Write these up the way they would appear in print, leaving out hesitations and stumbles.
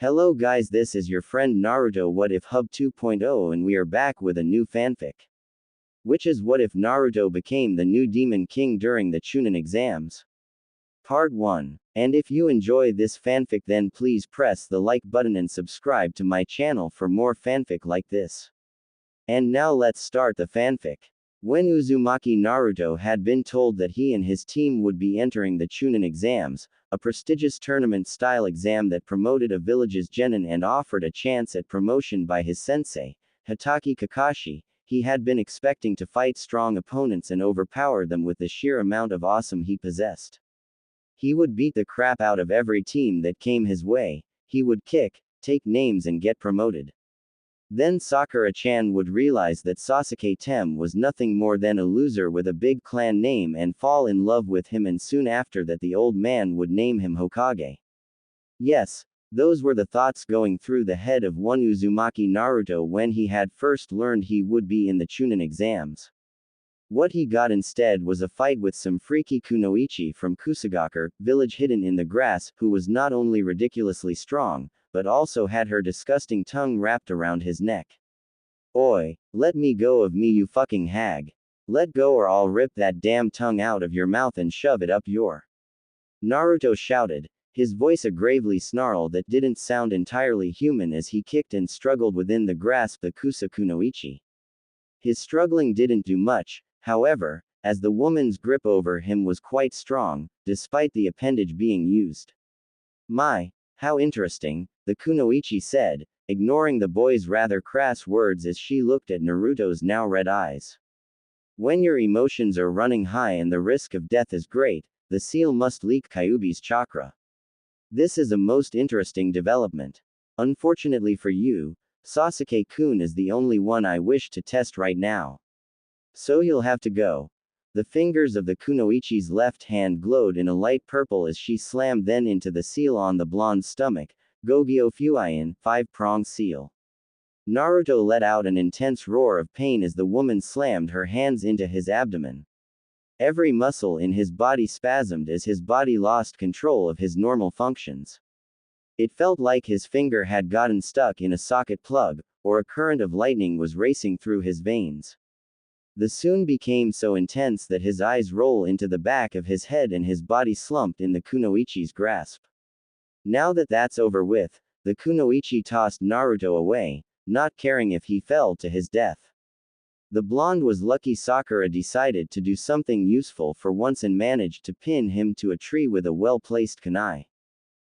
Hello guys, this is your friend Naruto What If Hub 2.0 and we are back with a new fanfic. Which is what if Naruto became the new Demon King during the Chunin Exams? Part 1. And if you enjoy this fanfic then please press the like button and subscribe to my channel for more fanfic like this. And now let's start the fanfic. When Uzumaki Naruto had been told that he and his team would be entering the Chunin Exams, a prestigious tournament-style exam that promoted a village's genin and offered a chance at promotion by his sensei, Hatake Kakashi, he had been expecting to fight strong opponents and overpower them with the sheer amount of awesome he possessed. He would beat the crap out of every team that came his way, he would kick, take names and get promoted. Then Sakura-chan would realize that Sasuke Tem was nothing more than a loser with a big clan name and fall in love with him, and soon after that the old man would name him Hokage. Yes, those were the thoughts going through the head of one Uzumaki Naruto when he had first learned he would be in the Chunin Exams. What he got instead was a fight with some freaky kunoichi from Kusagaku village hidden in the grass, who was not only ridiculously strong, but also had her disgusting tongue wrapped around his neck. Oi, let me go of me you fucking hag. Let go or I'll rip that damn tongue out of your mouth and shove it up your. Naruto shouted, his voice a gravely snarl that didn't sound entirely human as he kicked and struggled within the grasp of Kusa Kunoichi. His struggling didn't do much, however, as the woman's grip over him was quite strong, despite the appendage being used. My, how interesting, the kunoichi said, ignoring the boy's rather crass words as she looked at Naruto's now red eyes. When your emotions are running high and the risk of death is great, the seal must leak Kyuubi's chakra. This is a most interesting development. Unfortunately for you, Sasuke-kun is the only one I wish to test right now. So you'll have to go. The fingers of the kunoichi's left hand glowed in a light purple as she slammed then into the seal on the blonde's stomach. Gogyo Fuian, 5-prong seal. Naruto let out an intense roar of pain as the woman slammed her hands into his abdomen. Every muscle in his body spasmed as his body lost control of his normal functions. It felt like his finger had gotten stuck in a socket plug, or a current of lightning was racing through his veins. The soon became so intense that his eyes roll into the back of his head and his body slumped in the kunoichi's grasp. Now that that's over with, the kunoichi tossed Naruto away, not caring if he fell to his death. The blonde was lucky Sakura decided to do something useful for once and managed to pin him to a tree with a well-placed kunai.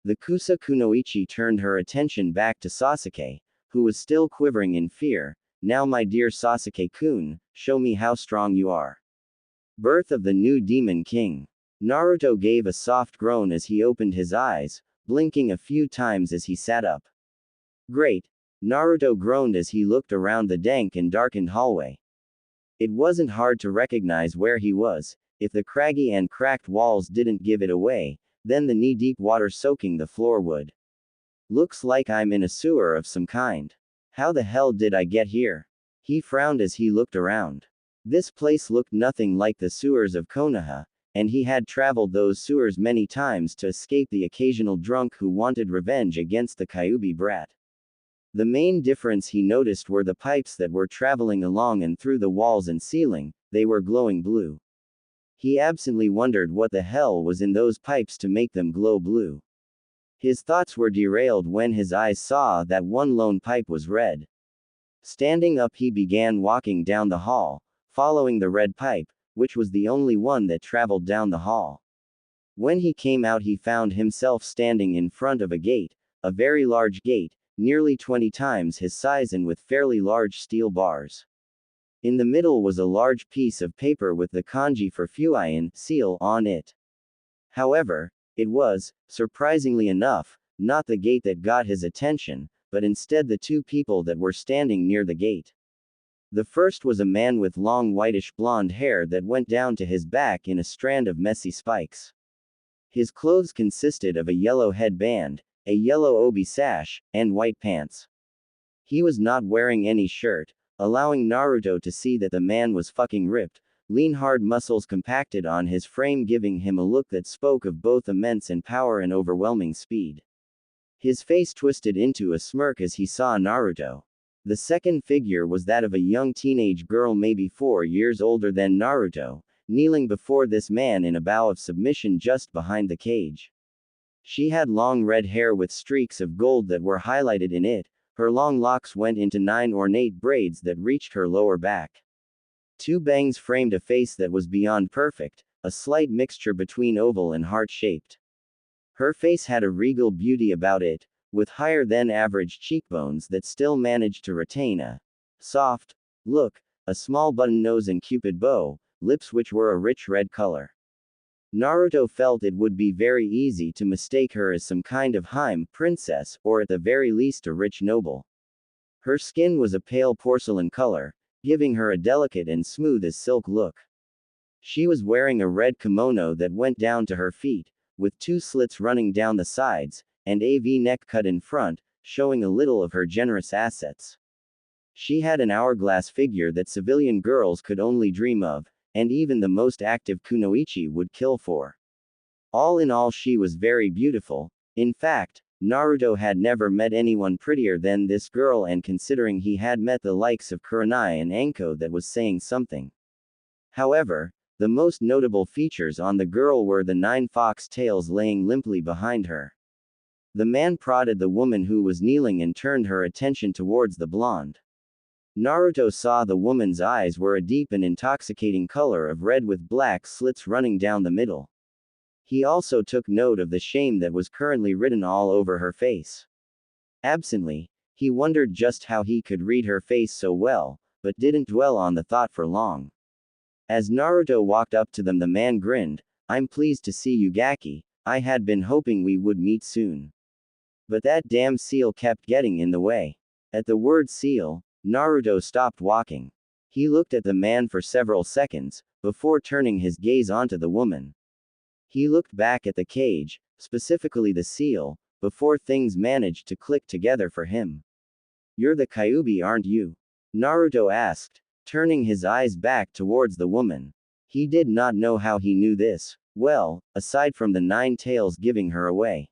The Kusa kunoichi turned her attention back to Sasuke, who was still quivering in fear. Now my dear Sasuke-kun, show me how strong you are. Birth of the new Demon King. Naruto gave a soft groan as he opened his eyes, blinking a few times as he sat up. Great! Naruto groaned as he looked around the dank and darkened hallway. It wasn't hard to recognize where he was, if the craggy and cracked walls didn't give it away, then the knee-deep water soaking the floor would. Looks like I'm in a sewer of some kind. How the hell did I get here? He frowned as he looked around. This place looked nothing like the sewers of Konoha, and he had traveled those sewers many times to escape the occasional drunk who wanted revenge against the Kyuubi brat. The main difference he noticed were the pipes that were traveling along and through the walls and ceiling, they were glowing blue. He absently wondered what the hell was in those pipes to make them glow blue. His thoughts were derailed when his eyes saw that one lone pipe was red. Standing up he began walking down the hall, following the red pipe, which was the only one that traveled down the hall. When he came out he found himself standing in front of a gate, a very large gate, nearly 20 times his size and with fairly large steel bars. In the middle was a large piece of paper with the kanji for Fuian, seal, on it. However, it was, surprisingly enough, not the gate that got his attention, but instead the two people that were standing near the gate. The first was a man with long whitish blonde hair that went down to his back in a strand of messy spikes. His clothes consisted of a yellow headband, a yellow obi sash, and white pants. He was not wearing any shirt, allowing Naruto to see that the man was fucking ripped, lean hard muscles compacted on his frame giving him a look that spoke of both immense and power and overwhelming speed. His face twisted into a smirk as he saw Naruto. The second figure was that of a young teenage girl, maybe 4 years older than Naruto, kneeling before this man in a bow of submission just behind the cage. She had long red hair with streaks of gold that were highlighted in it. Her long locks went into 9 ornate braids that reached her lower back. 2 bangs framed a face that was beyond perfect, a slight mixture between oval and heart-shaped. Her face had a regal beauty about it, with higher than average cheekbones that still managed to retain a soft look, a small button nose and cupid bow, lips which were a rich red color. Naruto felt it would be very easy to mistake her as some kind of Hime princess, or at the very least a rich noble. Her skin was a pale porcelain color, giving her a delicate and smooth as silk look. She was wearing a red kimono that went down to her feet, with 2 slits running down the sides, and a V-neck cut in front, showing a little of her generous assets. She had an hourglass figure that civilian girls could only dream of, and even the most active kunoichi would kill for. All in all, she was very beautiful. In fact, Naruto had never met anyone prettier than this girl, and considering he had met the likes of Kurenai and Anko, that was saying something. However, the most notable features on the girl were the 9 fox tails laying limply behind her. The man prodded the woman who was kneeling and turned her attention towards the blonde. Naruto saw the woman's eyes were a deep and intoxicating color of red with black slits running down the middle. He also took note of the shame that was currently written all over her face. Absently, he wondered just how he could read her face so well, but didn't dwell on the thought for long. As Naruto walked up to them, the man grinned. "I'm pleased to see you, Gaki. I had been hoping we would meet soon. But that damn seal kept getting in the way." At the word seal, Naruto stopped walking. He looked at the man for several seconds, before turning his gaze onto the woman. He looked back at the cage, specifically the seal, before things managed to click together for him. "You're the Kyuubi, aren't you?" Naruto asked, turning his eyes back towards the woman. He did not know how he knew this, well, aside from the 9 tails giving her away.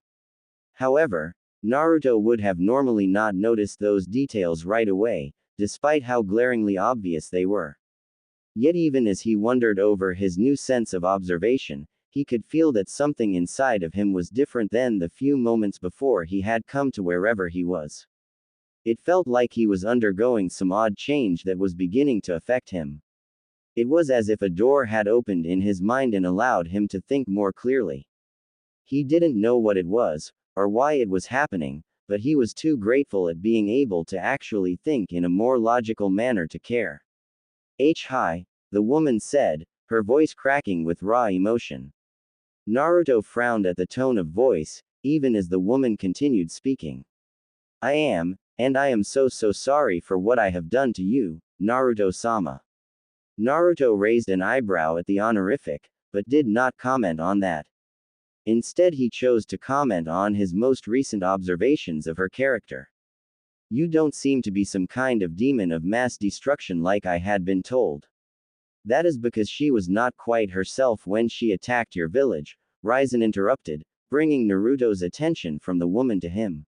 However, Naruto would have normally not noticed those details right away, despite how glaringly obvious they were. Yet even as he wondered over his new sense of observation, he could feel that something inside of him was different than the few moments before he had come to wherever he was. It felt like he was undergoing some odd change that was beginning to affect him. It was as if a door had opened in his mind and allowed him to think more clearly. He didn't know what it was, or why it was happening, but he was too grateful at being able to actually think in a more logical manner to care. Hi, the woman said, her voice cracking with raw emotion. Naruto frowned at the tone of voice, even as the woman continued speaking. I am so sorry for what I have done to you, Naruto-sama." Naruto raised an eyebrow at the honorific, but did not comment on that. Instead, he chose to comment on his most recent observations of her character. "You don't seem to be some kind of demon of mass destruction like I had been told. That is because she was not quite herself when she attacked your village," Ryzen interrupted, bringing Naruto's attention from the woman to him.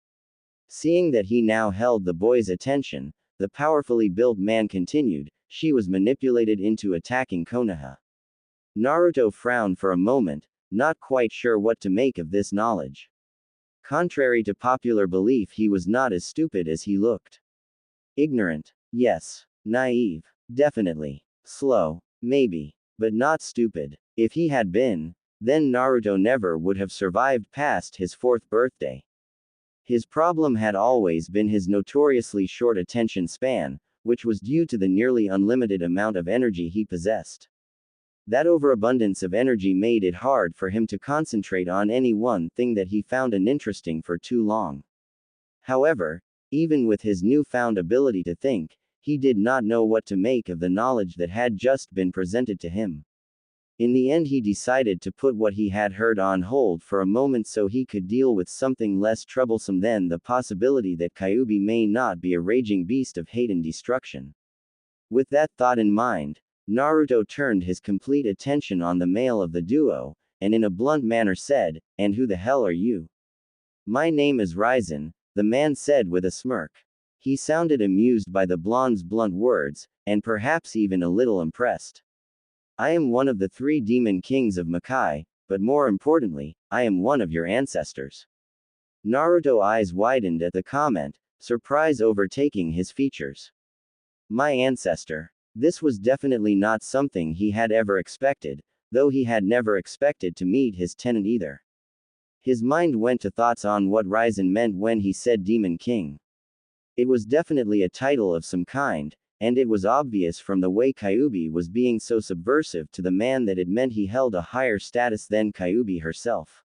Seeing that he now held the boy's attention, the powerfully built man continued, "She was manipulated into attacking Konoha." Naruto frowned for a moment, not quite sure what to make of this knowledge. Contrary to popular belief, he was not as stupid as he looked. Ignorant, yes. Naive, definitely. Slow, maybe. But not stupid. If he had been, then Naruto never would have survived past his 4th birthday. His problem had always been his notoriously short attention span, which was due to the nearly unlimited amount of energy he possessed. That overabundance of energy made it hard for him to concentrate on any one thing that he found interesting for too long. However, even with his newfound ability to think, he did not know what to make of the knowledge that had just been presented to him. In the end, he decided to put what he had heard on hold for a moment so he could deal with something less troublesome than the possibility that Kyuubi may not be a raging beast of hate and destruction. With that thought in mind, Naruto turned his complete attention on the male of the duo, and in a blunt manner said, "And who the hell are you?" My name is Ryzen, the man said with a smirk. He sounded amused by the blonde's blunt words, and perhaps even a little impressed. I am one of the 3 demon kings of Makai, but more importantly, I am one of your ancestors. Naruto's eyes widened at the comment, surprise overtaking his features. My ancestor. This was definitely not something he had ever expected, though he had never expected to meet his tenant either. His mind went to thoughts on what Ryzen meant when he said Demon King. It was definitely a title of some kind, and it was obvious from the way Kyuubi was being so subversive to the man that it meant he held a higher status than Kyuubi herself.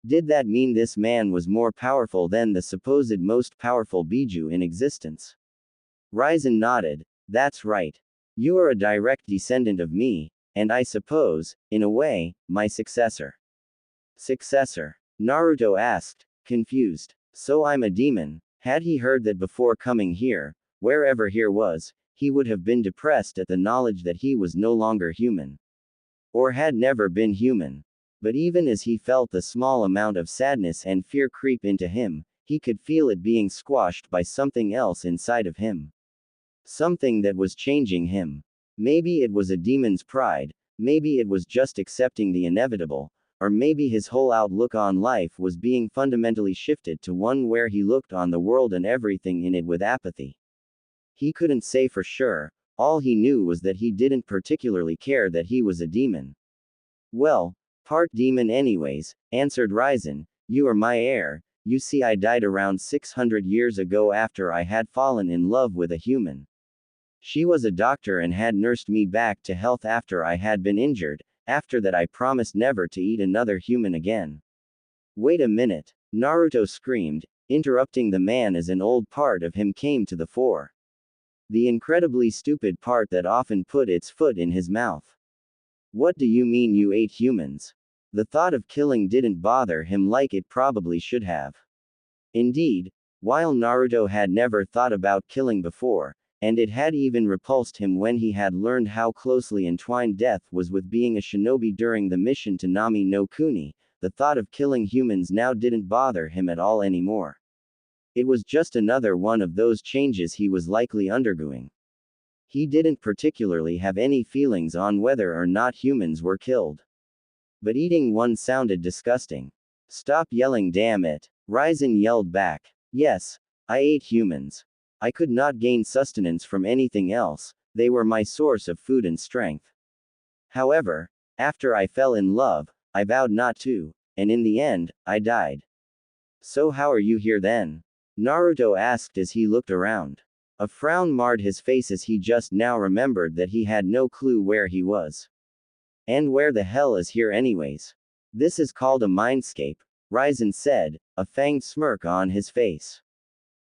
Did that mean this man was more powerful than the supposed most powerful Biju in existence? Ryzen nodded. That's right. You are a direct descendant of me, and I suppose, in a way, my successor. Successor? Naruto asked, confused. So I'm a demon. Had he heard that before coming here, wherever here was, he would have been depressed at the knowledge that he was no longer human. Or had never been human. But even as he felt the small amount of sadness and fear creep into him, he could feel it being squashed by something else inside of him. Something that was changing him. Maybe it was a demon's pride, maybe it was just accepting the inevitable, or maybe his whole outlook on life was being fundamentally shifted to one where he looked on the world and everything in it with apathy. He couldn't say for sure, all he knew was that he didn't particularly care that he was a demon. Well, part demon anyways, answered Ryzen, you are my heir. You see, I died around 600 years ago after I had fallen in love with a human. She was a doctor and had nursed me back to health after I had been injured. After that I promised never to eat another human again. Wait a minute, Naruto screamed, interrupting the man as an old part of him came to the fore. The incredibly stupid part that often put its foot in his mouth. What do you mean you ate humans? The thought of killing didn't bother him like it probably should have. Indeed, while Naruto had never thought about killing before, and it had even repulsed him when he had learned how closely entwined death was with being a shinobi during the mission to Nami no Kuni, the thought of killing humans now didn't bother him at all anymore. It was just another one of those changes he was likely undergoing. He didn't particularly have any feelings on whether or not humans were killed. But eating one sounded disgusting. Stop yelling, damn it. Ryzen yelled back. Yes, I ate humans. I could not gain sustenance from anything else, they were my source of food and strength. However, after I fell in love, I vowed not to, and in the end, I died. So how are you here then? Naruto asked as he looked around. A frown marred his face as he just now remembered that he had no clue where he was. And where the hell is here anyways? This is called a mindscape, Ryzen said, a fanged smirk on his face.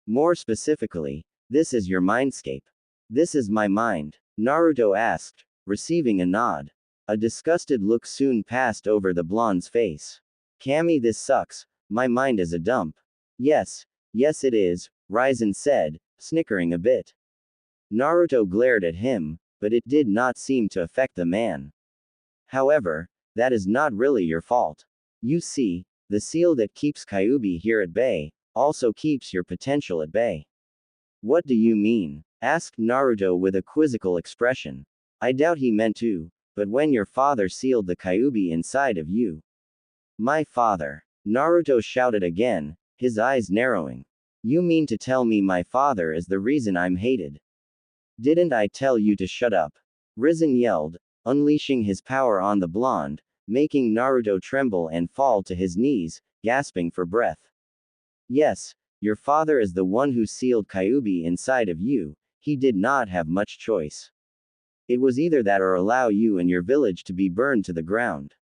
More specifically, this is your mindscape. This is my mind, Naruto asked, receiving a nod. A disgusted look soon passed over the blonde's face. Kami, this sucks, my mind is a dump. Yes it is, Ryzen said, snickering a bit. Naruto glared at him, but it did not seem to affect the man. However, that is not really your fault. You see, the seal that keeps Kyuubi here at bay, also keeps your potential at bay. What do you mean? Asked Naruto with a quizzical expression. I doubt he meant to, but when your father sealed the Kyuubi inside of you. My father. Naruto shouted again, his eyes narrowing. You mean to tell me my father is the reason I'm hated? Didn't I tell you to shut up? Ryzen yelled, unleashing his power on the blonde, making Naruto tremble and fall to his knees, gasping for breath. Yes, your father is the one who sealed Kyuubi inside of you, he did not have much choice. It was either that or allow you and your village to be burned to the ground.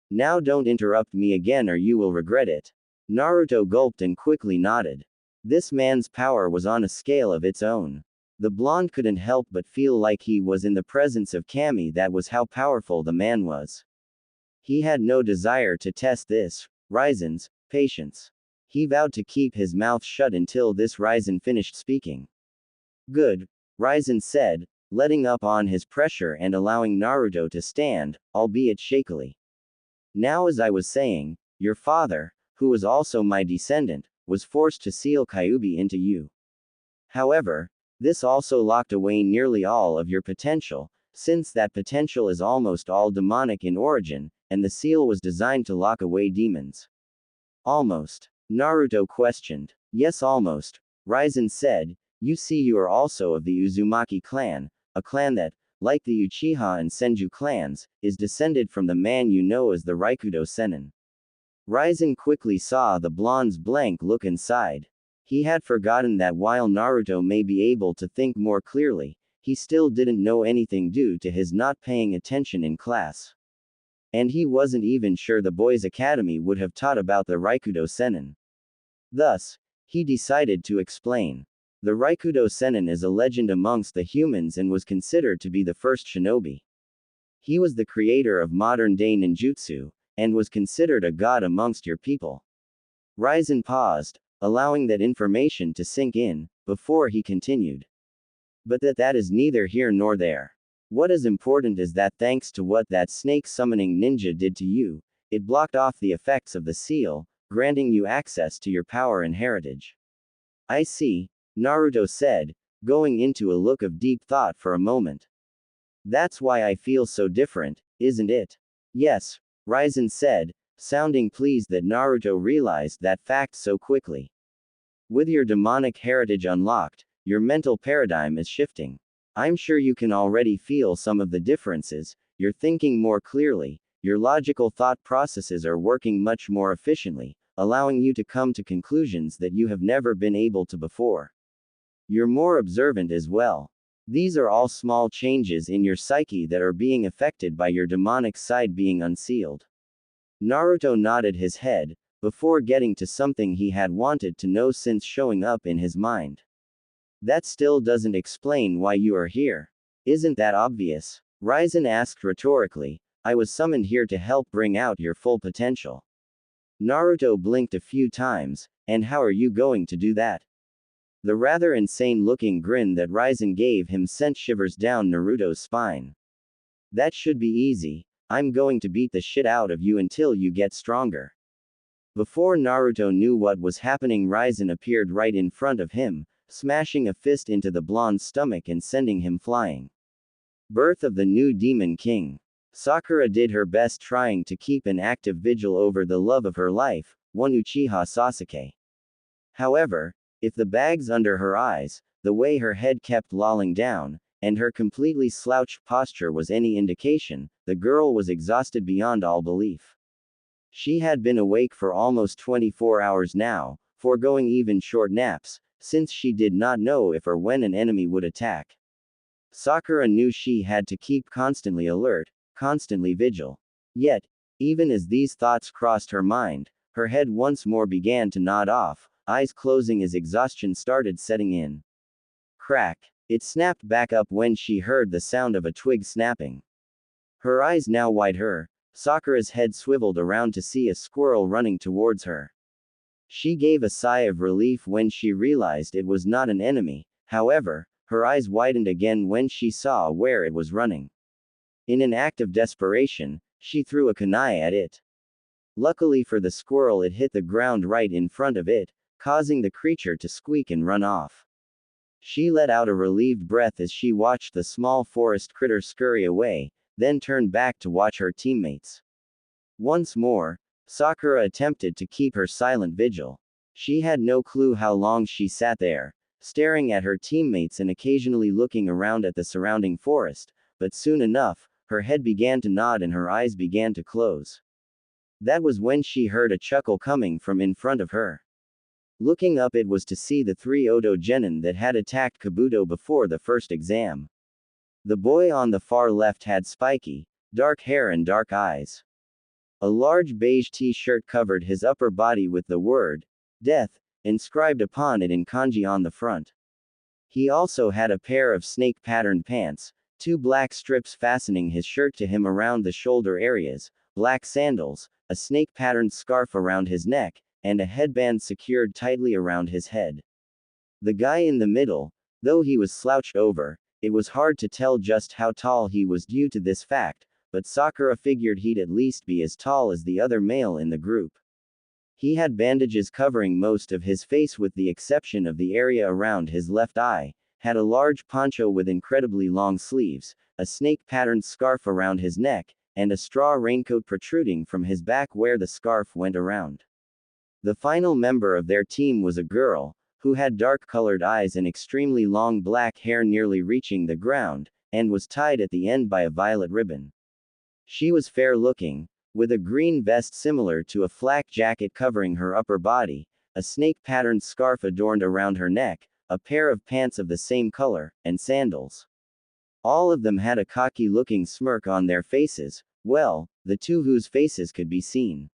Now don't interrupt me again or you will regret it. Naruto gulped and quickly nodded. This man's power was on a scale of its own. The blonde couldn't help but feel like he was in the presence of Kami, that was how powerful the man was. He had no desire to test this, Ryzen's, patience. He vowed to keep his mouth shut until this Ryzen finished speaking. Good, Ryzen said, letting up on his pressure and allowing Naruto to stand, albeit shakily. Now as I was saying, your father, who was also my descendant, was forced to seal Kyuubi into you. However, this also locked away nearly all of your potential, since that potential is almost all demonic in origin, and the seal was designed to lock away demons. Almost. Naruto questioned. Yes, almost. Raizen said, you see, you are also of the Uzumaki clan, a clan that, like the Uchiha and Senju clans, is descended from the man you know as the Raikudo Sennin. Raizen quickly saw the blonde's blank look inside. He had forgotten that while Naruto may be able to think more clearly, he still didn't know anything due to his not paying attention in class. And he wasn't even sure the boys' academy would have taught about the Raikudo Sennin. Thus, he decided to explain. The Raikudo Sennin is a legend amongst the humans and was considered to be the first shinobi. He was the creator of modern-day ninjutsu, and was considered a god amongst your people. Raizen paused, allowing that information to sink in, before he continued. But that is neither here nor there. What is important is that thanks to what that snake summoning ninja did to you, it blocked off the effects of the seal, granting you access to your power and heritage. I see, Naruto said, going into a look of deep thought for a moment. That's why I feel so different, isn't it? Yes, Raizen said, sounding pleased that Naruto realized that fact so quickly. With your demonic heritage unlocked, your mental paradigm is shifting. I'm sure you can already feel some of the differences, you're thinking more clearly, your logical thought processes are working much more efficiently, allowing you to come to conclusions that you have never been able to before. You're more observant as well. These are all small changes in your psyche that are being affected by your demonic side being unsealed. Naruto nodded his head, before getting to something he had wanted to know since showing up in his mind. That still doesn't explain why you are here. Isn't that obvious? Raizen asked rhetorically. I was summoned here to help bring out your full potential. Naruto blinked a few times, and how are you going to do that? The rather insane-looking grin that Raizen gave him sent shivers down Naruto's spine. That should be easy. I'm going to beat the shit out of you until you get stronger. Before Naruto knew what was happening, Raizen appeared right in front of him, smashing a fist into the blonde's stomach and sending him flying. Birth of the new Demon King. Sakura did her best trying to keep an active vigil over the love of her life, one Uchiha Sasuke. However, if the bags under her eyes, the way her head kept lolling down, and her completely slouched posture was any indication, the girl was exhausted beyond all belief. She had been awake for almost 24 hours now, foregoing even short naps, since she did not know if or when an enemy would attack. Sakura knew she had to keep constantly alert, constantly vigil. Yet, even as these thoughts crossed her mind, her head once more began to nod off, eyes closing as exhaustion started setting in. Crack. It snapped back up when she heard the sound of a twig snapping. Her eyes now wide, Sakura's head swiveled around to see a squirrel running towards her. She gave a sigh of relief when she realized it was not an enemy, however, her eyes widened again when she saw where it was running. In an act of desperation, she threw a kunai at it. Luckily for the squirrel, it hit the ground right in front of it, causing the creature to squeak and run off. She let out a relieved breath as she watched the small forest critter scurry away, then turned back to watch her teammates. Once more, Sakura attempted to keep her silent vigil. She had no clue how long she sat there, staring at her teammates and occasionally looking around at the surrounding forest, but soon enough, her head began to nod and her eyes began to close. That was when she heard a chuckle coming from in front of her. Looking up, it was to see the 3 Oto genin that had attacked Kabuto before the first exam. The boy on the far left had spiky, dark hair and dark eyes. A large beige t-shirt covered his upper body with the word, death, inscribed upon it in kanji on the front. He also had a pair of snake-patterned pants, 2 black strips fastening his shirt to him around the shoulder areas, black sandals, a snake-patterned scarf around his neck, and a headband secured tightly around his head. The guy in the middle, though he was slouched over, it was hard to tell just how tall he was due to this fact, but Sakura figured he'd at least be as tall as the other male in the group. He had bandages covering most of his face with the exception of the area around his left eye, had a large poncho with incredibly long sleeves, a snake-patterned scarf around his neck, and a straw raincoat protruding from his back where the scarf went around. The final member of their team was a girl, who had dark-colored eyes and extremely long black hair nearly reaching the ground, and was tied at the end by a violet ribbon. She was fair-looking, with a green vest similar to a flak jacket covering her upper body, a snake-patterned scarf adorned around her neck, a pair of pants of the same color, and sandals. All of them had a cocky-looking smirk on their faces, well, the two whose faces could be seen.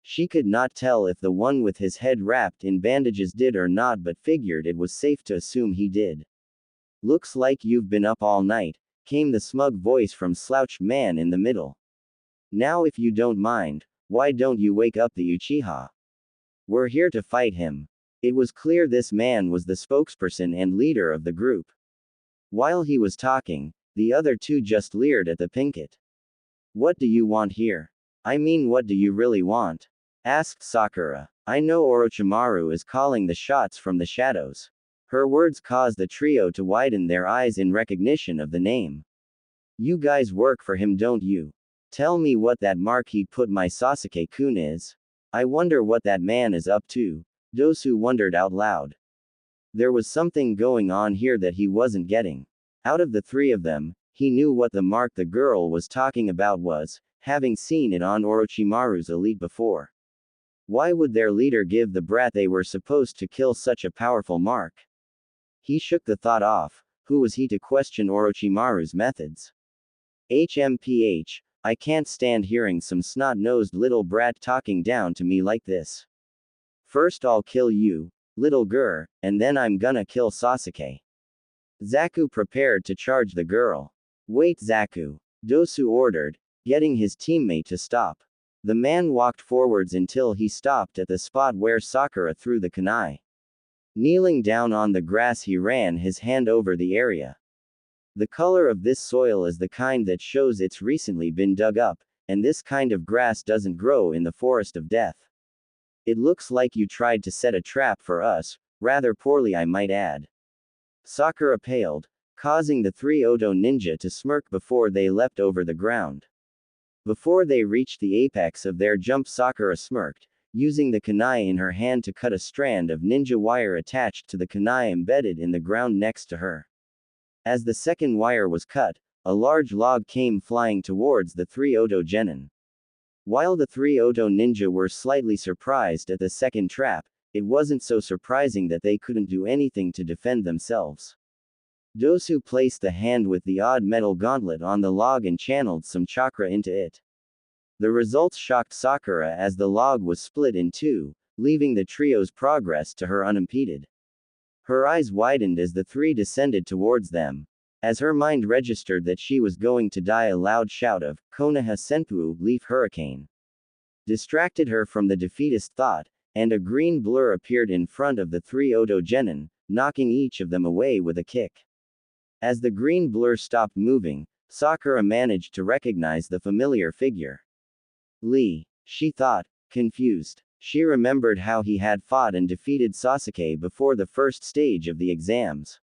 She could not tell if the one with his head wrapped in bandages did or not, but figured it was safe to assume he did. "Looks like you've been up all night," came the smug voice from slouched man in the middle. "Now if you don't mind, why don't you wake up the Uchiha? We're here to fight him." It was clear this man was the spokesperson and leader of the group. While he was talking, the other two just leered at the Pinkett. "What do you want here? I mean, what do you really want?" asked Sakura. "I know Orochimaru is calling the shots from the shadows." Her words caused the trio to widen their eyes in recognition of the name. "You guys work for him, don't you? Tell me what that mark he put my Sasuke-kun is. I wonder what that man is up to." Dosu wondered out loud. There was something going on here that he wasn't getting. Out of the three of them, he knew what the mark the girl was talking about was, having seen it on Orochimaru's elite before. Why would their leader give the brat they were supposed to kill such a powerful mark? He shook the thought off. Who was he to question Orochimaru's methods? HMPH, I can't stand hearing some snot-nosed little brat talking down to me like this. First I'll kill you, little girl, and then I'm gonna kill Sasuke. Zaku prepared to charge the girl. Wait, Zaku, Dosu ordered, getting his teammate to stop. The man walked forwards until he stopped at the spot where Sakura threw the kunai. Kneeling down on the grass, he ran his hand over the area. The color of this soil is the kind that shows it's recently been dug up, and this kind of grass doesn't grow in the forest of death. It looks like you tried to set a trap for us, rather poorly I might add. Sakura paled, causing the three Oto ninja to smirk before they leapt over the ground. Before they reached the apex of their jump, Sakura smirked, using the kunai in her hand to cut a strand of ninja wire attached to the kunai embedded in the ground next to her. As the second wire was cut, a large log came flying towards the three Oto genin. While the three Oto ninja were slightly surprised at the second trap, it wasn't so surprising that they couldn't do anything to defend themselves. Dosu placed the hand with the odd metal gauntlet on the log and channeled some chakra into it. The results shocked Sakura as the log was split in two, leaving the trio's progress to her unimpeded. Her eyes widened as the three descended towards them. As her mind registered that she was going to die, a loud shout of Konoha Senpu, Leaf Hurricane, distracted her from the defeatist thought, and a green blur appeared in front of the three Oto genin, knocking each of them away with a kick. As the green blur stopped moving, Sakura managed to recognize the familiar figure. Lee, she thought, confused. She remembered how he had fought and defeated Sasuke before the first stage of the exams.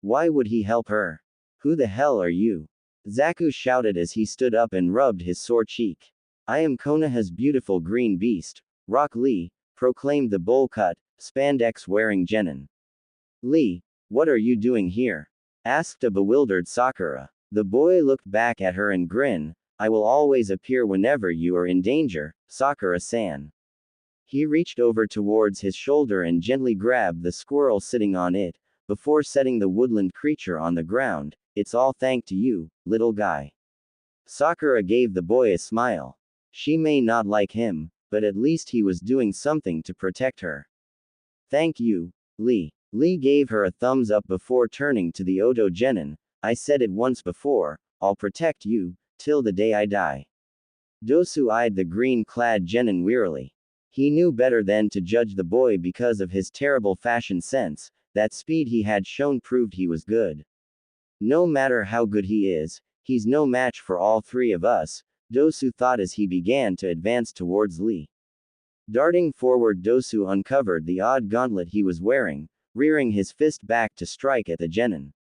Why would he help her? Who the hell are you? Zaku shouted as he stood up and rubbed his sore cheek. I am Konoha's beautiful green beast, Rock Lee, proclaimed the bowl-cut, spandex-wearing genin. Lee, what are you doing here? Asked a bewildered Sakura. The boy looked back at her and grinned. I will always appear whenever you are in danger, Sakura-san. He reached over towards his shoulder and gently grabbed the squirrel sitting on it, before setting the woodland creature on the ground. It's all thanks to you, little guy. Sakura gave the boy a smile. She may not like him, but at least he was doing something to protect her. Thank you, Lee. Lee gave her a thumbs up before turning to the Oto genin. I said it once before, I'll protect you, till the day I die. Dosu eyed the green-clad genin wearily. He knew better than to judge the boy because of his terrible fashion sense. That speed he had shown proved he was good. No matter how good he is, he's no match for all three of us, Dosu thought as he began to advance towards Lee. Darting forward, Dosu uncovered the odd gauntlet he was wearing, rearing his fist back to strike at the genin.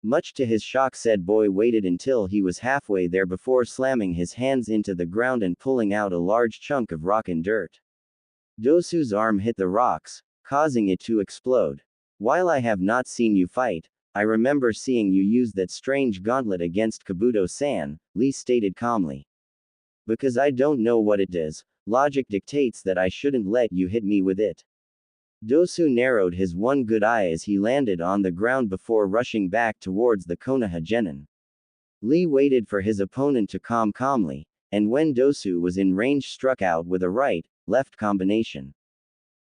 Much to his shock, said boy waited until he was halfway there before slamming his hands into the ground and pulling out a large chunk of rock and dirt. Dosu's arm hit the rocks, causing it to explode. While I have not seen you fight, I remember seeing you use that strange gauntlet against Kabuto-san, Lee stated calmly. Because I don't know what it does, logic dictates that I shouldn't let you hit me with it. Dosu narrowed his one good eye as he landed on the ground before rushing back towards the Konoha genin. Lee waited for his opponent to calmly, and when Dosu was in range struck out with a right-left combination.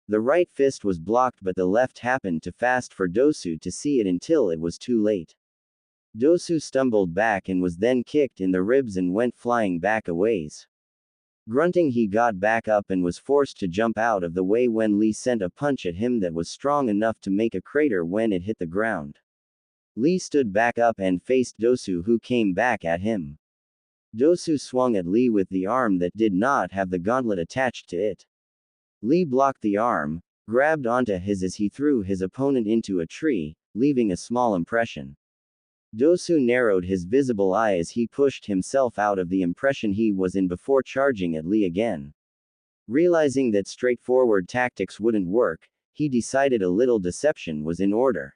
The right fist was blocked, but the left happened too fast for Dosu to see it until it was too late. Dosu stumbled back and was then kicked in the ribs and went flying back a ways. Grunting, he got back up and was forced to jump out of the way when Lee sent a punch at him that was strong enough to make a crater when it hit the ground. Lee stood back up and faced Dosu, who came back at him. Dosu swung at Lee with the arm that did not have the gauntlet attached to it. Lee blocked the arm, grabbed onto his as he threw his opponent into a tree, leaving a small impression. Dosu narrowed his visible eye as he pushed himself out of the impression he was in before charging at Lee again. Realizing that straightforward tactics wouldn't work, he decided a little deception was in order.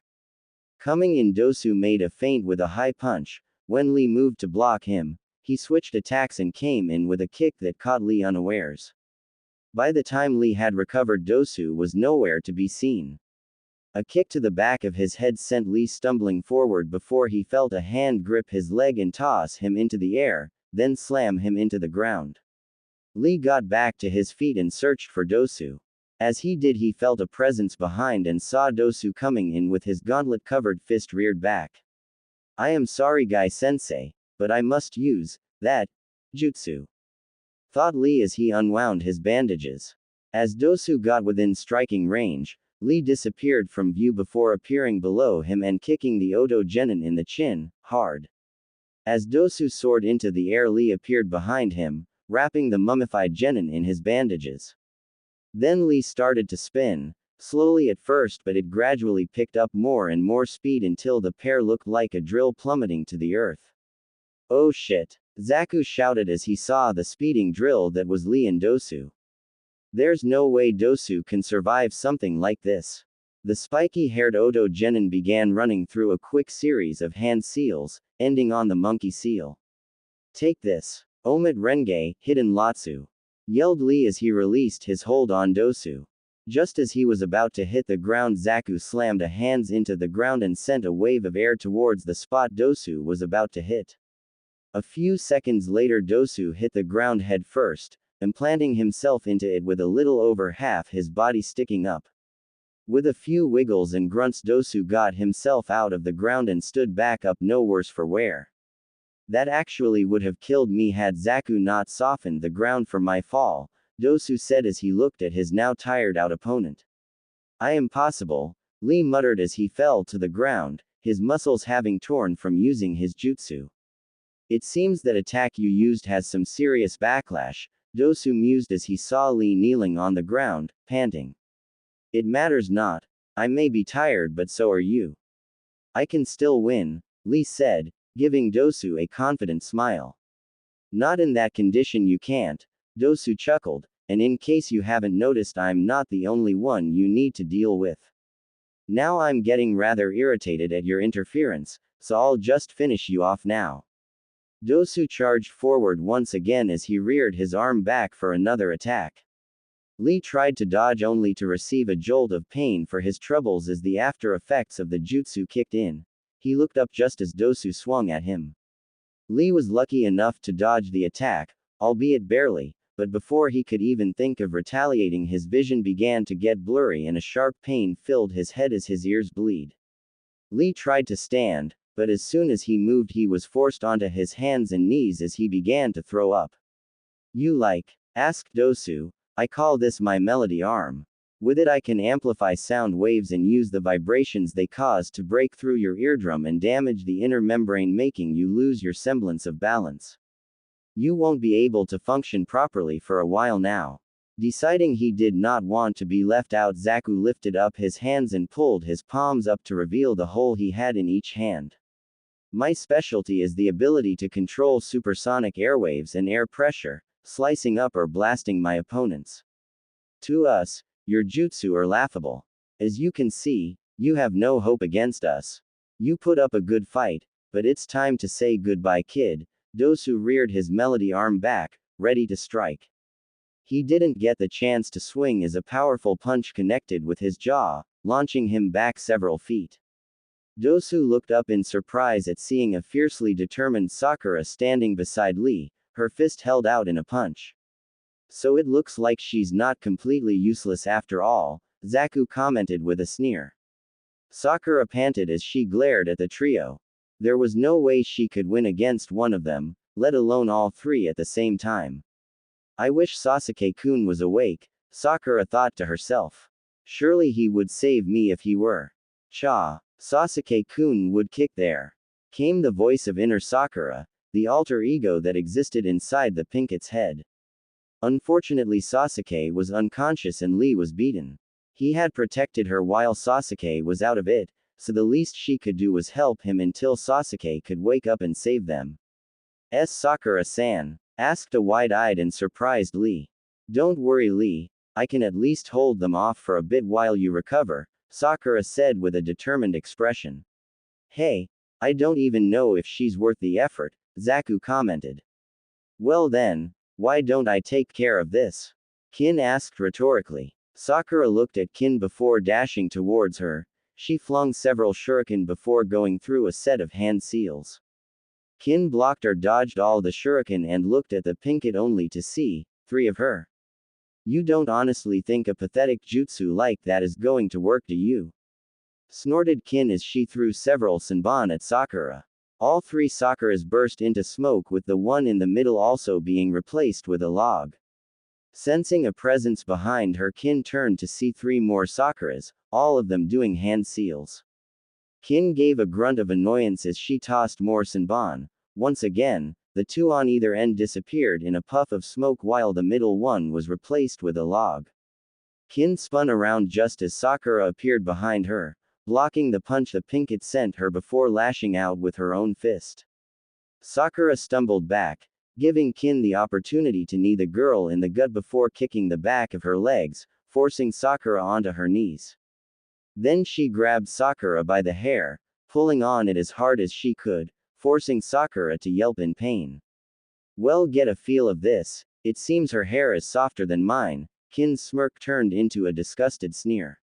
Coming in, Dosu made a feint with a high punch. When Lee moved to block him, he switched attacks and came in with a kick that caught Lee unawares. By the time Lee had recovered, Dosu was nowhere to be seen. A kick to the back of his head sent Lee stumbling forward before he felt a hand grip his leg and toss him into the air, then slam him into the ground. Lee got back to his feet and searched for Dosu. As he did, he felt a presence behind and saw Dosu coming in with his gauntlet-covered fist reared back. I am sorry, Guy-sensei, but I must use that jutsu, thought Lee as he unwound his bandages. As Dosu got within striking range, Lee disappeared from view before appearing below him and kicking the Oto genin in the chin, hard. As Dosu soared into the air, Lee appeared behind him, wrapping the mummified genin in his bandages. Then Lee started to spin, slowly at first, but it gradually picked up more and more speed until the pair looked like a drill plummeting to the earth. Oh shit! Zaku shouted as he saw the speeding drill that was Lee and Dosu. There's no way Dosu can survive something like this. The spiky-haired Oto genin began running through a quick series of hand seals, ending on the monkey seal. Take this. Omit Renge, Hidden Lotsu, yelled Lee as he released his hold on Dosu. Just as he was about to hit the ground, Zaku slammed a hands into the ground and sent a wave of air towards the spot Dosu was about to hit. A few seconds later, Dosu hit the ground head first, implanting himself into it with a little over half his body sticking up. With a few wiggles and grunts, Dosu got himself out of the ground and stood back up, no worse for wear. That actually would have killed me had Zaku not softened the ground for my fall, Dosu said as he looked at his now tired out opponent. I am possible, Lee muttered as he fell to the ground, his muscles having torn from using his jutsu. It seems that attack you used has some serious backlash, Dosu mused as he saw Lee kneeling on the ground, panting. It matters not. I may be tired, but so are you. I can still win, Lee said, giving Dosu a confident smile. Not in that condition you can't, Dosu chuckled, and in case you haven't noticed, I'm not the only one you need to deal with. Now I'm getting rather irritated at your interference, so I'll just finish you off now. Dosu charged forward once again as he reared his arm back for another attack. Lee tried to dodge only to receive a jolt of pain for his troubles as the after effects of the jutsu kicked in. He looked up just as Dosu swung at him. Lee was lucky enough to dodge the attack, albeit barely, but before he could even think of retaliating, his vision began to get blurry and a sharp pain filled his head as his ears bled. Lee tried to stand, but as soon as he moved, he was forced onto his hands and knees as he began to throw up. You like? Asked Dosu. I call this my melody arm. With it I can amplify sound waves and use the vibrations they cause to break through your eardrum and damage the inner membrane, making you lose your semblance of balance. You won't be able to function properly for a while now. Deciding he did not want to be left out, Zaku lifted up his hands and pulled his palms up to reveal the hole he had in each hand. My specialty is the ability to control supersonic airwaves and air pressure, slicing up or blasting my opponents. To us, your jutsu are laughable. As you can see, you have no hope against us. You put up a good fight, but it's time to say goodbye, kid. Dosu reared his melody arm back, ready to strike. He didn't get the chance to swing as a powerful punch connected with his jaw, launching him back several feet. Dosu looked up in surprise at seeing a fiercely determined Sakura standing beside Lee, her fist held out in a punch. So it looks like she's not completely useless after all, Zaku commented with a sneer. Sakura panted as she glared at the trio. There was no way she could win against one of them, let alone all three at the same time. I wish Sasuke-kun was awake, Sakura thought to herself. Surely he would save me if he were. Cha. Sasuke-kun would kick there. Came the voice of inner Sakura, the alter ego that existed inside the pinket's head. Unfortunately, Sasuke was unconscious and Lee was beaten. He had protected her while Sasuke was out of it, so the least she could do was help him until Sasuke could wake up and save them. Sakura-san? Asked a wide-eyed and surprised Lee. Don't worry, Lee, I can at least hold them off for a bit while you recover, Sakura said with a determined expression. Hey, I don't even know if she's worth the effort, Zaku commented. Well then, why don't I take care of this? Kin asked rhetorically. Sakura looked at Kin before dashing towards her. She flung several shuriken before going through a set of hand seals. Kin blocked or dodged all the shuriken and looked at the pinket only to see 3 of her. You don't honestly think a pathetic jutsu like that is going to work, do you? Snorted Kin as she threw several senbon at Sakura. All 3 Sakuras burst into smoke, with the one in the middle also being replaced with a log. Sensing a presence behind her, Kin turned to see 3 more Sakuras, all of them doing hand seals. Kin gave a grunt of annoyance as she tossed more senbon. Once again, the 2 on either end disappeared in a puff of smoke while the middle one was replaced with a log. Kin spun around just as Sakura appeared behind her, blocking the punch the pinket sent her before lashing out with her own fist. Sakura stumbled back, giving Kin the opportunity to knee the girl in the gut before kicking the back of her legs, forcing Sakura onto her knees. Then she grabbed Sakura by the hair, pulling on it as hard as she could, forcing Sakura to yelp in pain. Well, get a feel of this, it seems her hair is softer than mine, Kin's smirk turned into a disgusted sneer.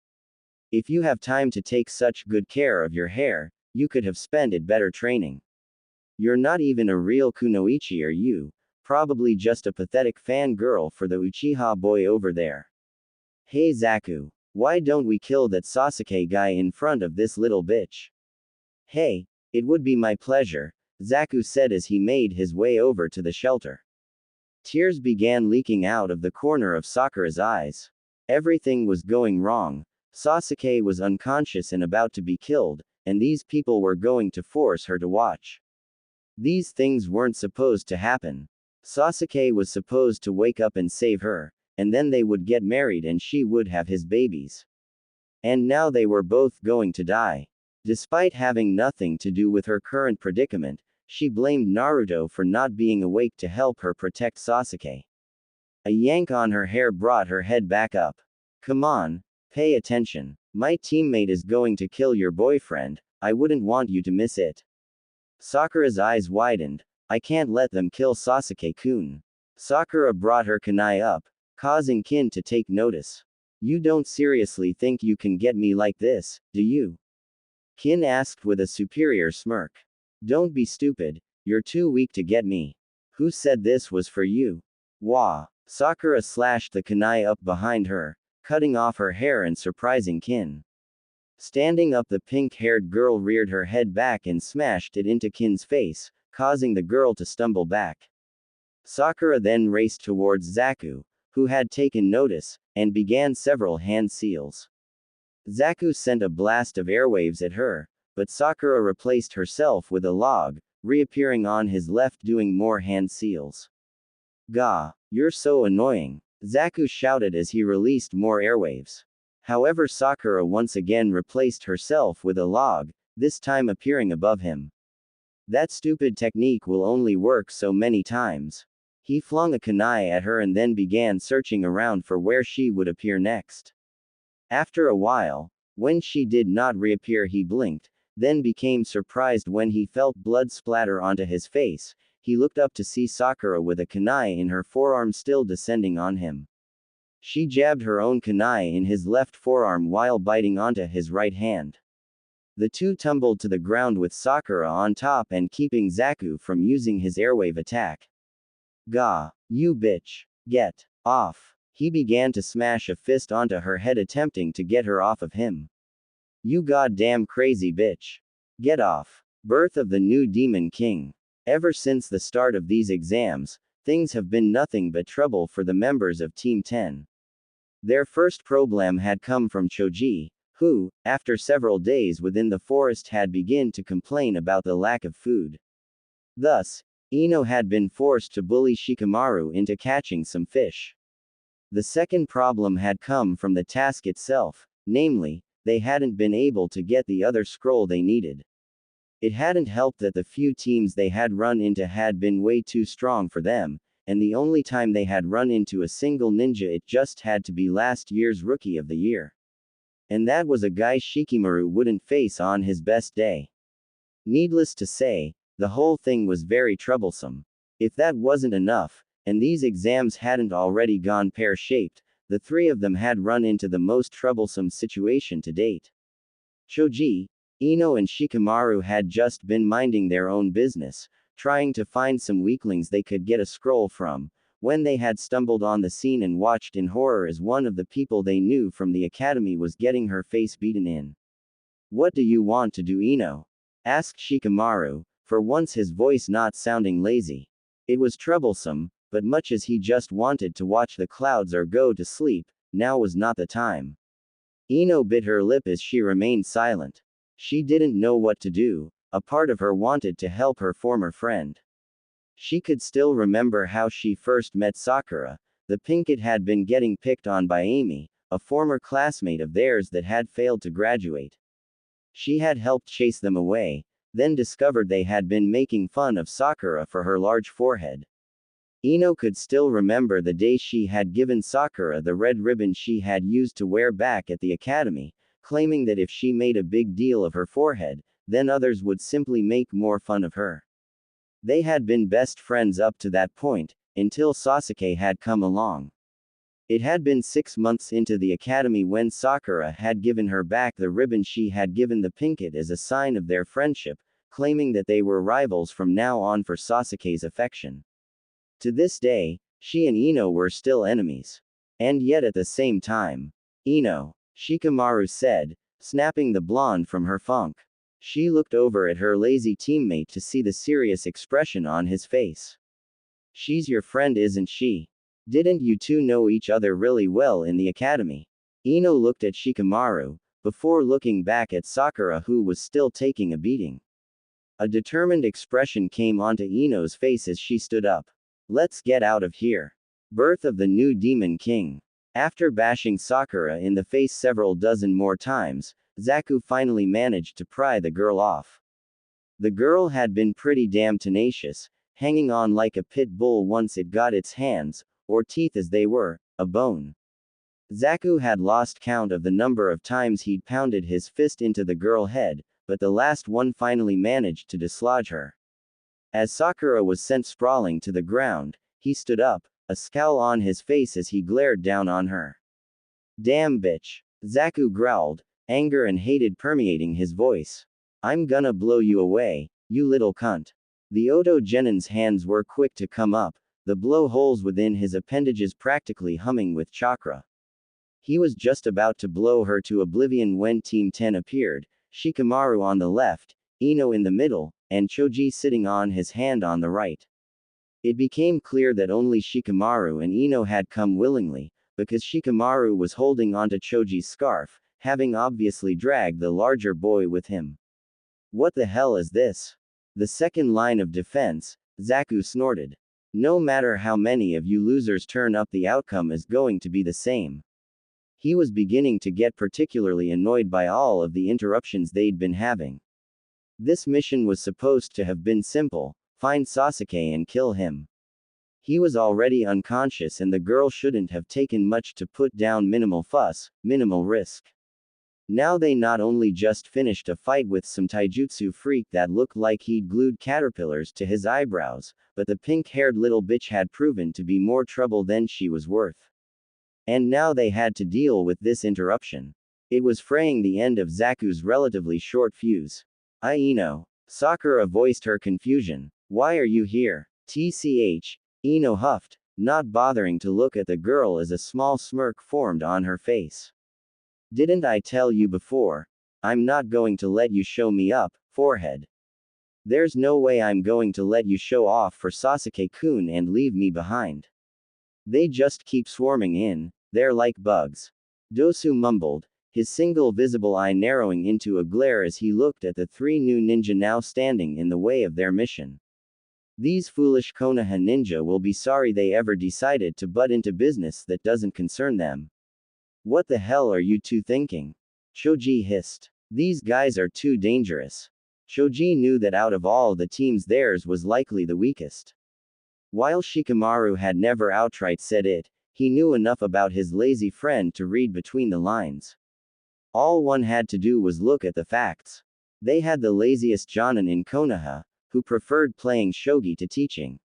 If you have time to take such good care of your hair, you could have spent it better training. You're not even a real kunoichi, are you? Probably just a pathetic fangirl for the Uchiha boy over there. Hey Zaku, why don't we kill that Sasuke guy in front of this little bitch? Hey, it would be my pleasure, Zaku said as he made his way over to the shelter. Tears began leaking out of the corner of Sakura's eyes. Everything was going wrong. Sasuke was unconscious and about to be killed, and these people were going to force her to watch. These things weren't supposed to happen. Sasuke was supposed to wake up and save her, and then they would get married and she would have his babies. And now they were both going to die. Despite having nothing to do with her current predicament, she blamed Naruto for not being awake to help her protect Sasuke. A yank on her hair brought her head back up. Come on, pay attention. My teammate is going to kill your boyfriend, I wouldn't want you to miss it. Sakura's eyes widened. I can't let them kill Sasuke-kun. Sakura brought her kunai up, causing Kin to take notice. You don't seriously think you can get me like this, do you? Kin asked with a superior smirk. Don't be stupid, you're too weak to get me. Who said this was for you? Wah. Sakura slashed the kunai up behind her, cutting off her hair and surprising Kin. Standing up, the pink-haired girl reared her head back and smashed it into Kin's face, causing the girl to stumble back. Sakura then raced towards Zaku, who had taken notice, and began several hand seals. Zaku sent a blast of airwaves at her, but Sakura replaced herself with a log, reappearing on his left doing more hand seals. Gah, you're so annoying. Zaku shouted as he released more airwaves. However, Sakura once again replaced herself with a log, this time appearing above him. That stupid technique will only work so many times. He flung a kunai at her and then began searching around for where she would appear next. After a while, when she did not reappear, he blinked, then became surprised when he felt blood splatter onto his face. He looked up to see Sakura with a kunai in her forearm still descending on him. She jabbed her own kunai in his left forearm while biting onto his right hand. The two tumbled to the ground with Sakura on top and keeping Zaku from using his airwave attack. Gah! You bitch! Get off! He began to smash a fist onto her head attempting to get her off of him. You goddamn crazy bitch! Get off! Birth of the new Demon King. Ever since the start of these exams, things have been nothing but trouble for the members of Team 10. Their first problem had come from Choji, who, after several days within the forest, had begun to complain about the lack of food. Thus, Ino had been forced to bully Shikamaru into catching some fish. The second problem had come from the task itself, namely, they hadn't been able to get the other scroll they needed. It hadn't helped that the few teams they had run into had been way too strong for them, and the only time they had run into a single ninja it just had to be last year's Rookie of the Year. And that was a guy Shikamaru wouldn't face on his best day. Needless to say, the whole thing was very troublesome. If that wasn't enough, and these exams hadn't already gone pear-shaped, the three of them had run into the most troublesome situation to date. Choji, Ino and Shikamaru had just been minding their own business, trying to find some weaklings they could get a scroll from, when they had stumbled on the scene and watched in horror as one of the people they knew from the academy was getting her face beaten in. What do you want to do, Ino? Asked Shikamaru, for once his voice not sounding lazy. It was troublesome, but much as he just wanted to watch the clouds or go to sleep, now was not the time. Ino bit her lip as she remained silent. She didn't know what to do. A part of her wanted to help her former friend. She could still remember how she first met Sakura. The pink kid had been getting picked on by Amy, a former classmate of theirs that had failed to graduate. She had helped chase them away, then discovered they had been making fun of Sakura for her large forehead. Ino could still remember the day she had given Sakura the red ribbon she had used to wear back at the academy, claiming that if she made a big deal of her forehead, then others would simply make more fun of her. They had been best friends up to that point, until Sasuke had come along. It had been 6 months into the academy when Sakura had given her back the ribbon she had given the pink kid as a sign of their friendship, claiming that they were rivals from now on for Sasuke's affection. To this day, she and Ino were still enemies. And yet at the same time, Ino, Shikamaru said, snapping the blonde from her funk. She looked over at her lazy teammate to see the serious expression on his face. She's your friend, isn't she? Didn't you two know each other really well in the academy? Ino looked at Shikamaru, before looking back at Sakura, who was still taking a beating. A determined expression came onto Ino's face as she stood up. Let's get out of here. Birth of the new Demon King. After bashing Sakura in the face several dozen more times, Zaku finally managed to pry the girl off. The girl had been pretty damn tenacious, hanging on like a pit bull once it got its hands, or teeth as they were, a bone. Zaku had lost count of the number of times he'd pounded his fist into the girl's head, but the last one finally managed to dislodge her. As Sakura was sent sprawling to the ground, he stood up, a scowl on his face as he glared down on her. Damn bitch! Zaku growled, anger and hatred permeating his voice. I'm gonna blow you away, you little cunt. The Oto Genin's hands were quick to come up, the blow holes within his appendages practically humming with chakra. He was just about to blow her to oblivion when Team 10 appeared, Shikamaru on the left, Ino in the middle, and Choji sitting on his hand on the right. It became clear that only Shikamaru and Ino had come willingly, because Shikamaru was holding onto Choji's scarf, having obviously dragged the larger boy with him. What the hell is this? The second line of defense, Zaku snorted. No matter how many of you losers turn up, the outcome is going to be the same. He was beginning to get particularly annoyed by all of the interruptions they'd been having. This mission was supposed to have been simple: find Sasuke and kill him. He was already unconscious and the girl shouldn't have taken much to put down. Minimal fuss, minimal risk. Now they not only just finished a fight with some taijutsu freak that looked like he'd glued caterpillars to his eyebrows, but the pink-haired little bitch had proven to be more trouble than she was worth. And now they had to deal with this interruption. It was fraying the end of Zaku's relatively short fuse. Ino. Sakura voiced her confusion. Why are you here? TCH. Ino huffed, not bothering to look at the girl as a small smirk formed on her face. Didn't I tell you before? I'm not going to let you show me up, forehead. There's no way I'm going to let you show off for Sasuke-kun and leave me behind. They just keep swarming in, they're like bugs. Dosu mumbled, his single visible eye narrowing into a glare as he looked at the three new ninja now standing in the way of their mission. These foolish Konoha ninja will be sorry they ever decided to butt into business that doesn't concern them. What the hell are you two thinking? Choji hissed. These guys are too dangerous. Choji knew that out of all the teams theirs was likely the weakest. While Shikamaru had never outright said it, he knew enough about his lazy friend to read between the lines. All one had to do was look at the facts. They had the laziest jonin in Konoha, who preferred playing shogi to teaching.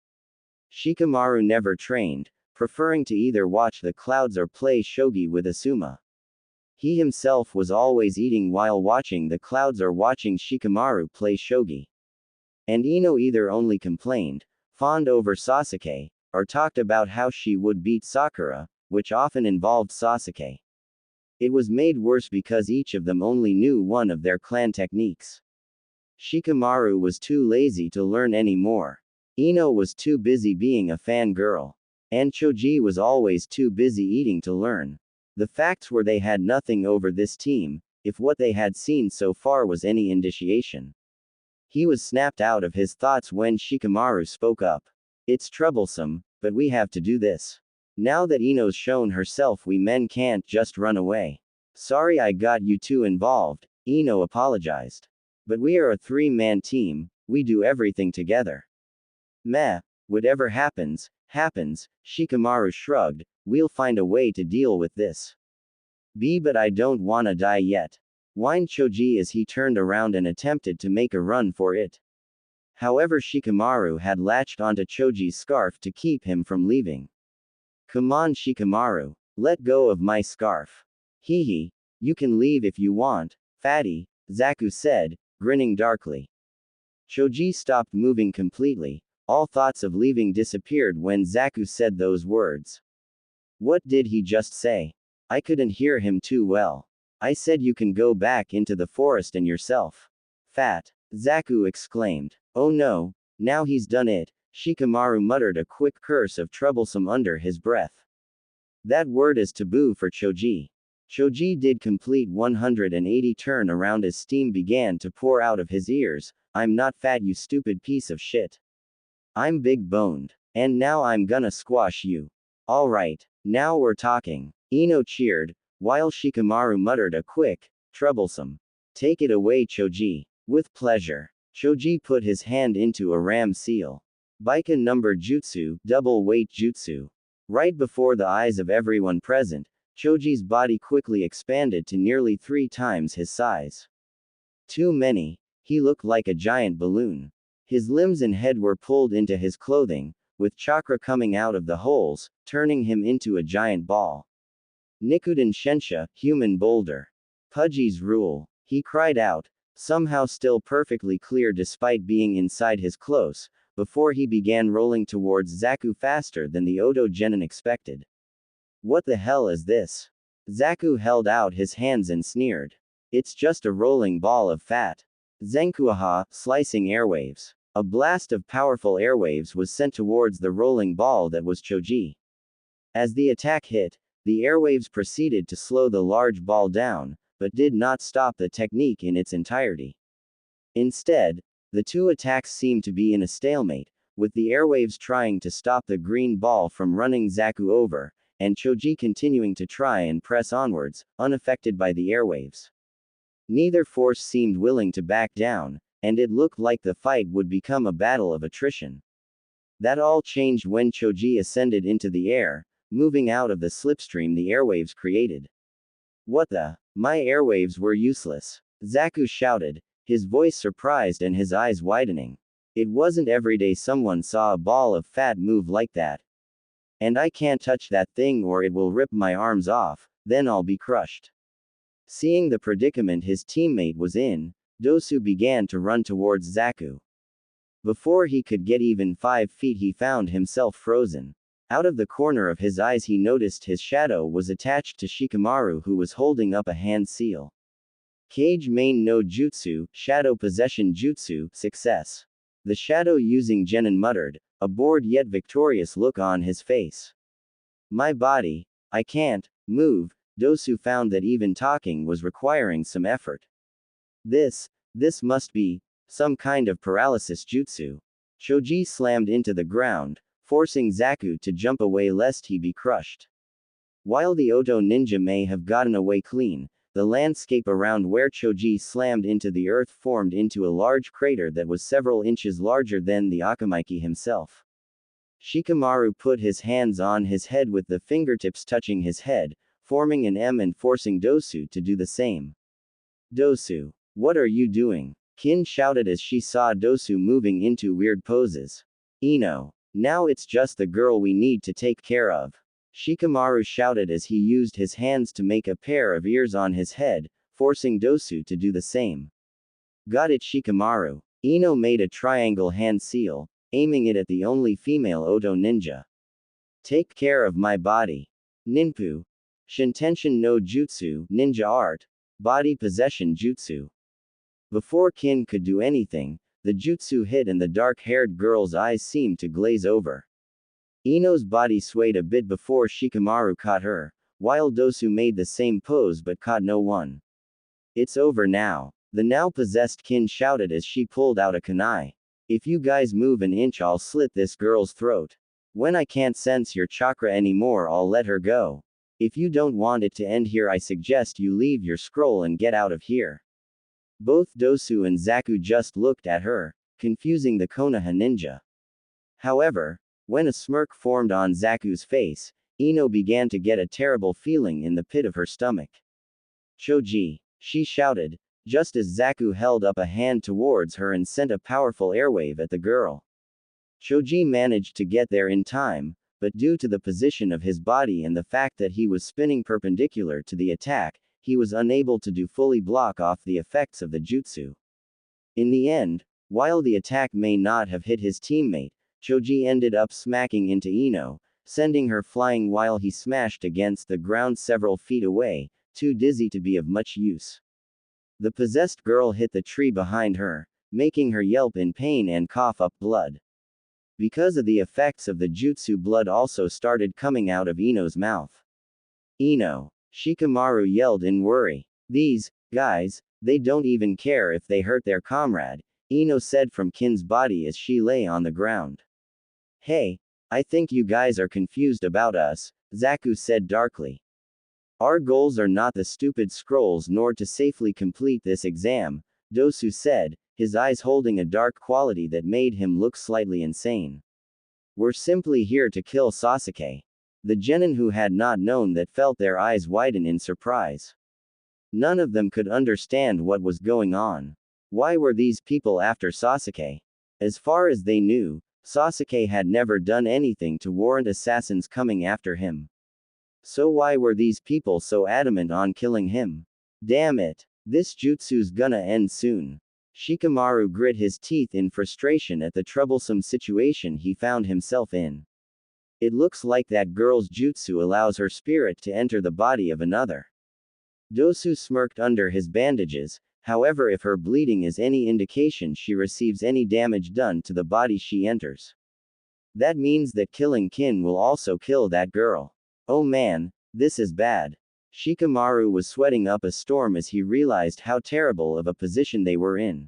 Shikamaru never trained, preferring to either watch the clouds or play shogi with Asuma. He himself was always eating while watching the clouds or watching Shikamaru play shogi. And Ino either only complained, fawned over Sasuke, or talked about how she would beat Sakura, which often involved Sasuke. It was made worse because each of them only knew one of their clan techniques. Shikamaru was too lazy to learn any more. Ino was too busy being a fangirl. And Choji was always too busy eating to learn. The facts were they had nothing over this team, if what they had seen so far was any indication. He was snapped out of his thoughts when Shikamaru spoke up. It's troublesome, but we have to do this. Now that Ino's shown herself, we men can't just run away. Sorry I got you two involved, Ino apologized. But we are a three-man team, we do everything together. Meh, whatever happens, happens, Shikamaru shrugged, we'll find a way to deal with this. But I don't wanna die yet. Whined Choji as he turned around and attempted to make a run for it. However, Shikamaru had latched onto Choji's scarf to keep him from leaving. Come on Shikamaru, let go of my scarf. Hehe, you can leave if you want, fatty, Zaku said, grinning darkly. Choji stopped moving completely. All thoughts of leaving disappeared when Zaku said those words. What did he just say? I couldn't hear him too well. I said you can go back into the forest and yourself. Fat, Zaku exclaimed. Oh no, now he's done it, Shikamaru muttered a quick curse of troublesome under his breath. That word is taboo for Choji. Choji did complete 180 turn around as steam began to pour out of his ears. I'm not fat, you stupid piece of shit. I'm big boned. And now I'm gonna squash you. Alright, now we're talking. Ino cheered, while Shikamaru muttered a quick, troublesome. Take it away Choji. With pleasure. Choji put his hand into a ram seal. Baika number jutsu, double weight jutsu. Right before the eyes of everyone present, Choji's body quickly expanded to nearly 3 times his size. Too many. He looked like a giant balloon. His limbs and head were pulled into his clothing, with chakra coming out of the holes, turning him into a giant ball. Nikuden Shensha, human boulder. Pudgy's rule. He cried out, somehow still perfectly clear despite being inside his close, before he began rolling towards Zaku faster than the Oto Genin expected. What the hell is this? Zaku held out his hands and sneered. It's just a rolling ball of fat. Zenkuaha, slicing airwaves. A blast of powerful airwaves was sent towards the rolling ball that was Choji. As the attack hit, the airwaves proceeded to slow the large ball down, but did not stop the technique in its entirety. Instead, the two attacks seemed to be in a stalemate, with the airwaves trying to stop the green ball from running Zaku over, and Choji continuing to try and press onwards, unaffected by the airwaves. Neither force seemed willing to back down, and it looked like the fight would become a battle of attrition. That all changed when Choji ascended into the air, moving out of the slipstream the airwaves created. What the? My airwaves were useless. Zaku shouted, his voice surprised and his eyes widening. It wasn't every day someone saw a ball of fat move like that. And I can't touch that thing or it will rip my arms off, then I'll be crushed. Seeing the predicament his teammate was in, Dosu began to run towards Zaku. Before he could get even 5 feet he found himself frozen. Out of the corner of his eyes he noticed his shadow was attached to Shikamaru who was holding up a hand seal. Kage main no jutsu, shadow possession jutsu, success. The shadow using Genin muttered, a bored yet victorious look on his face. My body, I can't move. Dosu found that even talking was requiring some effort. This must be some kind of paralysis jutsu. Choji slammed into the ground, forcing Zaku to jump away lest he be crushed. While the Oto ninja may have gotten away clean, the landscape around where Choji slammed into the earth formed into a large crater that was several inches larger than the Akamaki himself. Shikamaru put his hands on his head with the fingertips touching his head, forming an M and forcing Dosu to do the same. Dosu, what are you doing? Kin shouted as she saw Dosu moving into weird poses. Ino, now it's just the girl we need to take care of. Shikamaru shouted as he used his hands to make a pair of ears on his head, forcing Dosu to do the same. Got it, Shikamaru. Ino made a triangle hand seal, aiming it at the only female Oto ninja. Take care of my body. Ninpu. Shintenshin no Jutsu, ninja art. Body possession jutsu. Before Kin could do anything, the jutsu hit and the dark-haired girl's eyes seemed to glaze over. Ino's body swayed a bit before Shikamaru caught her, while Dosu made the same pose but caught no one. It's over now. The now-possessed Kin shouted as she pulled out a kunai. If you guys move an inch I'll slit this girl's throat. When I can't sense your chakra anymore I'll let her go. If you don't want it to end here I suggest you leave your scroll and get out of here. Both Dosu and Zaku just looked at her, confusing the Konoha ninja. However, when a smirk formed on Zaku's face, Ino began to get a terrible feeling in the pit of her stomach. Choji, she shouted, just as Zaku held up a hand towards her and sent a powerful airwave at the girl. Choji managed to get there in time, but due to the position of his body and the fact that he was spinning perpendicular to the attack, he was unable to fully block off the effects of the jutsu. In the end, while the attack may not have hit his teammate, Choji ended up smacking into Ino, sending her flying while he smashed against the ground several feet away, too dizzy to be of much use. The possessed girl hit the tree behind her, making her yelp in pain and cough up blood. Because of the effects of the jutsu, blood also started coming out of Ino's mouth. Ino, Shikamaru yelled in worry. These guys, they don't even care if they hurt their comrade, Ino said from Kin's body as she lay on the ground. Hey, I think you guys are confused about us, Zaku said darkly. Our goals are not the stupid scrolls nor to safely complete this exam, Dosu said, his eyes holding a dark quality that made him look slightly insane. We're simply here to kill Sasuke. The genin who had not known that felt their eyes widen in surprise. None of them could understand what was going on. Why were these people after Sasuke? As far as they knew, Sasuke had never done anything to warrant assassins coming after him. So why were these people so adamant on killing him? Damn it. This jutsu's gonna end soon. Shikamaru grit his teeth in frustration at the troublesome situation he found himself in. It looks like that girl's jutsu allows her spirit to enter the body of another. Dosu smirked under his bandages, however if her bleeding is any indication she receives any damage done to the body she enters. That means that killing Kin will also kill that girl. Oh man, this is bad. Shikamaru was sweating up a storm as he realized how terrible of a position they were in.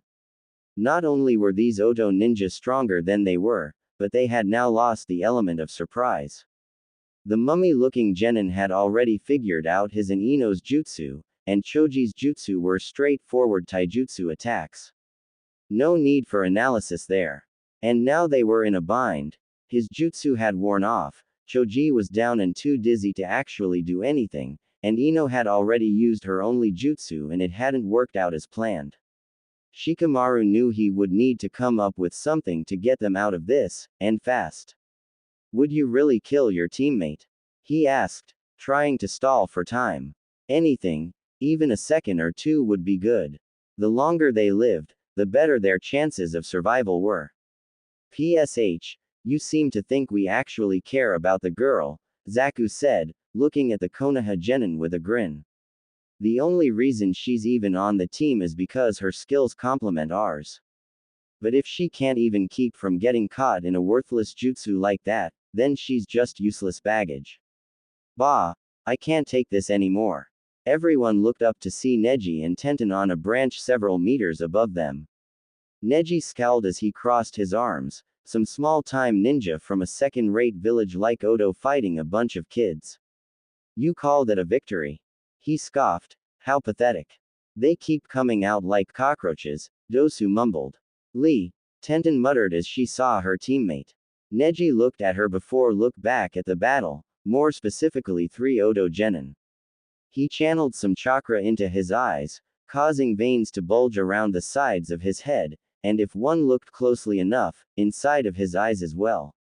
Not only were these Oto ninjas stronger than they were, but they had now lost the element of surprise. The mummy-looking genin had already figured out his and Ino's jutsu, and Choji's jutsu were straightforward taijutsu attacks. No need for analysis there. And now they were in a bind. His jutsu had worn off, Choji was down and too dizzy to actually do anything, and Ino had already used her only jutsu and it hadn't worked out as planned. Shikamaru knew he would need to come up with something to get them out of this, and fast. Would you really kill your teammate? He asked, trying to stall for time. Anything, even a second or two would be good. The longer they lived, the better their chances of survival were. PSH, you seem to think we actually care about the girl, Zaku said, looking at the Konoha genin with a grin. The only reason she's even on the team is because her skills complement ours. But if she can't even keep from getting caught in a worthless jutsu like that, then she's just useless baggage. Bah, I can't take this anymore. Everyone looked up to see Neji and Tenten on a branch several meters above them. Neji scowled as he crossed his arms, some small-time ninja from a second-rate village like Odo fighting a bunch of kids. You called it a victory? He scoffed. How pathetic. They keep coming out like cockroaches, Dosu mumbled. Lee, Tenten muttered as she saw her teammate. Neji looked at her before looked back at the battle, more specifically 3 Odo genin. He channeled some chakra into his eyes, causing veins to bulge around the sides of his head, and if one looked closely enough, inside of his eyes as well.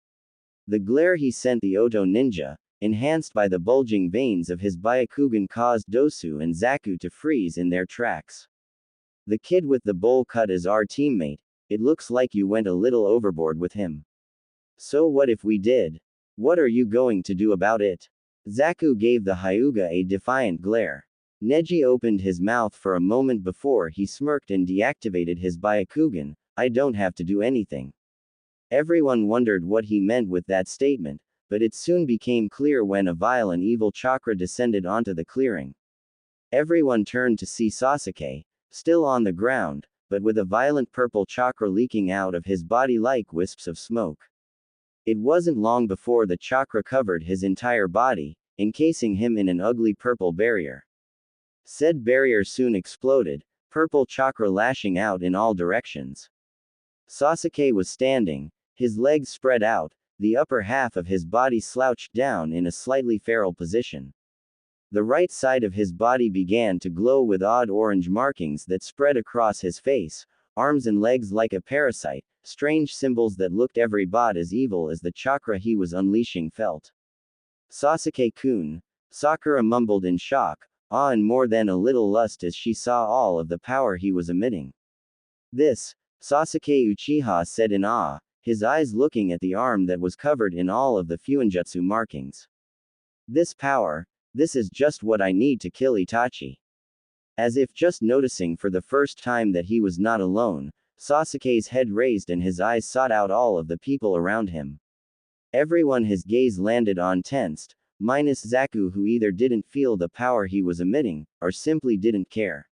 The glare he sent the Odo ninja, enhanced by the bulging veins of his Byakugan, caused Dosu and Zaku to freeze in their tracks. The kid with the bowl cut is our teammate, it looks like you went a little overboard with him. So what if we did? What are you going to do about it? Zaku gave the Hyuga a defiant glare. Neji opened his mouth for a moment before he smirked and deactivated his Byakugan. I don't have to do anything. Everyone wondered what he meant with that statement, but it soon became clear when a vile and evil chakra descended onto the clearing. Everyone turned to see Sasuke, still on the ground, but with a violent purple chakra leaking out of his body like wisps of smoke. It wasn't long before the chakra covered his entire body, encasing him in an ugly purple barrier. Said barrier soon exploded, purple chakra lashing out in all directions. Sasuke was standing, his legs spread out, the upper half of his body slouched down in a slightly feral position. The right side of his body began to glow with odd orange markings that spread across his face, arms and legs like a parasite, strange symbols that looked every bit as evil as the chakra he was unleashing felt. Sasuke-kun, Sakura mumbled in shock, awe and more than a little lust as she saw all of the power he was emitting. This, Sasuke Uchiha said in awe, his eyes looking at the arm that was covered in all of the Fuinjutsu markings. This power, this is just what I need to kill Itachi. As if just noticing for the first time that he was not alone, Sasuke's head raised and his eyes sought out all of the people around him. Everyone his gaze landed on tensed, minus Zaku, who either didn't feel the power he was emitting, or simply didn't care.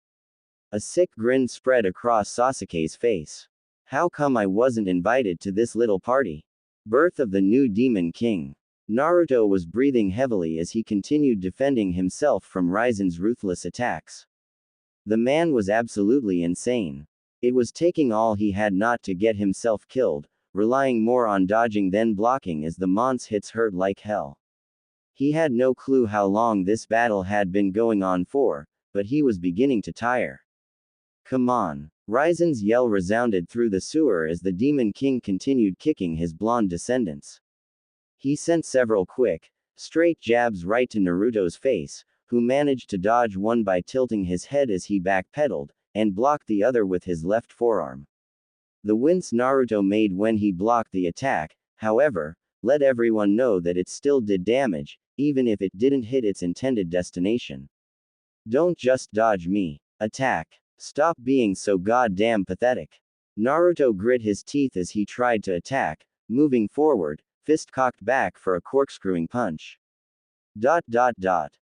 A sick grin spread across Sasuke's face. How come I wasn't invited to this little party? Birth of the new Demon King. Naruto was breathing heavily as he continued defending himself from Raizen's ruthless attacks. The man was absolutely insane. It was taking all he had not to get himself killed, relying more on dodging than blocking as the Mon's hits hurt like hell. He had no clue how long this battle had been going on for, but he was beginning to tire. Come on. Raizen's yell resounded through the sewer as the Demon King continued kicking his blonde descendants. He sent several quick, straight jabs right to Naruto's face, who managed to dodge one by tilting his head as he backpedaled, and blocked the other with his left forearm. The wince Naruto made when he blocked the attack, however, let everyone know that it still did damage, even if it didn't hit its intended destination. Don't just dodge me. Attack. Stop being so goddamn pathetic. Naruto grit his teeth as he tried to attack, moving forward, fist cocked back for a corkscrewing punch.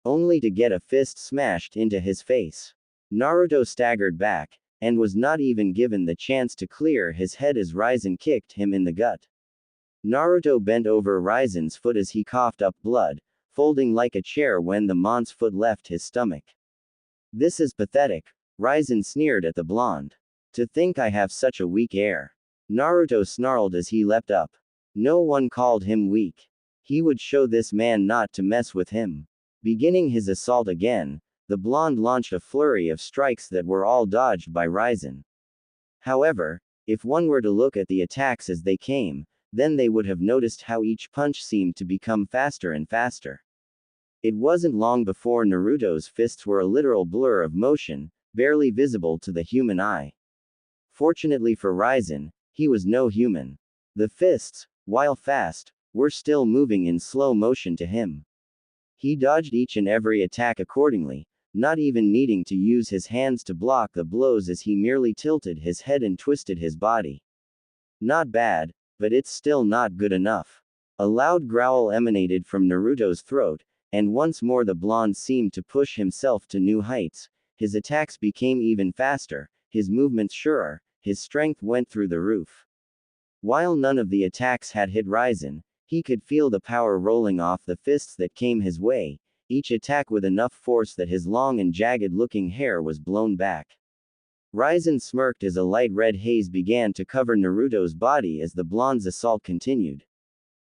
Only to get a fist smashed into his face. Naruto staggered back, and was not even given the chance to clear his head as Raizen kicked him in the gut. Naruto bent over Raizen's foot as he coughed up blood, folding like a chair when the mon's foot left his stomach. This is pathetic, Raizen sneered at the blonde. To think I have such a weak air. Naruto snarled as he leapt up. No one called him weak. He would show this man not to mess with him. Beginning his assault again, the blonde launched a flurry of strikes that were all dodged by Raizen. However, if one were to look at the attacks as they came, then they would have noticed how each punch seemed to become faster and faster. It wasn't long before Naruto's fists were a literal blur of motion, barely visible to the human eye. Fortunately for Raizen, he was no human. The fists, while fast, were still moving in slow motion to him. He dodged each and every attack accordingly, not even needing to use his hands to block the blows as he merely tilted his head and twisted his body. Not bad, but it's still not good enough. A loud growl emanated from Naruto's throat, and once more the blonde seemed to push himself to new heights. His attacks became even faster, his movements surer, his strength went through the roof. While none of the attacks had hit Raizen, he could feel the power rolling off the fists that came his way, each attack with enough force that his long and jagged-looking hair was blown back. Raizen smirked as a light red haze began to cover Naruto's body as the blonde's assault continued.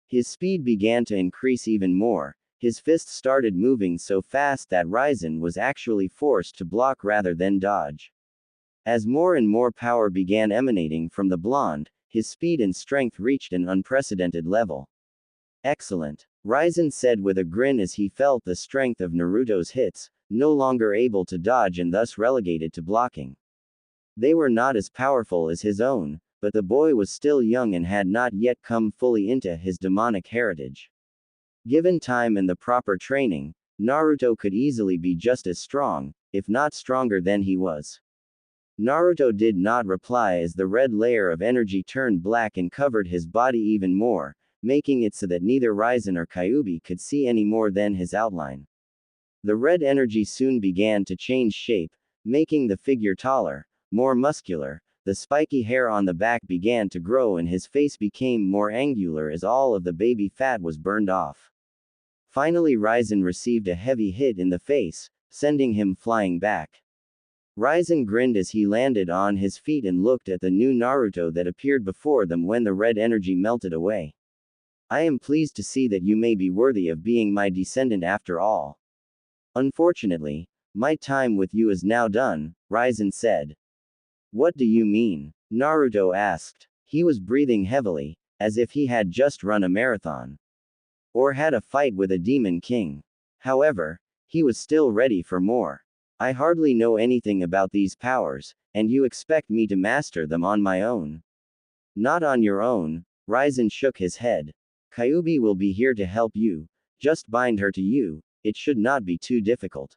His speed began to increase even more, his fists started moving so fast that Raizen was actually forced to block rather than dodge. As more and more power began emanating from the blonde, his speed and strength reached an unprecedented level. Excellent, Raizen said with a grin as he felt the strength of Naruto's hits, no longer able to dodge and thus relegated to blocking. They were not as powerful as his own, but the boy was still young and had not yet come fully into his demonic heritage. Given time and the proper training, Naruto could easily be just as strong, if not stronger than he was. Naruto did not reply as the red layer of energy turned black and covered his body even more, making it so that neither Raizen or Kyuubi could see any more than his outline. The red energy soon began to change shape, making the figure taller, more muscular, the spiky hair on the back began to grow and his face became more angular as all of the baby fat was burned off. Finally Raizen received a heavy hit in the face, sending him flying back. Raizen grinned as he landed on his feet and looked at the new Naruto that appeared before them when the red energy melted away. I am pleased to see that you may be worthy of being my descendant after all. Unfortunately, my time with you is now done, Raizen said. What do you mean? Naruto asked. He was breathing heavily, as if he had just run a marathon. Or had a fight with a demon king. However, he was still ready for more. I hardly know anything about these powers, and you expect me to master them on my own. Not on your own, Raizen shook his head. Kyuubi will be here to help you, just bind her to you, it should not be too difficult.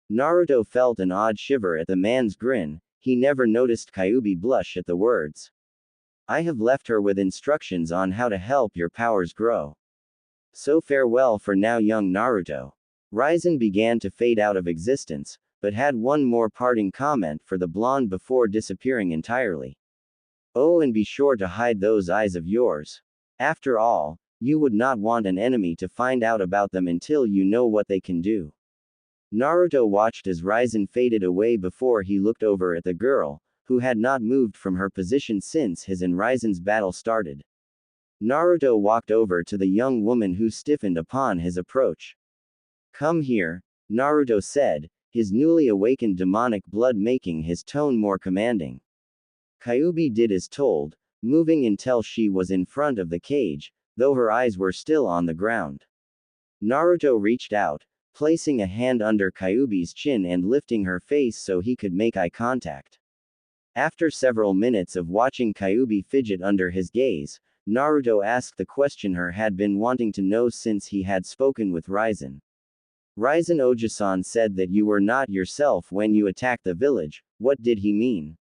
Naruto felt an odd shiver at the man's grin, he never noticed Kyuubi blush at the words. I have left her with instructions on how to help your powers grow. So farewell for now young Naruto. Raizen began to fade out of existence, but had one more parting comment for the blonde before disappearing entirely. Oh, and be sure to hide those eyes of yours. After all, you would not want an enemy to find out about them until you know what they can do. Naruto watched as Raizen faded away before he looked over at the girl, who had not moved from her position since his and Raizen's battle started. Naruto walked over to the young woman who stiffened upon his approach. Come here, Naruto said, his newly awakened demonic blood making his tone more commanding. Kyuubi did as told, moving until she was in front of the cage, though her eyes were still on the ground. Naruto reached out, placing a hand under Kyuubi's chin and lifting her face so he could make eye contact. After several minutes of watching Kyuubi fidget under his gaze, Naruto asked the question he had been wanting to know since he had spoken with Raizen. Raizen Ojisan said that you were not yourself when you attacked the village, what did he mean?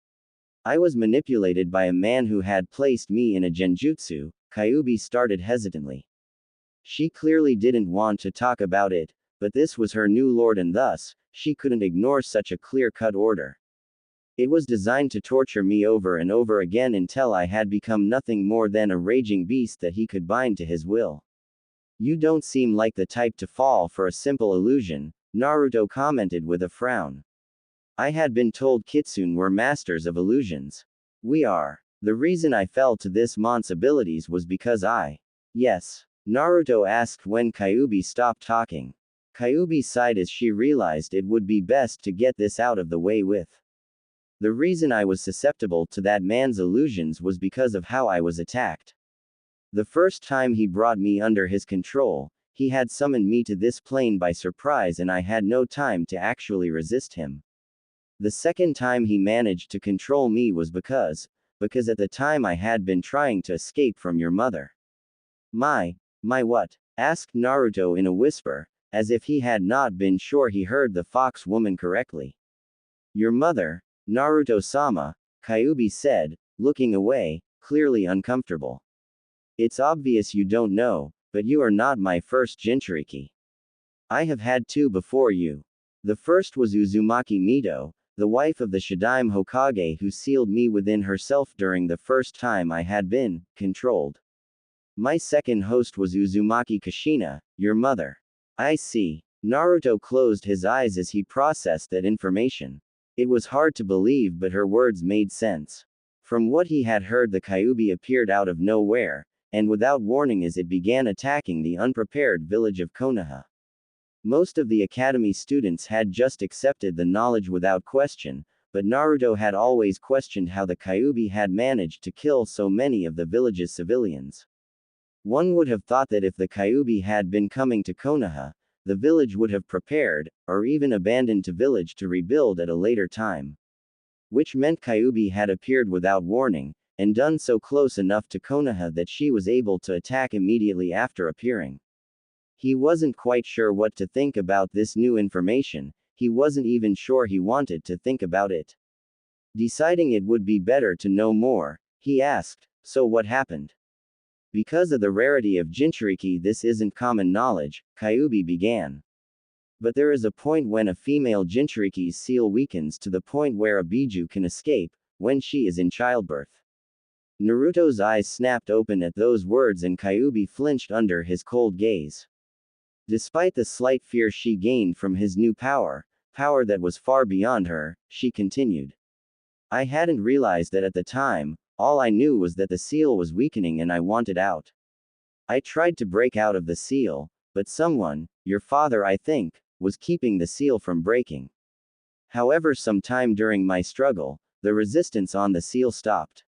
I was manipulated by a man who had placed me in a genjutsu, Kyuubi started hesitantly. She clearly didn't want to talk about it, but this was her new lord and thus, she couldn't ignore such a clear-cut order. It was designed to torture me over and over again until I had become nothing more than a raging beast that he could bind to his will. You don't seem like the type to fall for a simple illusion, Naruto commented with a frown. I had been told Kitsune were masters of illusions. We are. The reason I fell to this mon's abilities was because Yes. Naruto asked when Kyuubi stopped talking. Kyuubi sighed as she realized it would be best to get this out of the way with. The reason I was susceptible to that man's illusions was because of how I was attacked. The first time he brought me under his control, he had summoned me to this plane by surprise and I had no time to actually resist him. The second time he managed to control me was because at the time I had been trying to escape from your mother. My what? Asked Naruto in a whisper, as if he had not been sure he heard the fox woman correctly. Your mother, Naruto-sama, Kyuubi said, looking away, clearly uncomfortable. It's obvious you don't know, but you are not my first Jinchuriki. I have had two before you. The first was Uzumaki Mito, the wife of the Shadaime Hokage who sealed me within herself during the first time I had been controlled. My second host was Uzumaki Kushina, your mother. I see. Naruto closed his eyes as he processed that information. It was hard to believe, but her words made sense. From what he had heard, the Kyuubi appeared out of nowhere, and without warning as it began attacking the unprepared village of Konoha. Most of the academy students had just accepted the knowledge without question, but Naruto had always questioned how the Kyuubi had managed to kill so many of the village's civilians. One would have thought that if the Kyuubi had been coming to Konoha, the village would have prepared, or even abandoned the village to rebuild at a later time. Which meant Kyuubi had appeared without warning, and done so close enough to Konoha that she was able to attack immediately after appearing. He wasn't quite sure what to think about this new information, he wasn't even sure he wanted to think about it. Deciding it would be better to know more, he asked, so what happened? Because of the rarity of Jinchuriki, this isn't common knowledge, Kyuubi began. But there is a point when a female Jinchuriki's seal weakens to the point where a Biju can escape, when she is in childbirth. Naruto's eyes snapped open at those words and Kyuubi flinched under his cold gaze. Despite the slight fear she gained from his new power that was far beyond her, she continued. I hadn't realized that at the time. All I knew was that the seal was weakening and I wanted out. I tried to break out of the seal, but someone, your father I think, was keeping the seal from breaking. However, sometime during my struggle, the resistance on the seal stopped.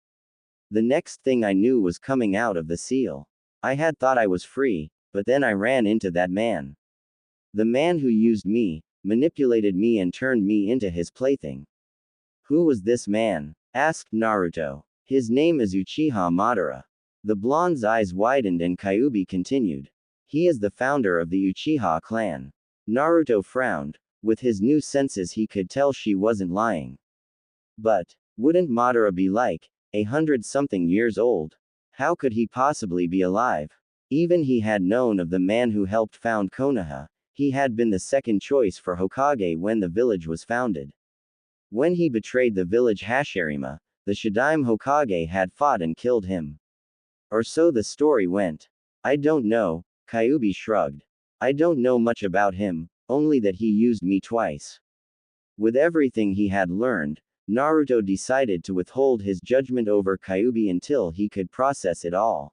The next thing I knew was coming out of the seal. I had thought I was free, but then I ran into that man. The man who used me, manipulated me and turned me into his plaything. Who was this man? Asked Naruto. His name is Uchiha Madara. The blonde's eyes widened and Kyuubi continued. He is the founder of the Uchiha clan. Naruto frowned. With his new senses he could tell she wasn't lying. But, wouldn't Madara be like 100-something years old? How could he possibly be alive? Even he had known of the man who helped found Konoha. He had been the second choice for Hokage when the village was founded. When he betrayed the village Hashirama, the Shadaime Hokage had fought and killed him. Or so the story went. I don't know, Kyuubi shrugged. I don't know much about him, only that he used me twice. With everything he had learned, Naruto decided to withhold his judgment over Kyuubi until he could process it all.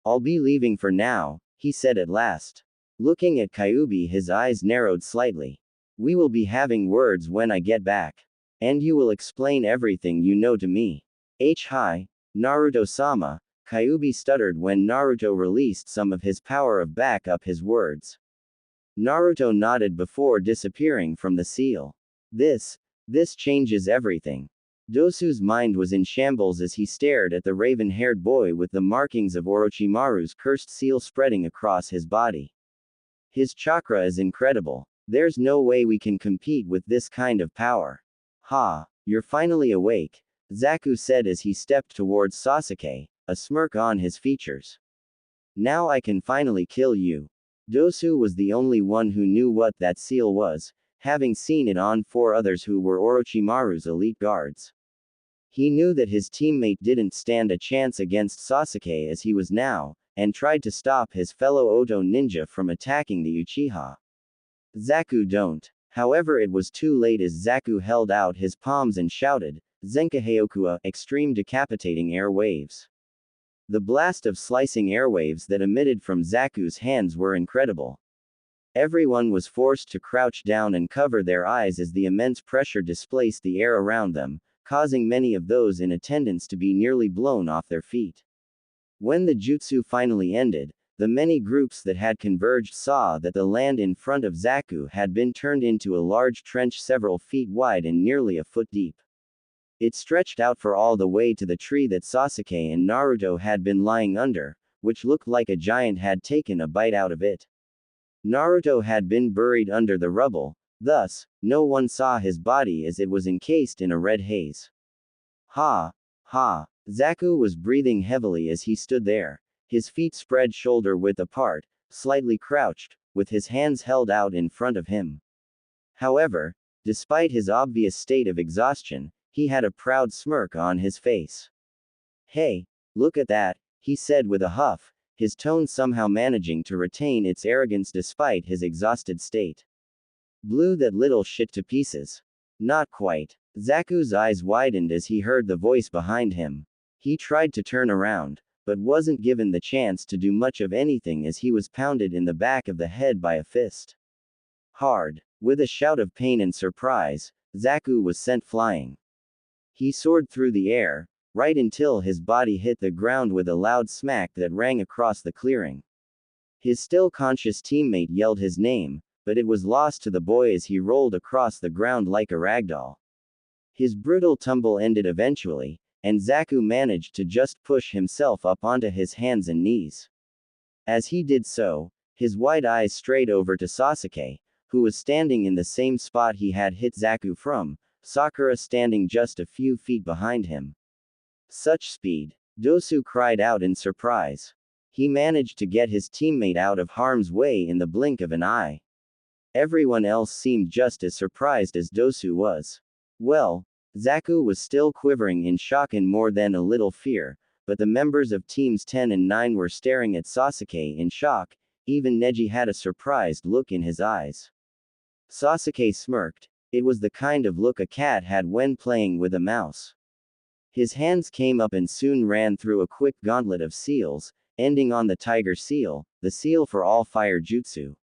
I'll be leaving for now, he said at last. Looking at Kyuubi, his eyes narrowed slightly. We will be having words when I get back. And you will explain everything you know to me. Hi, Naruto-sama, Kyuubi stuttered when Naruto released some of his power of back up his words. Naruto nodded before disappearing from the seal. This changes everything. Dosu's mind was in shambles as he stared at the raven-haired boy with the markings of Orochimaru's cursed seal spreading across his body. His chakra is incredible. There's no way we can compete with this kind of power. Ha, you're finally awake, Zaku said as he stepped towards Sasuke, a smirk on his features. Now I can finally kill you. Dosu was the only one who knew what that seal was, having seen it on 4 others who were Orochimaru's elite guards. He knew that his teammate didn't stand a chance against Sasuke as he was now, and tried to stop his fellow Oto ninja from attacking the Uchiha. Zaku don't. However, it was too late as Zaku held out his palms and shouted, Zenkaheokua, extreme decapitating air waves. The blast of slicing airwaves that emitted from Zaku's hands were incredible. Everyone was forced to crouch down and cover their eyes as the immense pressure displaced the air around them, causing many of those in attendance to be nearly blown off their feet. When the jutsu finally ended, the many groups that had converged saw that the land in front of Zaku had been turned into a large trench several feet wide and nearly a foot deep. It stretched out for all the way to the tree that Sasuke and Naruto had been lying under, which looked like a giant had taken a bite out of it. Naruto had been buried under the rubble, thus, no one saw his body as it was encased in a red haze. Ha! Ha! Zaku was breathing heavily as he stood there, his feet spread shoulder-width apart, slightly crouched, with his hands held out in front of him. However, despite his obvious state of exhaustion, he had a proud smirk on his face. Hey, look at that, he said with a huff, his tone somehow managing to retain its arrogance despite his exhausted state. Blew that little shit to pieces. Not quite. Zaku's eyes widened as he heard the voice behind him. He tried to turn around, but wasn't given the chance to do much of anything as he was pounded in the back of the head by a fist. Hard. With a shout of pain and surprise, Zaku was sent flying. He soared through the air, right until his body hit the ground with a loud smack that rang across the clearing. His still conscious teammate yelled his name, but it was lost to the boy as he rolled across the ground like a ragdoll. His brutal tumble ended eventually, and Zaku managed to just push himself up onto his hands and knees. As he did so, his wide eyes strayed over to Sasuke, who was standing in the same spot he had hit Zaku from, Sakura standing just a few feet behind him. Such speed! Dosu cried out in surprise. He managed to get his teammate out of harm's way in the blink of an eye. Everyone else seemed just as surprised as Dosu was. Well, Zaku was still quivering in shock and more than a little fear, but the members of teams 10 and 9 were staring at Sasuke in shock, even Neji had a surprised look in his eyes. Sasuke smirked. It was the kind of look a cat had when playing with a mouse. His hands came up and soon ran through a quick gauntlet of seals, ending on the Tiger Seal, the seal for all fire jutsu.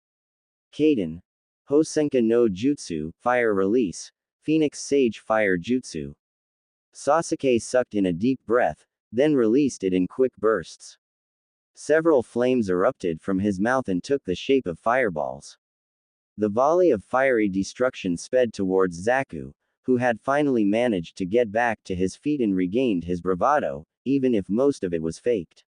Kaden. Hosenka no Jutsu, Fire Release, Phoenix Sage Fire Jutsu. Sasuke sucked in a deep breath, then released it in quick bursts. Several flames erupted from his mouth and took the shape of fireballs. The volley of fiery destruction sped towards Zaku, who had finally managed to get back to his feet and regained his bravado, even if most of it was faked.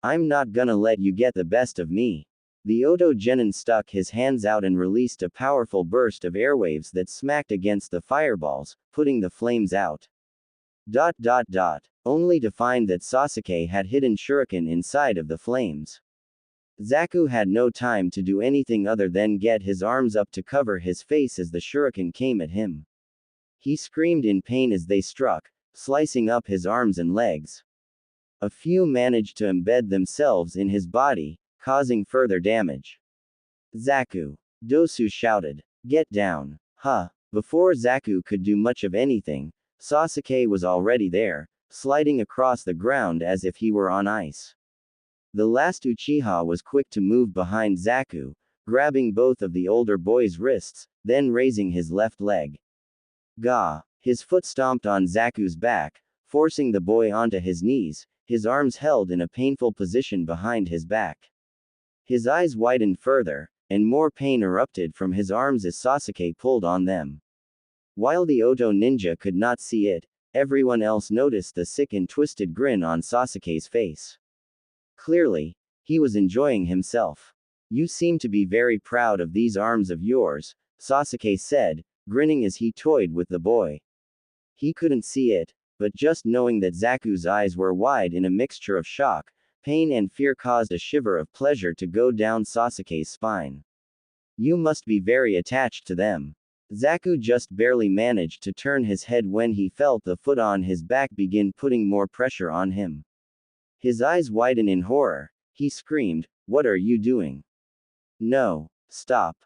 I'm not gonna let you get the best of me. The Oto Genin stuck his hands out and released a powerful burst of airwaves that smacked against the fireballs, putting the flames out. Only to find that Sasuke had hidden shuriken inside of the flames. Zaku had no time to do anything other than get his arms up to cover his face as the shuriken came at him. He screamed in pain as they struck, slicing up his arms and legs. A few managed to embed themselves in his body, causing further damage. Zaku! Dosu shouted. Get down. Huh. Before Zaku could do much of anything, Sasuke was already there, sliding across the ground as if he were on ice. The last Uchiha was quick to move behind Zaku, grabbing both of the older boy's wrists, then raising his left leg. Gah! His foot stomped on Zaku's back, forcing the boy onto his knees, his arms held in a painful position behind his back. His eyes widened further, and more pain erupted from his arms as Sasuke pulled on them. While the Oto ninja could not see it, everyone else noticed the sick and twisted grin on Sasuke's face. Clearly, he was enjoying himself. You seem to be very proud of these arms of yours, Sasuke said, grinning as he toyed with the boy. He couldn't see it, but just knowing that Zaku's eyes were wide in a mixture of shock, pain and fear caused a shiver of pleasure to go down Sasuke's spine. You must be very attached to them. Zaku just barely managed to turn his head when he felt the foot on his back begin putting more pressure on him. His eyes widen in horror. He screamed, "What are you doing? No. Stop.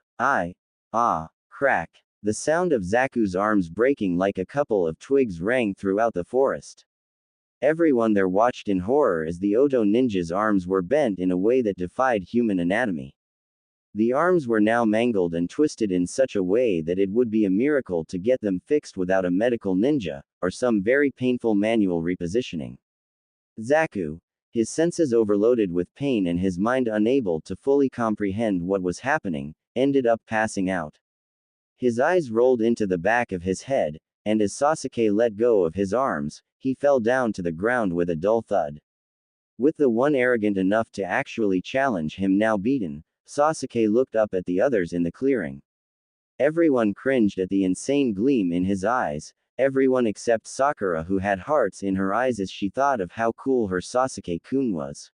Crack. The sound of Zaku's arms breaking like a couple of twigs rang throughout the forest. Everyone there watched in horror as the Oto ninja's arms were bent in a way that defied human anatomy. The arms were now mangled and twisted in such a way that it would be a miracle to get them fixed without a medical ninja, or some very painful manual repositioning. Zaku, his senses overloaded with pain and his mind unable to fully comprehend what was happening, ended up passing out. His eyes rolled into the back of his head, and as Sasuke let go of his arms, he fell down to the ground with a dull thud. With the one arrogant enough to actually challenge him now beaten, Sasuke looked up at the others in the clearing. Everyone cringed at the insane gleam in his eyes, everyone except Sakura, who had hearts in her eyes as she thought of how cool her Sasuke-kun was.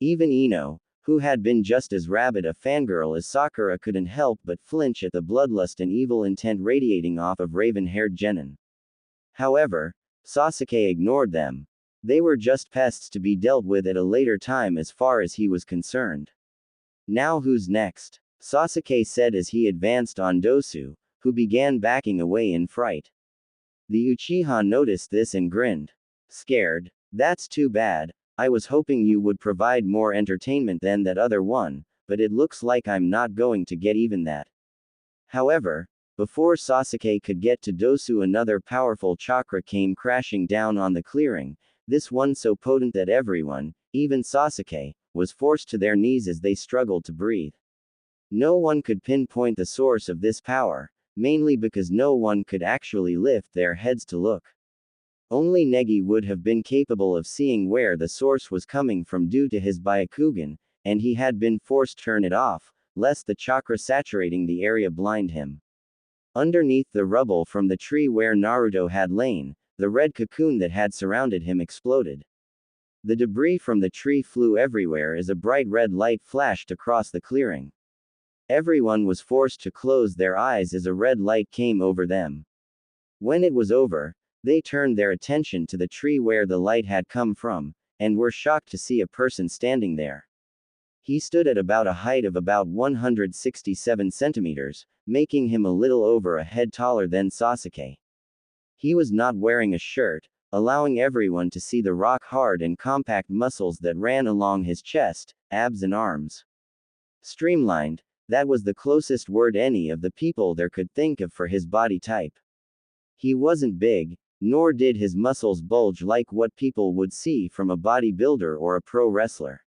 Even Ino, who had been just as rabid a fangirl as Sakura, couldn't help but flinch at the bloodlust and evil intent radiating off of raven-haired genin. However, Sasuke ignored them. They were just pests to be dealt with at a later time as far as he was concerned. Now who's next? Sasuke said as he advanced on Dosu, who began backing away in fright. The Uchiha noticed this and grinned. Scared? That's too bad. I was hoping you would provide more entertainment than that other one, but it looks like I'm not going to get even that. However, before Sasuke could get to Dosu, another powerful chakra came crashing down on the clearing, this one so potent that everyone, even Sasuke, was forced to their knees as they struggled to breathe. No one could pinpoint the source of this power, mainly because no one could actually lift their heads to look. Only Negi would have been capable of seeing where the source was coming from due to his Byakugan, and he had been forced to turn it off, lest the chakra saturating the area blind him. Underneath the rubble from the tree where Naruto had lain, the red cocoon that had surrounded him exploded. The debris from the tree flew everywhere as a bright red light flashed across the clearing. Everyone was forced to close their eyes as a red light came over them. When it was over, they turned their attention to the tree where the light had come from, and were shocked to see a person standing there. He stood at about a height of about 167 centimeters, making him a little over a head taller than Sasuke. He was not wearing a shirt, allowing everyone to see the rock-hard and compact muscles that ran along his chest, abs and arms. Streamlined, that was the closest word any of the people there could think of for his body type. He wasn't big, nor did his muscles bulge like what people would see from a bodybuilder or a pro wrestler.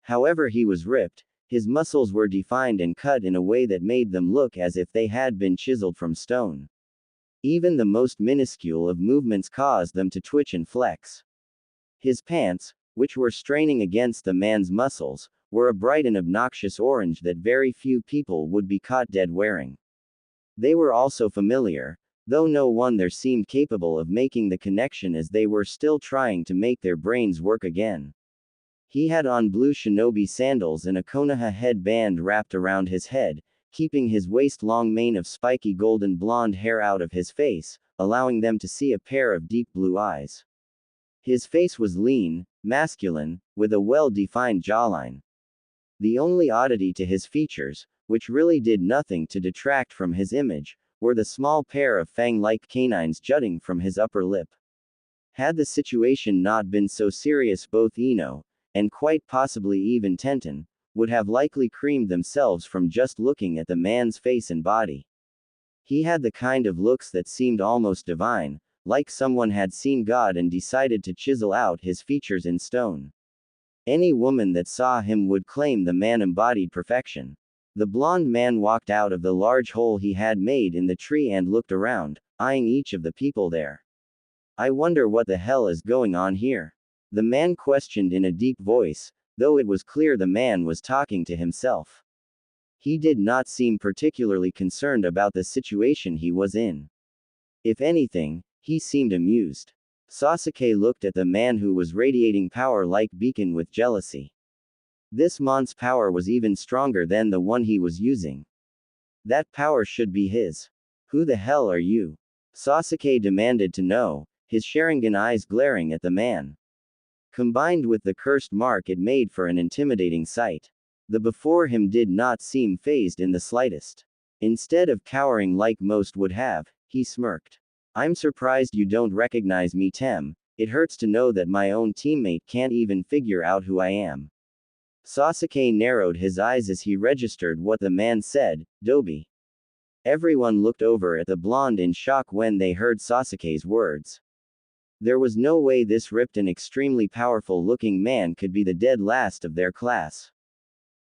However, he was ripped, his muscles were defined and cut in a way that made them look as if they had been chiseled from stone. Even the most minuscule of movements caused them to twitch and flex. His pants, which were straining against the man's muscles, were a bright and obnoxious orange that very few people would be caught dead wearing. They were also familiar, though no one there seemed capable of making the connection as they were still trying to make their brains work again. He had on blue shinobi sandals and a Konoha headband wrapped around his head, keeping his waist-long mane of spiky golden blonde hair out of his face, allowing them to see a pair of deep blue eyes. His face was lean, masculine, with a well-defined jawline. The only oddity to his features, which really did nothing to detract from his image, were the small pair of fang-like canines jutting from his upper lip. Had the situation not been so serious, both Ino, and quite possibly even Tenten, would have likely creamed themselves from just looking at the man's face and body. He had the kind of looks that seemed almost divine, like someone had seen God and decided to chisel out his features in stone. Any woman that saw him would claim the man embodied perfection. The blonde man walked out of the large hole he had made in the tree and looked around, eyeing each of the people there. I wonder what the hell is going on here? The man questioned in a deep voice, though it was clear the man was talking to himself. He did not seem particularly concerned about the situation he was in. If anything, he seemed amused. Sasuke looked at the man who was radiating power like beacon with jealousy. This man's power was even stronger than the one he was using. That power should be his. Who the hell are you? Sasuke demanded to know, his Sharingan eyes glaring at the man. Combined with the cursed mark, it made for an intimidating sight. The before him did not seem fazed in the slightest. Instead of cowering like most would have, he smirked. I'm surprised you don't recognize me, Tem. It hurts to know that my own teammate can't even figure out who I am. Sasuke narrowed his eyes as he registered what the man said, Dobi. Everyone looked over at the blonde in shock when they heard Sasuke's words. There was no way this ripped and extremely powerful-looking man could be the dead last of their class.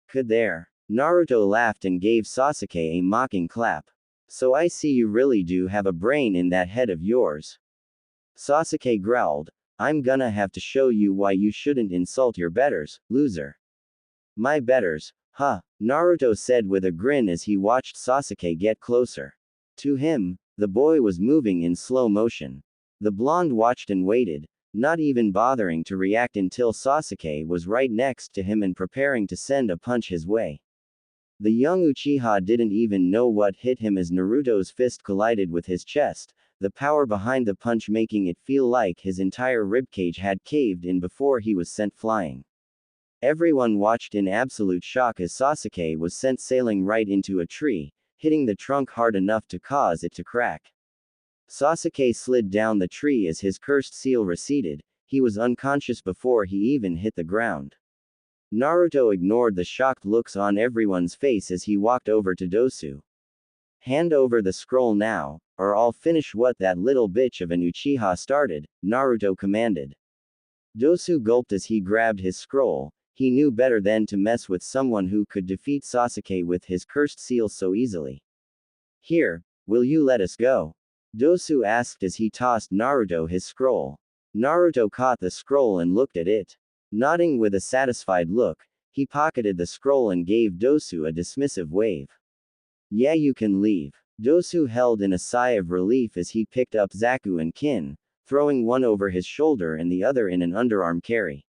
Could there? Naruto laughed and gave Sasuke a mocking clap. So I see you really do have a brain in that head of yours. Sasuke growled, I'm gonna have to show you why you shouldn't insult your betters, loser. My betters, huh? Naruto said with a grin as he watched Sasuke get closer. To him, the boy was moving in slow motion. The blonde watched and waited, not even bothering to react until Sasuke was right next to him and preparing to send a punch his way. The young Uchiha didn't even know what hit him as Naruto's fist collided with his chest, the power behind the punch making it feel like his entire ribcage had caved in before he was sent flying. Everyone watched in absolute shock as Sasuke was sent sailing right into a tree, hitting the trunk hard enough to cause it to crack. Sasuke slid down the tree as his cursed seal receded. He was unconscious before he even hit the ground. Naruto ignored the shocked looks on everyone's face as he walked over to Dosu. Hand over the scroll now, or I'll finish what that little bitch of an Uchiha started, Naruto commanded. Dosu gulped as he grabbed his scroll. He knew better than to mess with someone who could defeat Sasuke with his cursed seal so easily. Here, will you let us go? Dosu asked as he tossed Naruto his scroll. Naruto caught the scroll and looked at it. Nodding with a satisfied look, he pocketed the scroll and gave Dosu a dismissive wave. Yeah, you can leave. Dosu held in a sigh of relief as he picked up Zaku and Kin, throwing one over his shoulder and the other in an underarm carry.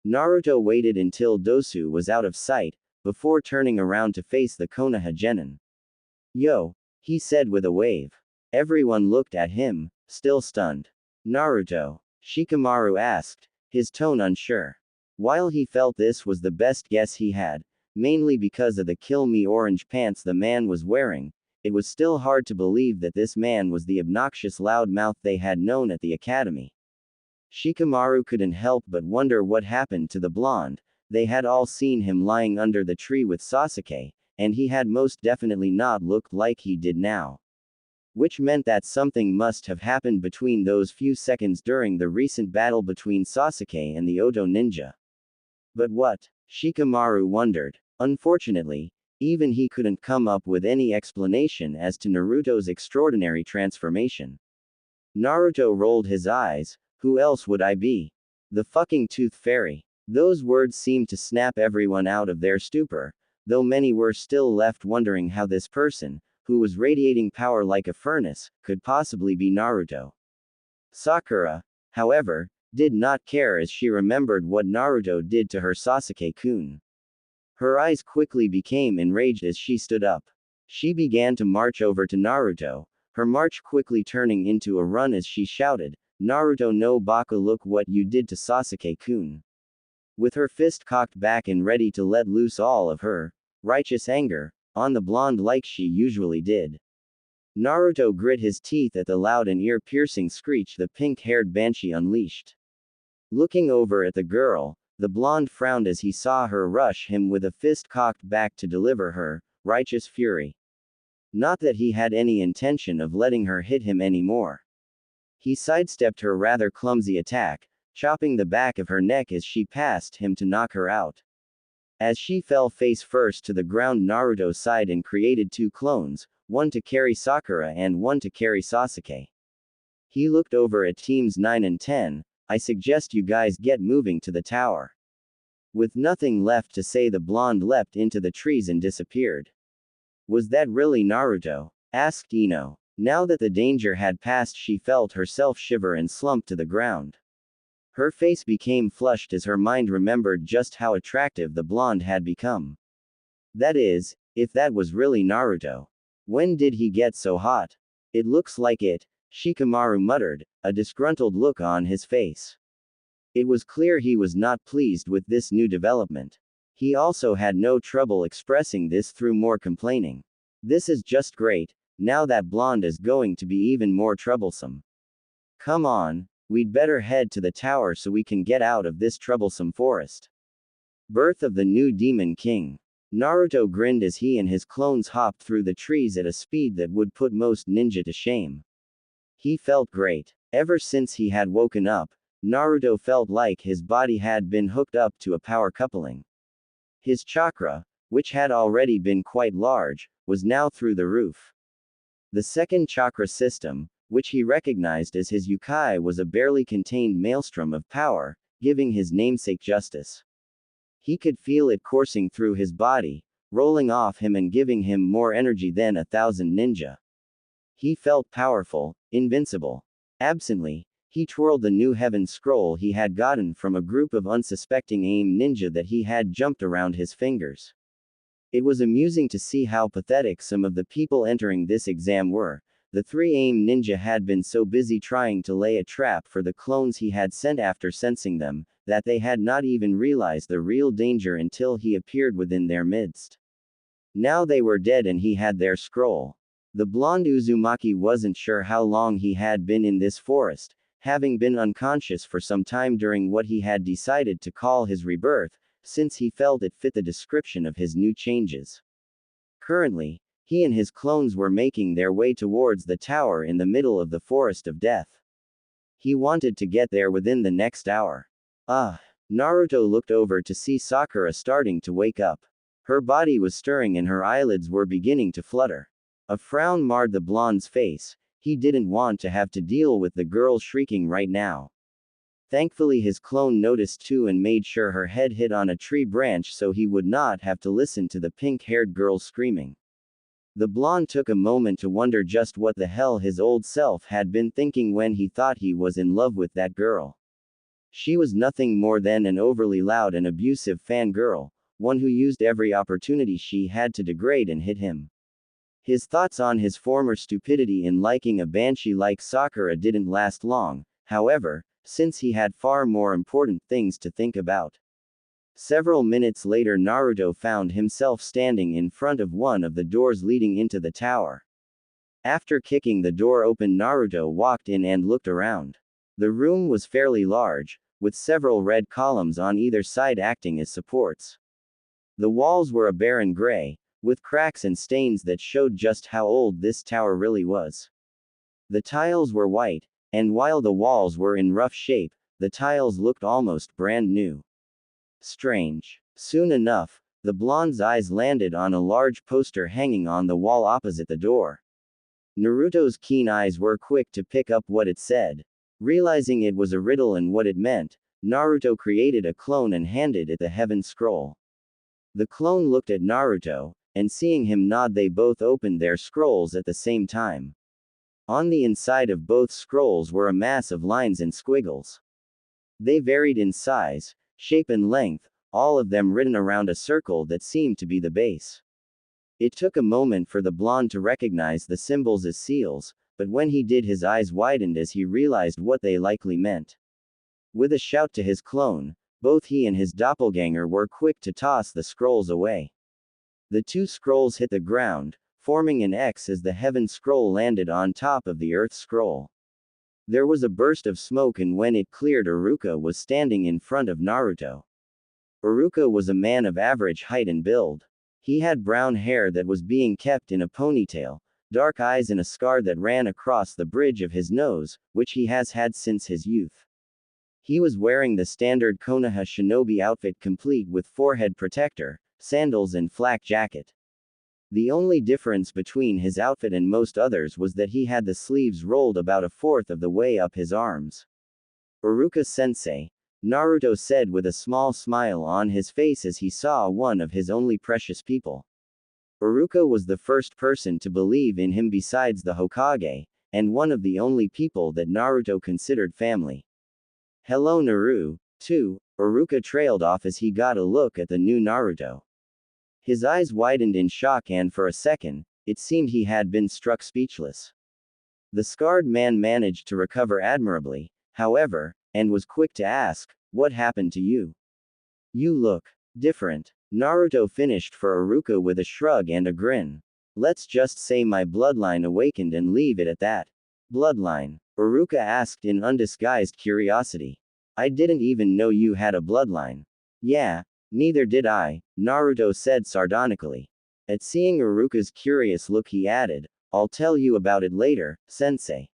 Naruto waited until Dosu was out of sight, before turning around to face the Konoha genin. Yo, he said with a wave. Everyone looked at him, still stunned. Naruto? Shikamaru asked, his tone unsure. While he felt this was the best guess he had, mainly because of the kill me orange pants the man was wearing, it was still hard to believe that this man was the obnoxious loudmouth they had known at the academy. Shikamaru couldn't help but wonder what happened to the blonde. They had all seen him lying under the tree with Sasuke, and he had most definitely not looked like he did now. Which meant that something must have happened between those few seconds during the recent battle between Sasuke and the Oto ninja. But what? Shikamaru wondered. Unfortunately, even he couldn't come up with any explanation as to Naruto's extraordinary transformation. Naruto rolled his eyes. Who else would I be? The fucking Tooth Fairy. Those words seemed to snap everyone out of their stupor, though many were still left wondering how this person, who was radiating power like a furnace, could possibly be Naruto. Sakura, however, did not care as she remembered what Naruto did to her Sasuke-kun. Her eyes quickly became enraged as she stood up. She began to march over to Naruto, her march quickly turning into a run as she shouted, Naruto no Baka, look what you did to Sasuke-kun. With her fist cocked back and ready to let loose all of her righteous anger on the blonde like she usually did. Naruto grit his teeth at the loud and ear-piercing screech the pink-haired banshee unleashed. Looking over at the girl, the blonde frowned as he saw her rush him with a fist cocked back to deliver her righteous fury. Not that he had any intention of letting her hit him anymore. He sidestepped her rather clumsy attack, chopping the back of her neck as she passed him to knock her out. As she fell face first to the ground, Naruto sighed and created two clones, one to carry Sakura and one to carry Sasuke. He looked over at teams 9 and 10, I suggest you guys get moving to the tower. With nothing left to say, the blonde leapt into the trees and disappeared. Was that really Naruto? Asked Ino. Now that the danger had passed, she felt herself shiver and slump to the ground. Her face became flushed as her mind remembered just how attractive the blonde had become. That is, if that was really Naruto. When did he get so hot? It looks like it, Shikamaru muttered, a disgruntled look on his face. It was clear he was not pleased with this new development. He also had no trouble expressing this through more complaining. This is just great, now that blonde is going to be even more troublesome. Come on, we'd better head to the tower so we can get out of this troublesome forest. Birth of the new Demon King. Naruto grinned as he and his clones hopped through the trees at a speed that would put most ninja to shame. He felt great. Ever since he had woken up, Naruto felt like his body had been hooked up to a power coupling. His chakra, which had already been quite large, was now through the roof. The second chakra system, which he recognized as his Yukai, was a barely contained maelstrom of power, giving his namesake justice. He could feel it coursing through his body, rolling off him and giving him more energy than 1,000 ninja. He felt powerful, invincible. Absently, he twirled the new heaven scroll he had gotten from a group of unsuspecting AIM ninja that he had jumped around his fingers. It was amusing to see how pathetic some of the people entering this exam were. The 3 AIM ninja had been so busy trying to lay a trap for the clones he had sent after sensing them, that they had not even realized the real danger until he appeared within their midst. Now they were dead and he had their scroll. The blonde Uzumaki wasn't sure how long he had been in this forest, having been unconscious for some time during what he had decided to call his rebirth, since he felt it fit the description of his new changes. Currently, he and his clones were making their way towards the tower in the middle of the forest of death. He wanted to get there within the next hour. Naruto looked over to see Sakura starting to wake up. Her body was stirring and her eyelids were beginning to flutter. A frown marred the blonde's face. He didn't want to have to deal with the girl shrieking right now. Thankfully his clone noticed too and made sure her head hit on a tree branch so he would not have to listen to the pink-haired girl screaming. The blonde took a moment to wonder just what the hell his old self had been thinking when he thought he was in love with that girl. She was nothing more than an overly loud and abusive fangirl, one who used every opportunity she had to degrade and hit him. His thoughts on his former stupidity in liking a banshee like Sakura didn't last long, however, since he had far more important things to think about. Several minutes later Naruto found himself standing in front of one of the doors leading into the tower. After kicking the door open, Naruto walked in and looked around. The room was fairly large, with several red columns on either side acting as supports. The walls were a barren gray, with cracks and stains that showed just how old this tower really was. The tiles were white, and while the walls were in rough shape, the tiles looked almost brand new. Strange. Soon enough, the blonde's eyes landed on a large poster hanging on the wall opposite the door. Naruto's keen eyes were quick to pick up what it said. Realizing it was a riddle and what it meant, Naruto created a clone and handed it the heaven scroll. The clone looked at Naruto, and seeing him nod, they both opened their scrolls at the same time. On the inside of both scrolls were a mass of lines and squiggles. They varied in size, shape and length, all of them written around a circle that seemed to be the base. It took a moment for the blonde to recognize the symbols as seals, but when he did his eyes widened as he realized what they likely meant. With a shout to his clone, both he and his doppelganger were quick to toss the scrolls away. The 2 scrolls hit the ground, forming an X as the heaven scroll landed on top of the earth scroll. There was a burst of smoke, and when it cleared, Iruka was standing in front of Naruto. Iruka was a man of average height and build. He had brown hair that was being kept in a ponytail, dark eyes and a scar that ran across the bridge of his nose, which he has had since his youth. He was wearing the standard Konoha shinobi outfit complete with forehead protector, sandals and flak jacket. The only difference between his outfit and most others was that he had the sleeves rolled about a fourth of the way up his arms. Iruka-sensei, Naruto said with a small smile on his face as he saw one of his only precious people. Iruka was the first person to believe in him besides the Hokage, and one of the only people that Naruto considered family. Hello Naru, too, Iruka trailed off as he got a look at the new Naruto. His eyes widened in shock and for a second, it seemed he had been struck speechless. The scarred man managed to recover admirably, however, and was quick to ask, "What happened to you? You look different." Naruto finished for Iruka with a shrug and a grin. "Let's just say my bloodline awakened and leave it at that." "Bloodline?" Iruka asked in undisguised curiosity. "I didn't even know you had a bloodline." "Yeah, neither did I," Naruto said sardonically. At seeing Iruka's curious look, he added, "I'll tell you about it later, sensei.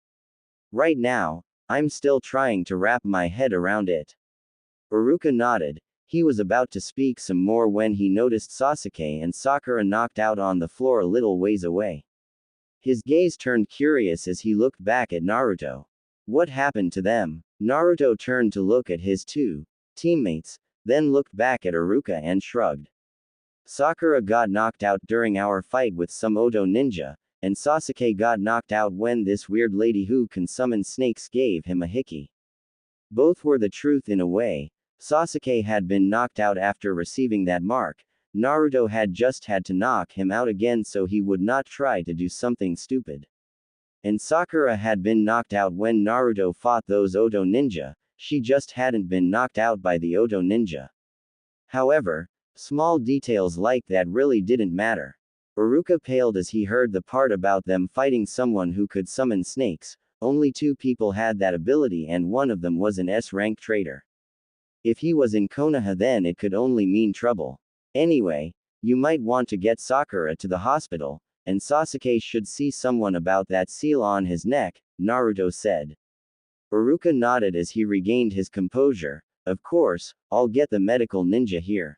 Right now, I'm still trying to wrap my head around it." Iruka nodded. He was about to speak some more when he noticed Sasuke and Sakura knocked out on the floor a little ways away. His gaze turned curious as he looked back at Naruto. What happened to them? Naruto turned to look at his two teammates, then looked back at Iruka and shrugged. "Sakura got knocked out during our fight with some Odo ninja, and Sasuke got knocked out when this weird lady who can summon snakes gave him a hickey. Both were the truth in a way. Sasuke had been knocked out after receiving that mark. Naruto had just had to knock him out again so he would not try to do something stupid. And Sakura had been knocked out when Naruto fought those Odo ninja, she just hadn't been knocked out by the Odo ninja. However, small details like that really didn't matter." Iruka paled as he heard the part about them fighting someone who could summon snakes. Only 2 people had that ability and one of them was an S-rank traitor. If he was in Konoha, then it could only mean trouble. "Anyway, you might want to get Sakura to the hospital, and Sasuke should see someone about that seal on his neck," Naruto said. Iruka nodded as he regained his composure. "Of course, I'll get the medical ninja here.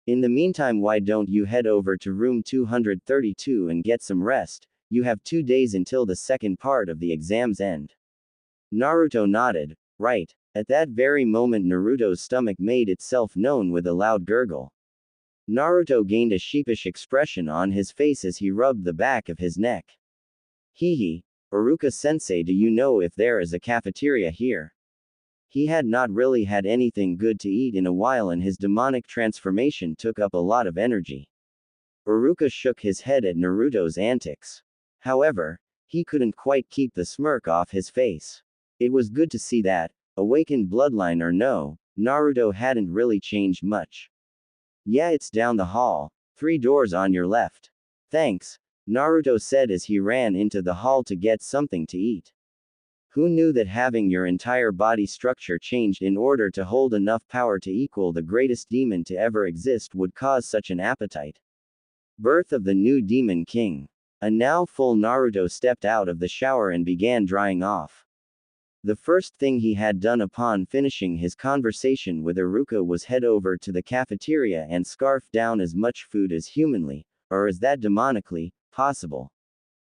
In the meantime, why don't you head over to room 232 and get some rest? You have 2 days until the second part of the exams end." Naruto nodded. "Right." At that very moment, Naruto's stomach made itself known with a loud gurgle. Naruto gained a sheepish expression on his face as he rubbed the back of his neck. "Hehe. Iruka-sensei, do you know if there is a cafeteria here?" He had not really had anything good to eat in a while and his demonic transformation took up a lot of energy. Iruka shook his head at Naruto's antics. However, he couldn't quite keep the smirk off his face. It was good to see that, awakened bloodline or no, Naruto hadn't really changed much. "Yeah, it's down the hall. 3 doors on your left." "Thanks," Naruto said as he ran into the hall to get something to eat. Who knew that having your entire body structure changed in order to hold enough power to equal the greatest demon to ever exist would cause such an appetite? Birth of the new demon king. A now full Naruto stepped out of the shower and began drying off. The first thing he had done upon finishing his conversation with Iruka was head over to the cafeteria and scarf down as much food as humanly, or as that demonically, possible.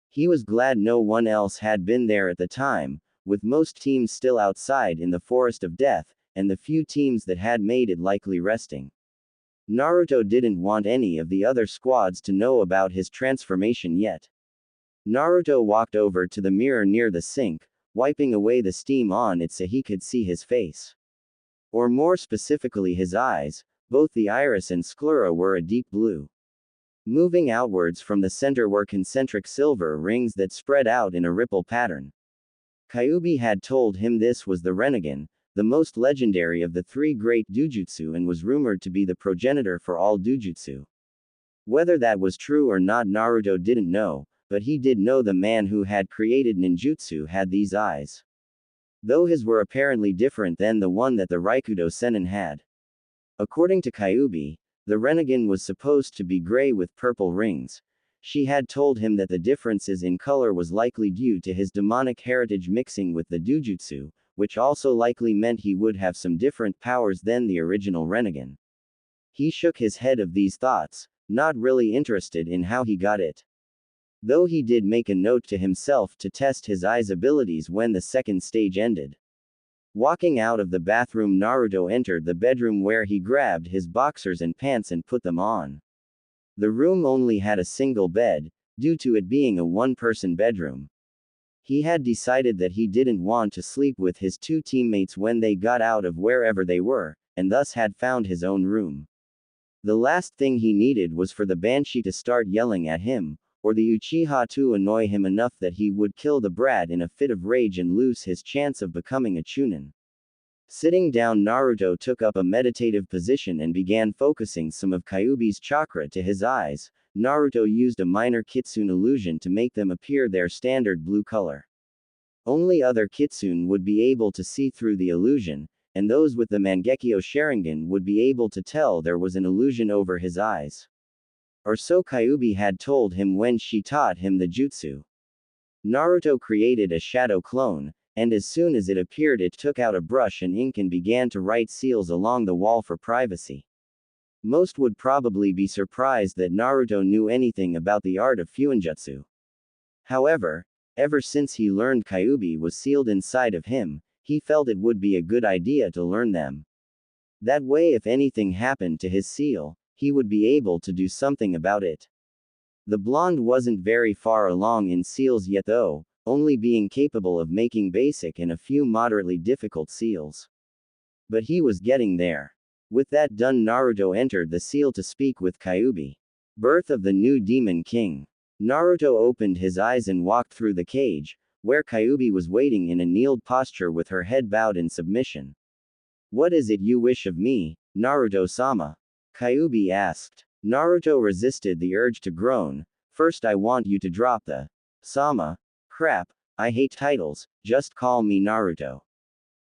He was glad no one else had been there at the time, with most teams still outside in the forest of death, and the few teams that had made it likely resting. Naruto didn't want any of the other squads to know about his transformation yet. Naruto walked over to the mirror near the sink, wiping away the steam on it so he could see his face. Or more specifically his eyes, both the iris and sclera were a deep blue. Moving outwards from the center were concentric silver rings that spread out in a ripple pattern. Kyuubi had told him this was the Rinnegan, the most legendary of the 3 great Dujutsu and was rumored to be the progenitor for all Dujutsu. Whether that was true or not Naruto didn't know, but he did know the man who had created ninjutsu had these eyes. Though his were apparently different than the one that the Raikudo Sennin had. According to Kyuubi, the Rinnegan was supposed to be gray with purple rings. She had told him that the differences in color was likely due to his demonic heritage mixing with the Dujutsu, which also likely meant he would have some different powers than the original Rinnegan. He shook his head of these thoughts, not really interested in how he got it. Though he did make a note to himself to test his eyes' abilities when the second stage ended. Walking out of the bathroom, Naruto entered the bedroom where he grabbed his boxers and pants and put them on. The room only had a single bed, due to it being a one-person bedroom. He had decided that he didn't want to sleep with his 2 teammates when they got out of wherever they were, and thus had found his own room. The last thing he needed was for the Banshee to start yelling at him, or the Uchiha to annoy him enough that he would kill the brat in a fit of rage and lose his chance of becoming a Chunin. Sitting down, Naruto took up a meditative position and began focusing some of Kyuubi's chakra to his eyes. Naruto used a minor kitsune illusion to make them appear their standard blue color. Only other kitsune would be able to see through the illusion, and those with the Mangekyo Sharingan would be able to tell there was an illusion over his eyes. Or so Kyuubi had told him when she taught him the jutsu. Naruto created a shadow clone, and as soon as it appeared it took out a brush and ink and began to write seals along the wall for privacy. Most would probably be surprised that Naruto knew anything about the art of fuinjutsu. However, ever since he learned Kyuubi was sealed inside of him, he felt it would be a good idea to learn them. That way if anything happened to his seal, he would be able to do something about it. The blonde wasn't very far along in seals yet though, only being capable of making basic and a few moderately difficult seals. But he was getting there. With that done, Naruto entered the seal to speak with Kyuubi. Birth of the new Demon King. Naruto opened his eyes and walked through the cage, where Kyuubi was waiting in a kneeled posture with her head bowed in submission. What is it you wish of me, Naruto-sama? Kyuubi asked. Naruto resisted the urge to groan. First I want you to drop the sama. Crap, I hate titles, just call me Naruto.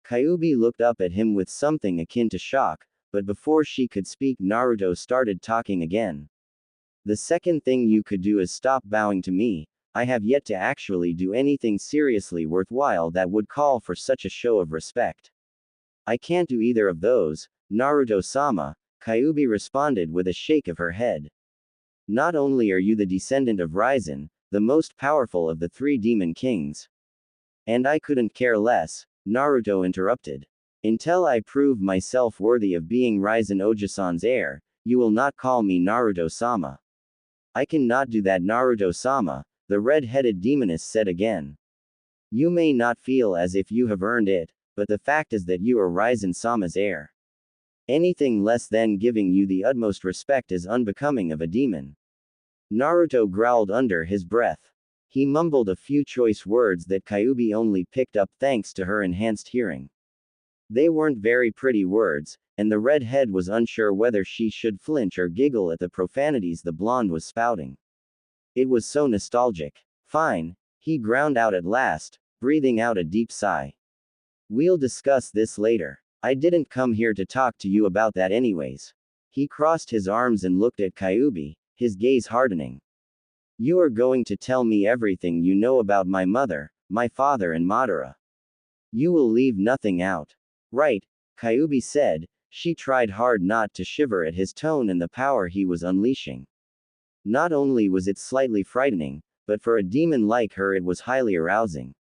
Kyuubi looked up at him with something akin to shock, but before she could speak Naruto started talking again. The second thing you could do is stop bowing to me. I have yet to actually do anything seriously worthwhile that would call for such a show of respect. I can't do either of those, Naruto-sama, Kyuubi responded with a shake of her head. Not only are you the descendant of Raizen, the most powerful of the three demon kings. And I couldn't care less, Naruto interrupted. Until I prove myself worthy of being Raizen Ojisan's heir, you will not call me Naruto-sama. I cannot do that, Naruto-sama, the red-headed demoness said again. You may not feel as if you have earned it, but the fact is that you are Raizen-sama's heir. Anything less than giving you the utmost respect is unbecoming of a demon. Naruto growled under his breath. He mumbled a few choice words that Kyuubi only picked up thanks to her enhanced hearing. They weren't very pretty words, and the redhead was unsure whether she should flinch or giggle at the profanities the blonde was spouting. It was so nostalgic. Fine, he ground out at last, breathing out a deep sigh. We'll discuss this later. I didn't come here to talk to you about that anyways. He crossed his arms and looked at Kyuubi, his gaze hardening. You are going to tell me everything you know about my mother, my father and Madara. You will leave nothing out. Right, Kyuubi said. She tried hard not to shiver at his tone and the power he was unleashing. Not only was it slightly frightening, but for a demon like her it was highly arousing.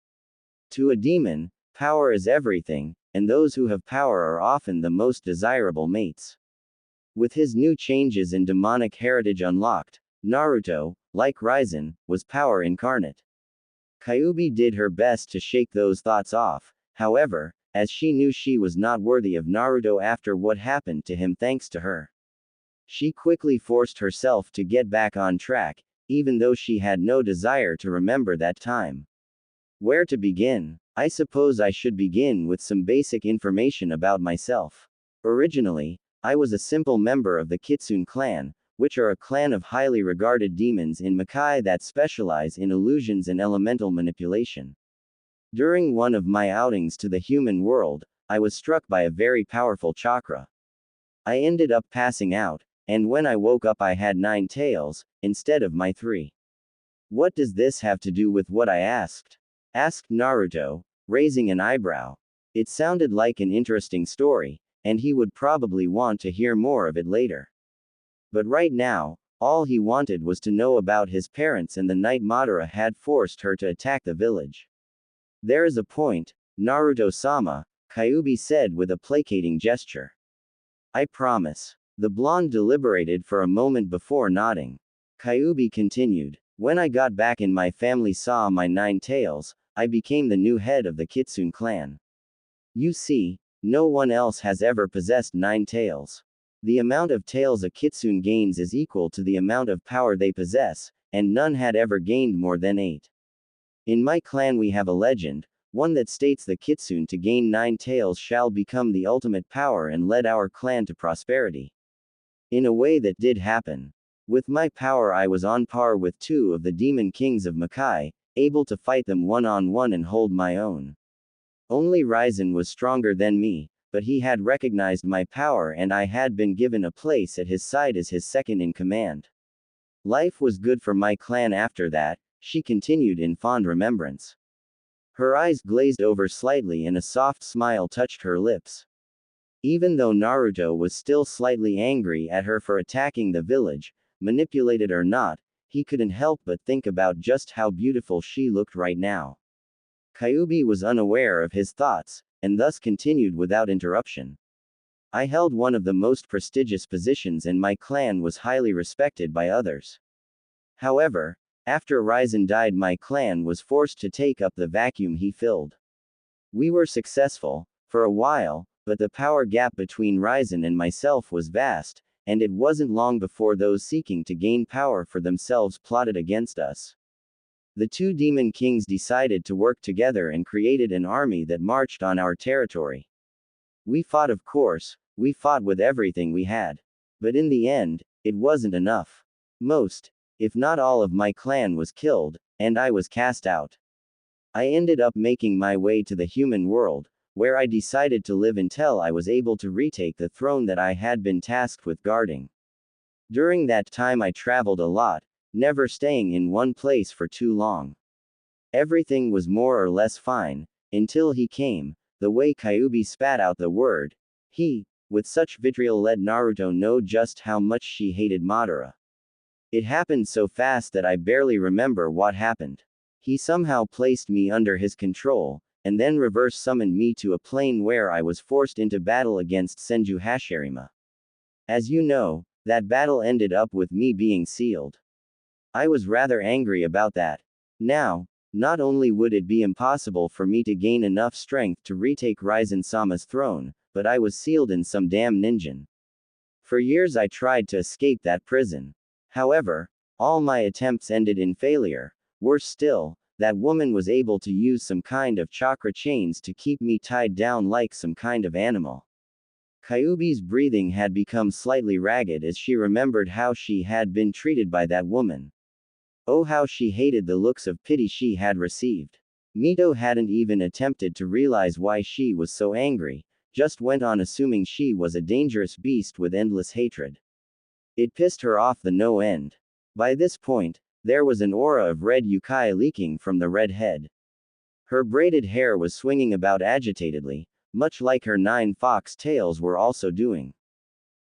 To a demon, power is everything, and those who have power are often the most desirable mates. With his new changes and demonic heritage unlocked, Naruto, like Raizen, was power incarnate. Kyuubi did her best to shake those thoughts off, however, as she knew she was not worthy of Naruto after what happened to him thanks to her. She quickly forced herself to get back on track, even though she had no desire to remember that time. Where to begin? I suppose I should begin with some basic information about myself. Originally, I was a simple member of the Kitsune clan, which are a clan of highly regarded demons in Makai that specialize in illusions and elemental manipulation. During one of my outings to the human world, I was struck by a very powerful chakra. I ended up passing out, and when I woke up I had 9 tails, instead of my 3. What does this have to do with what I asked? Asked Naruto, raising an eyebrow. It sounded like an interesting story, and he would probably want to hear more of it later. But right now, all he wanted was to know about his parents and the night Madara had forced her to attack the village. There is a point, Naruto-sama, Kyuubi said with a placating gesture. I promise. The blonde deliberated for a moment before nodding. Kyuubi continued. When I got back and my family saw my 9 tails, I became the new head of the Kitsune clan. You see, no one else has ever possessed 9 tails. The amount of tails a Kitsune gains is equal to the amount of power they possess, and none had ever gained more than 8. In my clan we have a legend, one that states the kitsune to gain 9 tails shall become the ultimate power and lead our clan to prosperity. In a way that did happen. With my power I was on par with 2 of the demon kings of Makai, able to fight them one-on-one and hold my own. Only Ryzen was stronger than me, but he had recognized my power and I had been given a place at his side as his second in command. Life was good for my clan after that, she continued in fond remembrance. Her eyes glazed over slightly and a soft smile touched her lips. Even though Naruto was still slightly angry at her for attacking the village, manipulated or not, he couldn't help but think about just how beautiful she looked right now. Kyuubi was unaware of his thoughts, and thus continued without interruption. I held one of the most prestigious positions and my clan was highly respected by others. However, after Ryzen died my clan was forced to take up the vacuum he filled. We were successful, for a while, but the power gap between Ryzen and myself was vast, and it wasn't long before those seeking to gain power for themselves plotted against us. The 2 demon kings decided to work together and created an army that marched on our territory. We fought, of course, we fought with everything we had. But in the end, it wasn't enough. Most, if not all of my clan was killed, and I was cast out. I ended up making my way to the human world, where I decided to live until I was able to retake the throne that I had been tasked with guarding. During that time I traveled a lot, never staying in one place for too long. Everything was more or less fine, until he came. The way Kyuubi spat out the word, he, with such vitriol let Naruto know just how much she hated Madara. It happened so fast that I barely remember what happened. He somehow placed me under his control, and then reverse summoned me to a plane where I was forced into battle against Senju Hashirama. As you know, that battle ended up with me being sealed. I was rather angry about that. Now, not only would it be impossible for me to gain enough strength to retake Ryzen-sama's throne, but I was sealed in some damn ninja. For years I tried to escape that prison. However, all my attempts ended in failure. Worse still, that woman was able to use some kind of chakra chains to keep me tied down like some kind of animal. Kyuubi's breathing had become slightly ragged as she remembered how she had been treated by that woman. Oh, how she hated the looks of pity she had received. Mito hadn't even attempted to realize why she was so angry, just went on assuming she was a dangerous beast with endless hatred. It pissed her off the no end. By this point, there was an aura of red yukai leaking from the red head. Her braided hair was swinging about agitatedly, much like her 9 fox tails were also doing.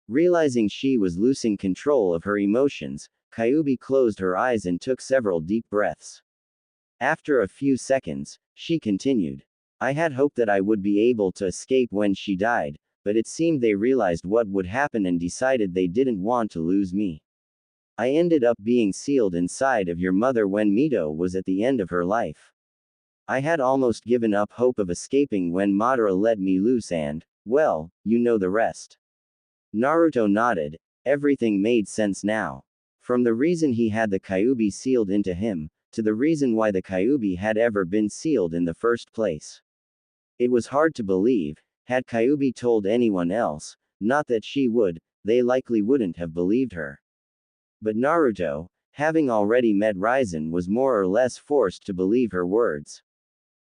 Realizing she was losing control of her emotions, Kyuubi closed her eyes and took several deep breaths. After a few seconds, she continued. I had hoped that I would be able to escape when she died, but it seemed they realized what would happen and decided they didn't want to lose me. I ended up being sealed inside of your mother when Mito was at the end of her life. I had almost given up hope of escaping when Madara let me loose and, well, you know the rest. Naruto nodded. Everything made sense now. From the reason he had the Kyuubi sealed into him, to the reason why the Kyuubi had ever been sealed in the first place. It was hard to believe. Had Kyuubi told anyone else, not that she would, they likely wouldn't have believed her. But Naruto, having already met Ryzen, was more or less forced to believe her words.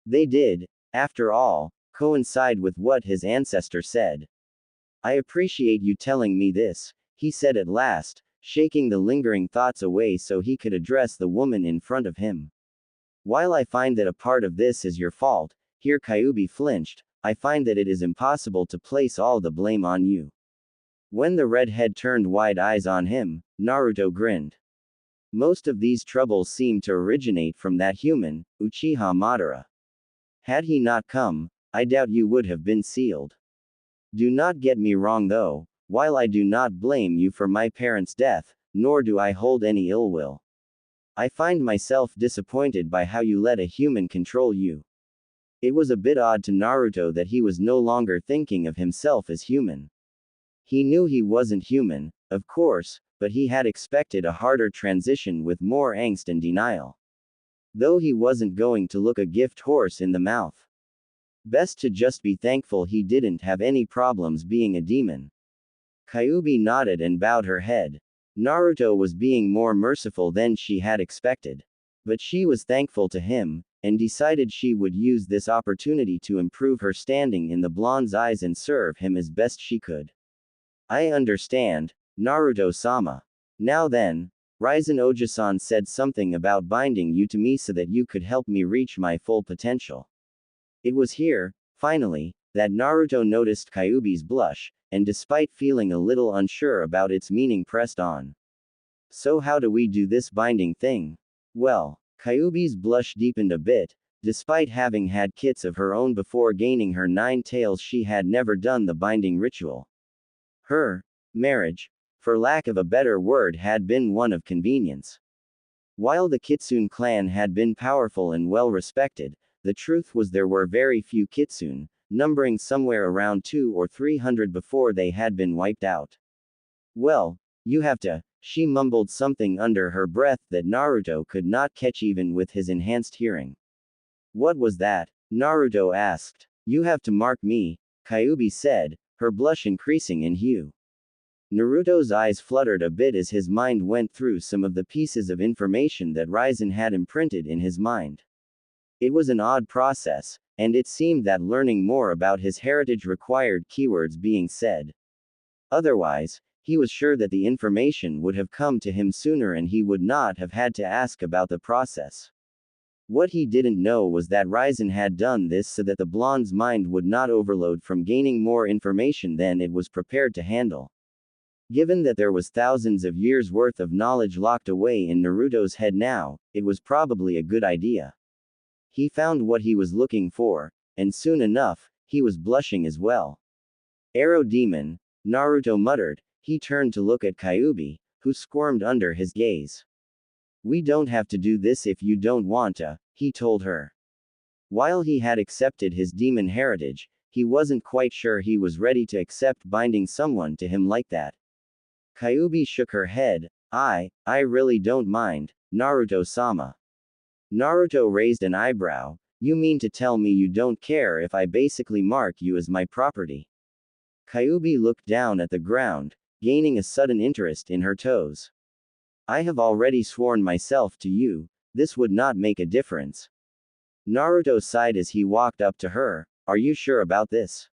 They did, after all, coincide with what his ancestor said. I appreciate you telling me this, he said at last, shaking the lingering thoughts away so he could address the woman in front of him. While I find that a part of this is your fault, here Kyuubi flinched, I find that it is impossible to place all the blame on you. When the redhead turned wide eyes on him, Naruto grinned. Most of these troubles seem to originate from that human, Uchiha Madara. Had he not come, I doubt you would have been sealed. Do not get me wrong though, while I do not blame you for my parents' death, nor do I hold any ill will. I find myself disappointed by how you let a human control you. It was a bit odd to Naruto that he was no longer thinking of himself as human. He knew he wasn't human, of course, but he had expected a harder transition with more angst and denial. Though he wasn't going to look a gift horse in the mouth. Best to just be thankful he didn't have any problems being a demon. Kyuubi nodded and bowed her head. Naruto was being more merciful than she had expected. But she was thankful to him, and decided she would use this opportunity to improve her standing in the blonde's eyes and serve him as best she could. I understand, Naruto-sama. Now then, Raizen Oji-san said something about binding you to me so that you could help me reach my full potential. It was here, finally, that Naruto noticed Kyuubi's blush, and despite feeling a little unsure about its meaning pressed on. So how do we do this binding thing? Well, Kyuubi's blush deepened a bit. Despite having had kits of her own before gaining her 9 tails, she had never done the binding ritual. Her marriage, for lack of a better word, had been one of convenience. While the Kitsune clan had been powerful and well respected, the truth was there were very few Kitsune, numbering somewhere around 200 or 300 before they had been wiped out. Well, you have to. She mumbled something under her breath that Naruto could not catch even with his enhanced hearing. What was that? Naruto asked. You have to mark me, Kyuubi said, her blush increasing in hue. Naruto's eyes fluttered a bit as his mind went through some of the pieces of information that Raizen had imprinted in his mind. It was an odd process, and it seemed that learning more about his heritage required keywords being said. Otherwise, he was sure that the information would have come to him sooner and he would not have had to ask about the process. What he didn't know was that Raizen had done this so that the blonde's mind would not overload from gaining more information than it was prepared to handle. Given that there was thousands of years' worth of knowledge locked away in Naruto's head now, it was probably a good idea. He found what he was looking for, and soon enough, he was blushing as well. Arrow Demon, Naruto muttered. He turned to look at Kyuubi, who squirmed under his gaze. We don't have to do this if you don't want to, he told her. While he had accepted his demon heritage, he wasn't quite sure he was ready to accept binding someone to him like that. Kyuubi shook her head. I really don't mind, Naruto-sama. Naruto raised an eyebrow. You mean to tell me you don't care if I basically mark you as my property? Kyuubi looked down at the ground, gaining a sudden interest in her toes. I have already sworn myself to you, this would not make a difference. Naruto sighed as he walked up to her. Are you sure about this?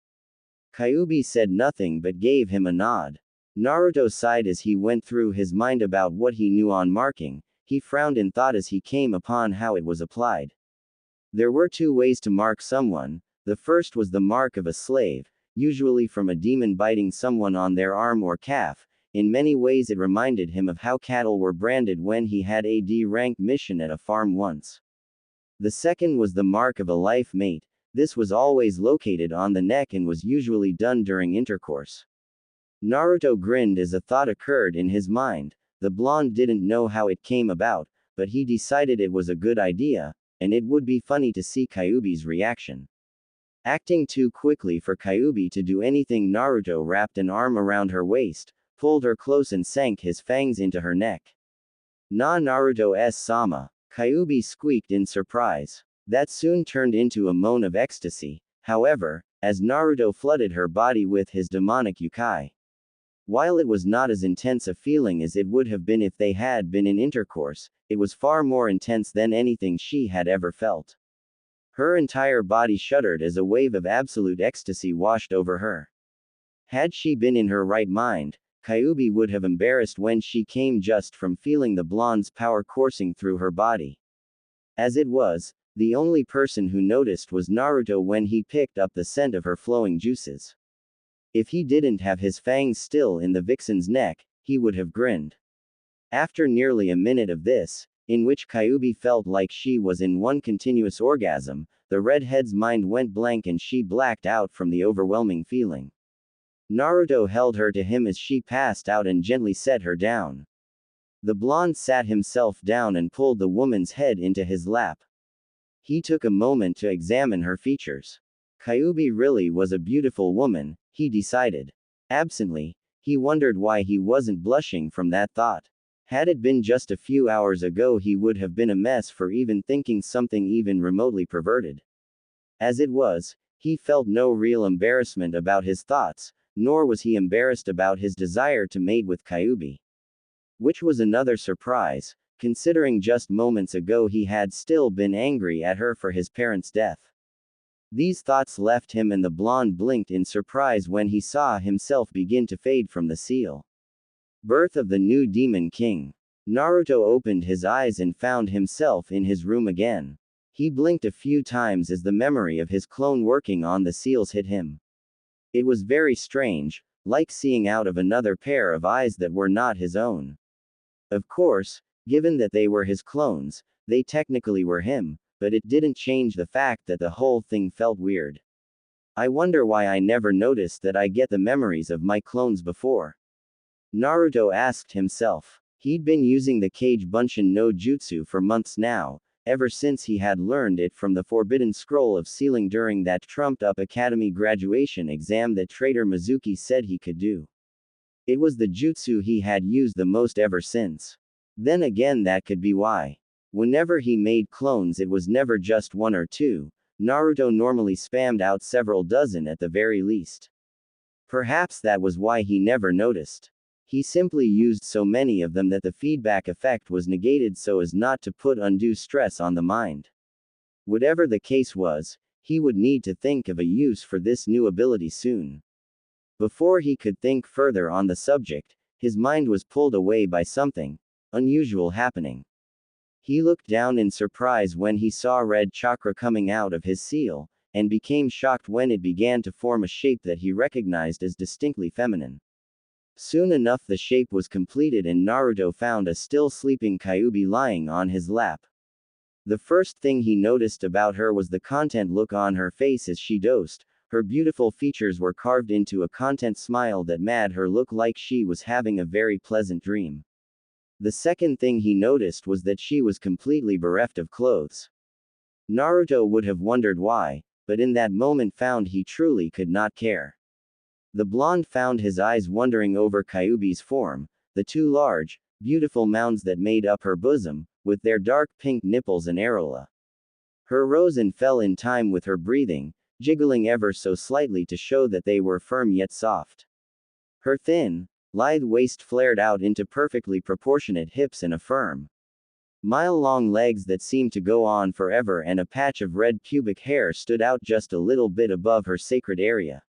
Kyuubi said nothing but gave him a nod. Naruto sighed as he went through his mind about what he knew on marking. He frowned in thought as he came upon how it was applied. There were 2 ways to mark someone. The first was the mark of a slave, usually from a demon biting someone on their arm or calf. In many ways it reminded him of how cattle were branded when he had a D-rank mission at a farm once. The second was the mark of a life mate. This was always located on the neck and was usually done during intercourse. Naruto grinned as a thought occurred in his mind. The blonde didn't know how it came about, but he decided it was a good idea, and it would be funny to see Kyuubi's reaction. Acting too quickly for Kyuubi to do anything, Naruto wrapped an arm around her waist, pulled her close and sank his fangs into her neck. Na Naruto-sama, Kyuubi squeaked in surprise. That soon turned into a moan of ecstasy, however, as Naruto flooded her body with his demonic yukai. While it was not as intense a feeling as it would have been if they had been in intercourse, it was far more intense than anything she had ever felt. Her entire body shuddered as a wave of absolute ecstasy washed over her. Had she been in her right mind, Kyuubi would have embarrassed when she came just from feeling the blonde's power coursing through her body. As it was, the only person who noticed was Naruto when he picked up the scent of her flowing juices. If he didn't have his fangs still in the vixen's neck, he would have grinned. After nearly a minute of this, in which Kyuubi felt like she was in one continuous orgasm, the redhead's mind went blank and she blacked out from the overwhelming feeling. Naruto held her to him as she passed out and gently set her down. The blonde sat himself down and pulled the woman's head into his lap. He took a moment to examine her features. Kyuubi really was a beautiful woman, he decided. Absently, He wondered why he wasn't blushing from that thought. Had it been just a few hours ago, he would have been a mess for even thinking something even remotely perverted. As it was, he felt no real embarrassment about his thoughts, nor was he embarrassed about his desire to mate with Kyuubi. Which was another surprise, considering just moments ago he had still been angry at her for his parents' death. These thoughts left him, and the blonde blinked in surprise when he saw himself begin to fade from the seal. Birth of the new Demon King. Naruto opened his eyes and found himself in his room again. He blinked a few times as the memory of his clone working on the seals hit him. It was very strange, like seeing out of another pair of eyes that were not his own. Of course, given that they were his clones, they technically were him, but it didn't change the fact that the whole thing felt weird. I wonder why I never noticed that I get the memories of my clones before. Naruto asked himself. He'd been using the Kage Bunshin no Jutsu for months now, ever since he had learned it from the Forbidden Scroll of Sealing during that trumped-up academy graduation exam that traitor Mizuki said he could do. It was the jutsu he had used the most ever since. Then again, that could be why. Whenever he made clones, it was never just one or two. Naruto normally spammed out several dozen at the very least. Perhaps that was why he never noticed. He simply used so many of them that the feedback effect was negated so as not to put undue stress on the mind. Whatever the case was, he would need to think of a use for this new ability soon. Before he could think further on the subject, his mind was pulled away by something unusual happening. He looked down in surprise when he saw red chakra coming out of his seal, and became shocked when it began to form a shape that he recognized as distinctly feminine. Soon enough the shape was completed and Naruto found a still sleeping Kyuubi lying on his lap. The first thing he noticed about her was the content look on her face as she dozed. Her beautiful features were carved into a content smile that made her look like she was having a very pleasant dream. The second thing he noticed was that she was completely bereft of clothes. Naruto would have wondered why, but in that moment found he truly could not care. The blonde found his eyes wandering over Kyuubi's form, the two large, beautiful mounds that made up her bosom, with their dark pink nipples and areola. Her rose and fell in time with her breathing, jiggling ever so slightly to show that they were firm yet soft. Her thin, lithe waist flared out into perfectly proportionate hips and a firm, mile-long legs that seemed to go on forever, and a patch of red pubic hair stood out just a little bit above her sacred area.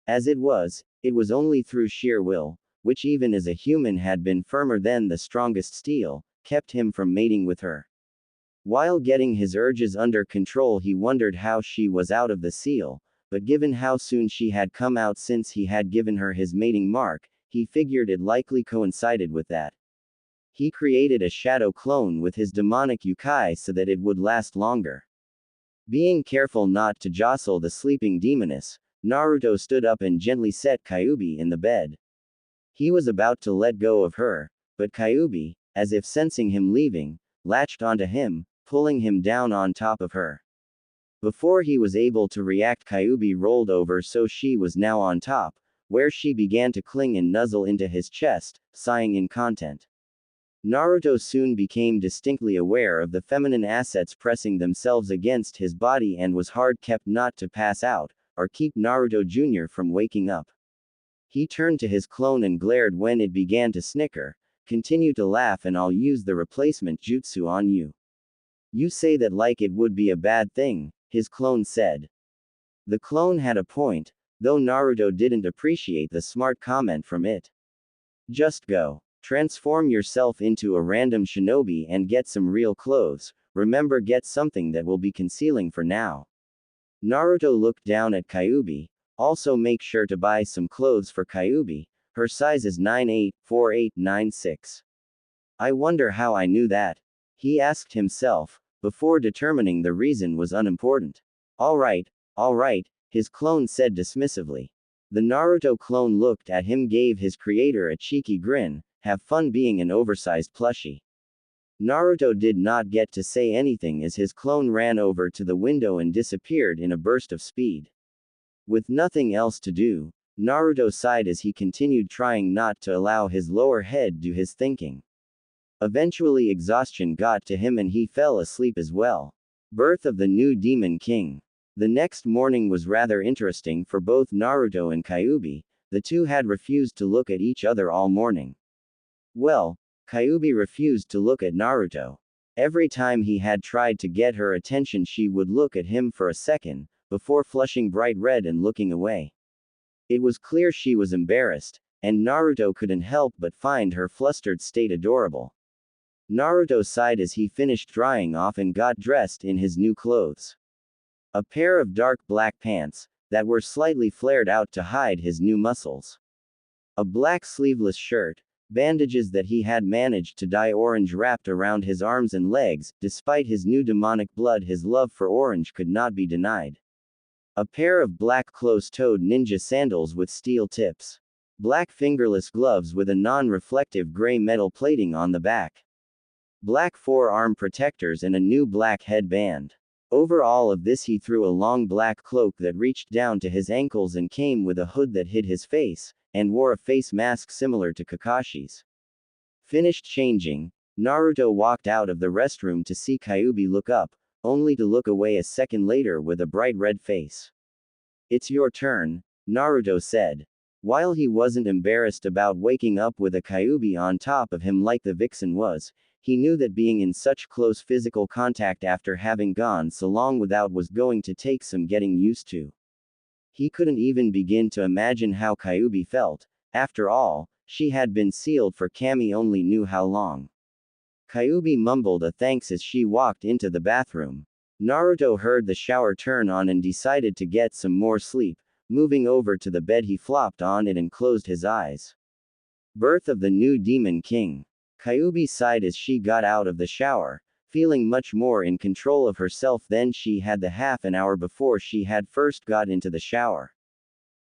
As it was only through sheer will, which even as a human had been firmer than the strongest steel, kept him from mating with her. While getting his urges under control, he wondered how she was out of the seal, but given how soon she had come out since he had given her his mating mark, he figured it likely coincided with that. He created a shadow clone with his demonic yukai so that it would last longer. Being careful not to jostle the sleeping demoness, Naruto stood up and gently set Kyuubi in the bed. He was about to let go of her, but Kyuubi, as if sensing him leaving, latched onto him, pulling him down on top of her. Before he was able to react, Kyuubi rolled over so she was now on top, where she began to cling and nuzzle into his chest, sighing in content. Naruto soon became distinctly aware of the feminine assets pressing themselves against his body and was hard kept not to pass out, or keep Naruto Jr. from waking up. He turned to his clone and glared when it began to snicker. Continue to laugh and I'll use the replacement jutsu on you. You say that like it would be a bad thing, his clone said. The clone had a point, though Naruto didn't appreciate the smart comment from it. Just go. Transform yourself into a random shinobi and get some real clothes. Remember, get something that will be concealing for now. Naruto looked down at Kyuubi. Also make sure to buy some clothes for Kyuubi. Her size is 9'8", 4'8", 9'6". I wonder how I knew that. He asked himself, before determining the reason was unimportant. Alright, his clone said dismissively. The Naruto clone looked at him, gave his creator a cheeky grin. Have fun being an oversized plushie. Naruto did not get to say anything as his clone ran over to the window and disappeared in a burst of speed. With nothing else to do, Naruto sighed as he continued trying not to allow his lower head do his thinking. Eventually exhaustion got to him and he fell asleep as well. Birth of the new Demon King. The next morning was rather interesting for both Naruto and Kyuubi. The two had refused to look at each other all morning. Well, Kyuubi refused to look at Naruto. Every time he had tried to get her attention she would look at him for a second, before flushing bright red and looking away. It was clear she was embarrassed, and Naruto couldn't help but find her flustered state adorable. Naruto sighed as he finished drying off and got dressed in his new clothes. A pair of dark black pants, that were slightly flared out to hide his new muscles. A black sleeveless shirt, bandages that he had managed to dye orange wrapped around his arms and legs. Despite his new demonic blood, his love for orange could not be denied. A pair of black close-toed ninja sandals with steel tips. Black fingerless gloves with a non-reflective gray metal plating on the back. Black forearm protectors and a new black headband. Over all of this he threw a long black cloak that reached down to his ankles and came with a hood that hid his face, and wore a face mask similar to Kakashi's. Finished changing, Naruto walked out of the restroom to see Kyuubi look up, only to look away a second later with a bright red face. "It's your turn," Naruto said. While he wasn't embarrassed about waking up with a Kyuubi on top of him like the vixen was, he knew that being in such close physical contact after having gone so long without was going to take some getting used to. He couldn't even begin to imagine how Kyuubi felt. After all, she had been sealed for Kami only knew how long. Kyuubi mumbled a thanks as she walked into the bathroom. Naruto heard the shower turn on and decided to get some more sleep. Moving over to the bed he flopped on it and closed his eyes. Birth of the new Demon King. Kyuubi sighed as she got out of the shower, feeling much more in control of herself than she had the half an hour before she had first got into the shower.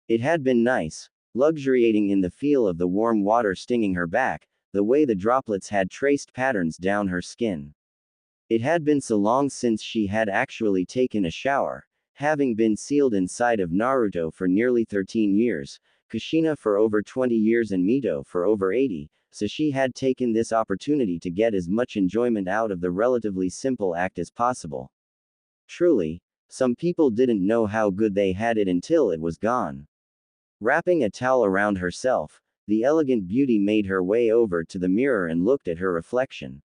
It had been nice, luxuriating in the feel of the warm water stinging her back, the way the droplets had traced patterns down her skin. It had been so long since she had actually taken a shower, having been sealed inside of Naruto for nearly 13 years, Kushina for over 20 years and Mito for over 80, so she had taken this opportunity to get as much enjoyment out of the relatively simple act as possible. Truly, some people didn't know how good they had it until it was gone. Wrapping a towel around herself, the elegant beauty made her way over to the mirror and looked at her reflection.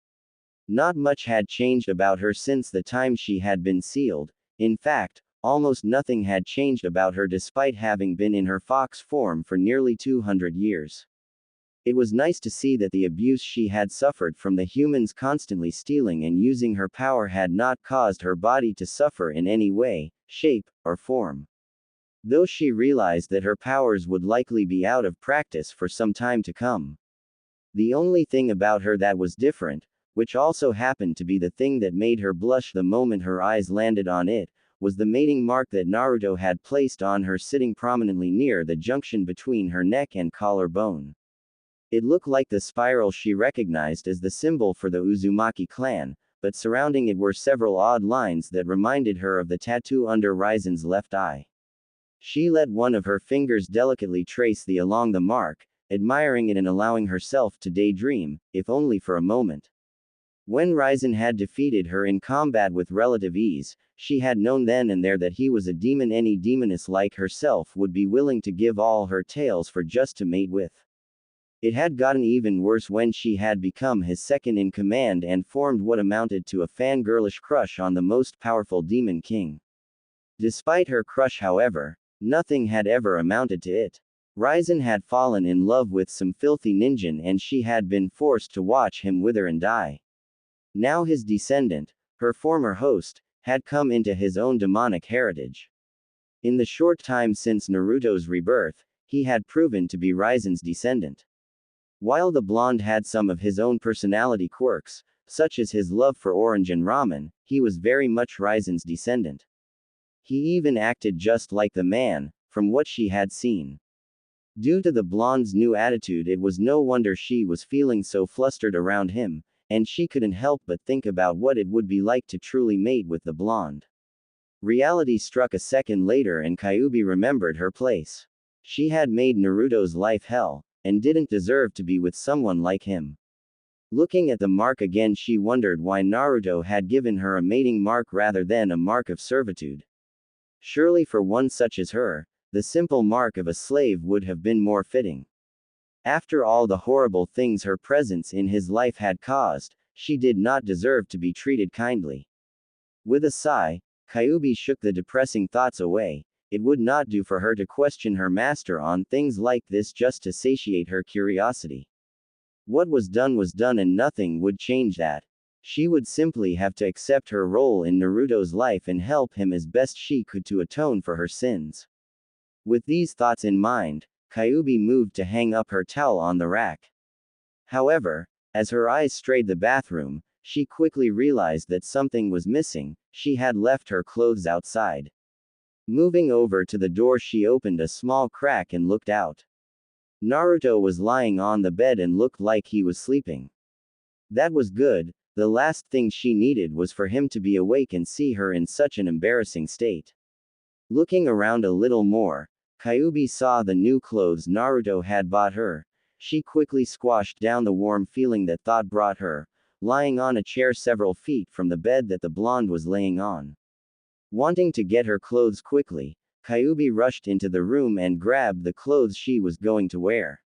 Not much had changed about her since the time she had been sealed. In fact, almost nothing had changed about her despite having been in her fox form for nearly 200 years. It was nice to see that the abuse she had suffered from the humans constantly stealing and using her power had not caused her body to suffer in any way, shape, or form. Though she realized that her powers would likely be out of practice for some time to come. The only thing about her that was different, which also happened to be the thing that made her blush the moment her eyes landed on it, was the mating mark that Naruto had placed on her sitting prominently near the junction between her neck and collarbone. It looked like the spiral she recognized as the symbol for the Uzumaki clan, but surrounding it were several odd lines that reminded her of the tattoo under Raizen's left eye. She let one of her fingers delicately trace along the mark, admiring it and allowing herself to daydream, if only for a moment. When Raizen had defeated her in combat with relative ease, she had known then and there that he was a demon any demoness like herself would be willing to give all her tails for just to mate with. It had gotten even worse when she had become his second in command and formed what amounted to a fangirlish crush on the most powerful demon king. Despite her crush, however, nothing had ever amounted to it. Raizen had fallen in love with some filthy ninja and she had been forced to watch him wither and die. Now his descendant, her former host, had come into his own demonic heritage. In the short time since Naruto's rebirth, he had proven to be Raizen's descendant. While the blonde had some of his own personality quirks, such as his love for orange and ramen, he was very much Raizen's descendant. He even acted just like the man, from what she had seen. Due to the blonde's new attitude, it was no wonder she was feeling so flustered around him, and she couldn't help but think about what it would be like to truly mate with the blonde. Reality struck a second later and Kyuubi remembered her place. She had made Naruto's life hell, and didn't deserve to be with someone like him. Looking at the mark again, she wondered why Naruto had given her a mating mark rather than a mark of servitude. Surely for one such as her, the simple mark of a slave would have been more fitting. After all the horrible things her presence in his life had caused, she did not deserve to be treated kindly. With a sigh, Kyuubi shook the depressing thoughts away. It would not do for her to question her master on things like this just to satiate her curiosity. What was done and nothing would change that. She would simply have to accept her role in Naruto's life and help him as best she could to atone for her sins. With these thoughts in mind, Kyuubi moved to hang up her towel on the rack. However, as her eyes strayed the bathroom, she quickly realized that something was missing. She had left her clothes outside. Moving over to the door, she opened a small crack and looked out. Naruto was lying on the bed and looked like he was sleeping. That was good. The last thing she needed was for him to be awake and see her in such an embarrassing state. Looking around a little more, Kyuubi saw the new clothes Naruto had bought her. She quickly squashed down the warm feeling that thought brought her, lying on a chair several feet from the bed that the blonde was laying on. Wanting to get her clothes quickly, Kyuubi rushed into the room and grabbed the clothes she was going to wear.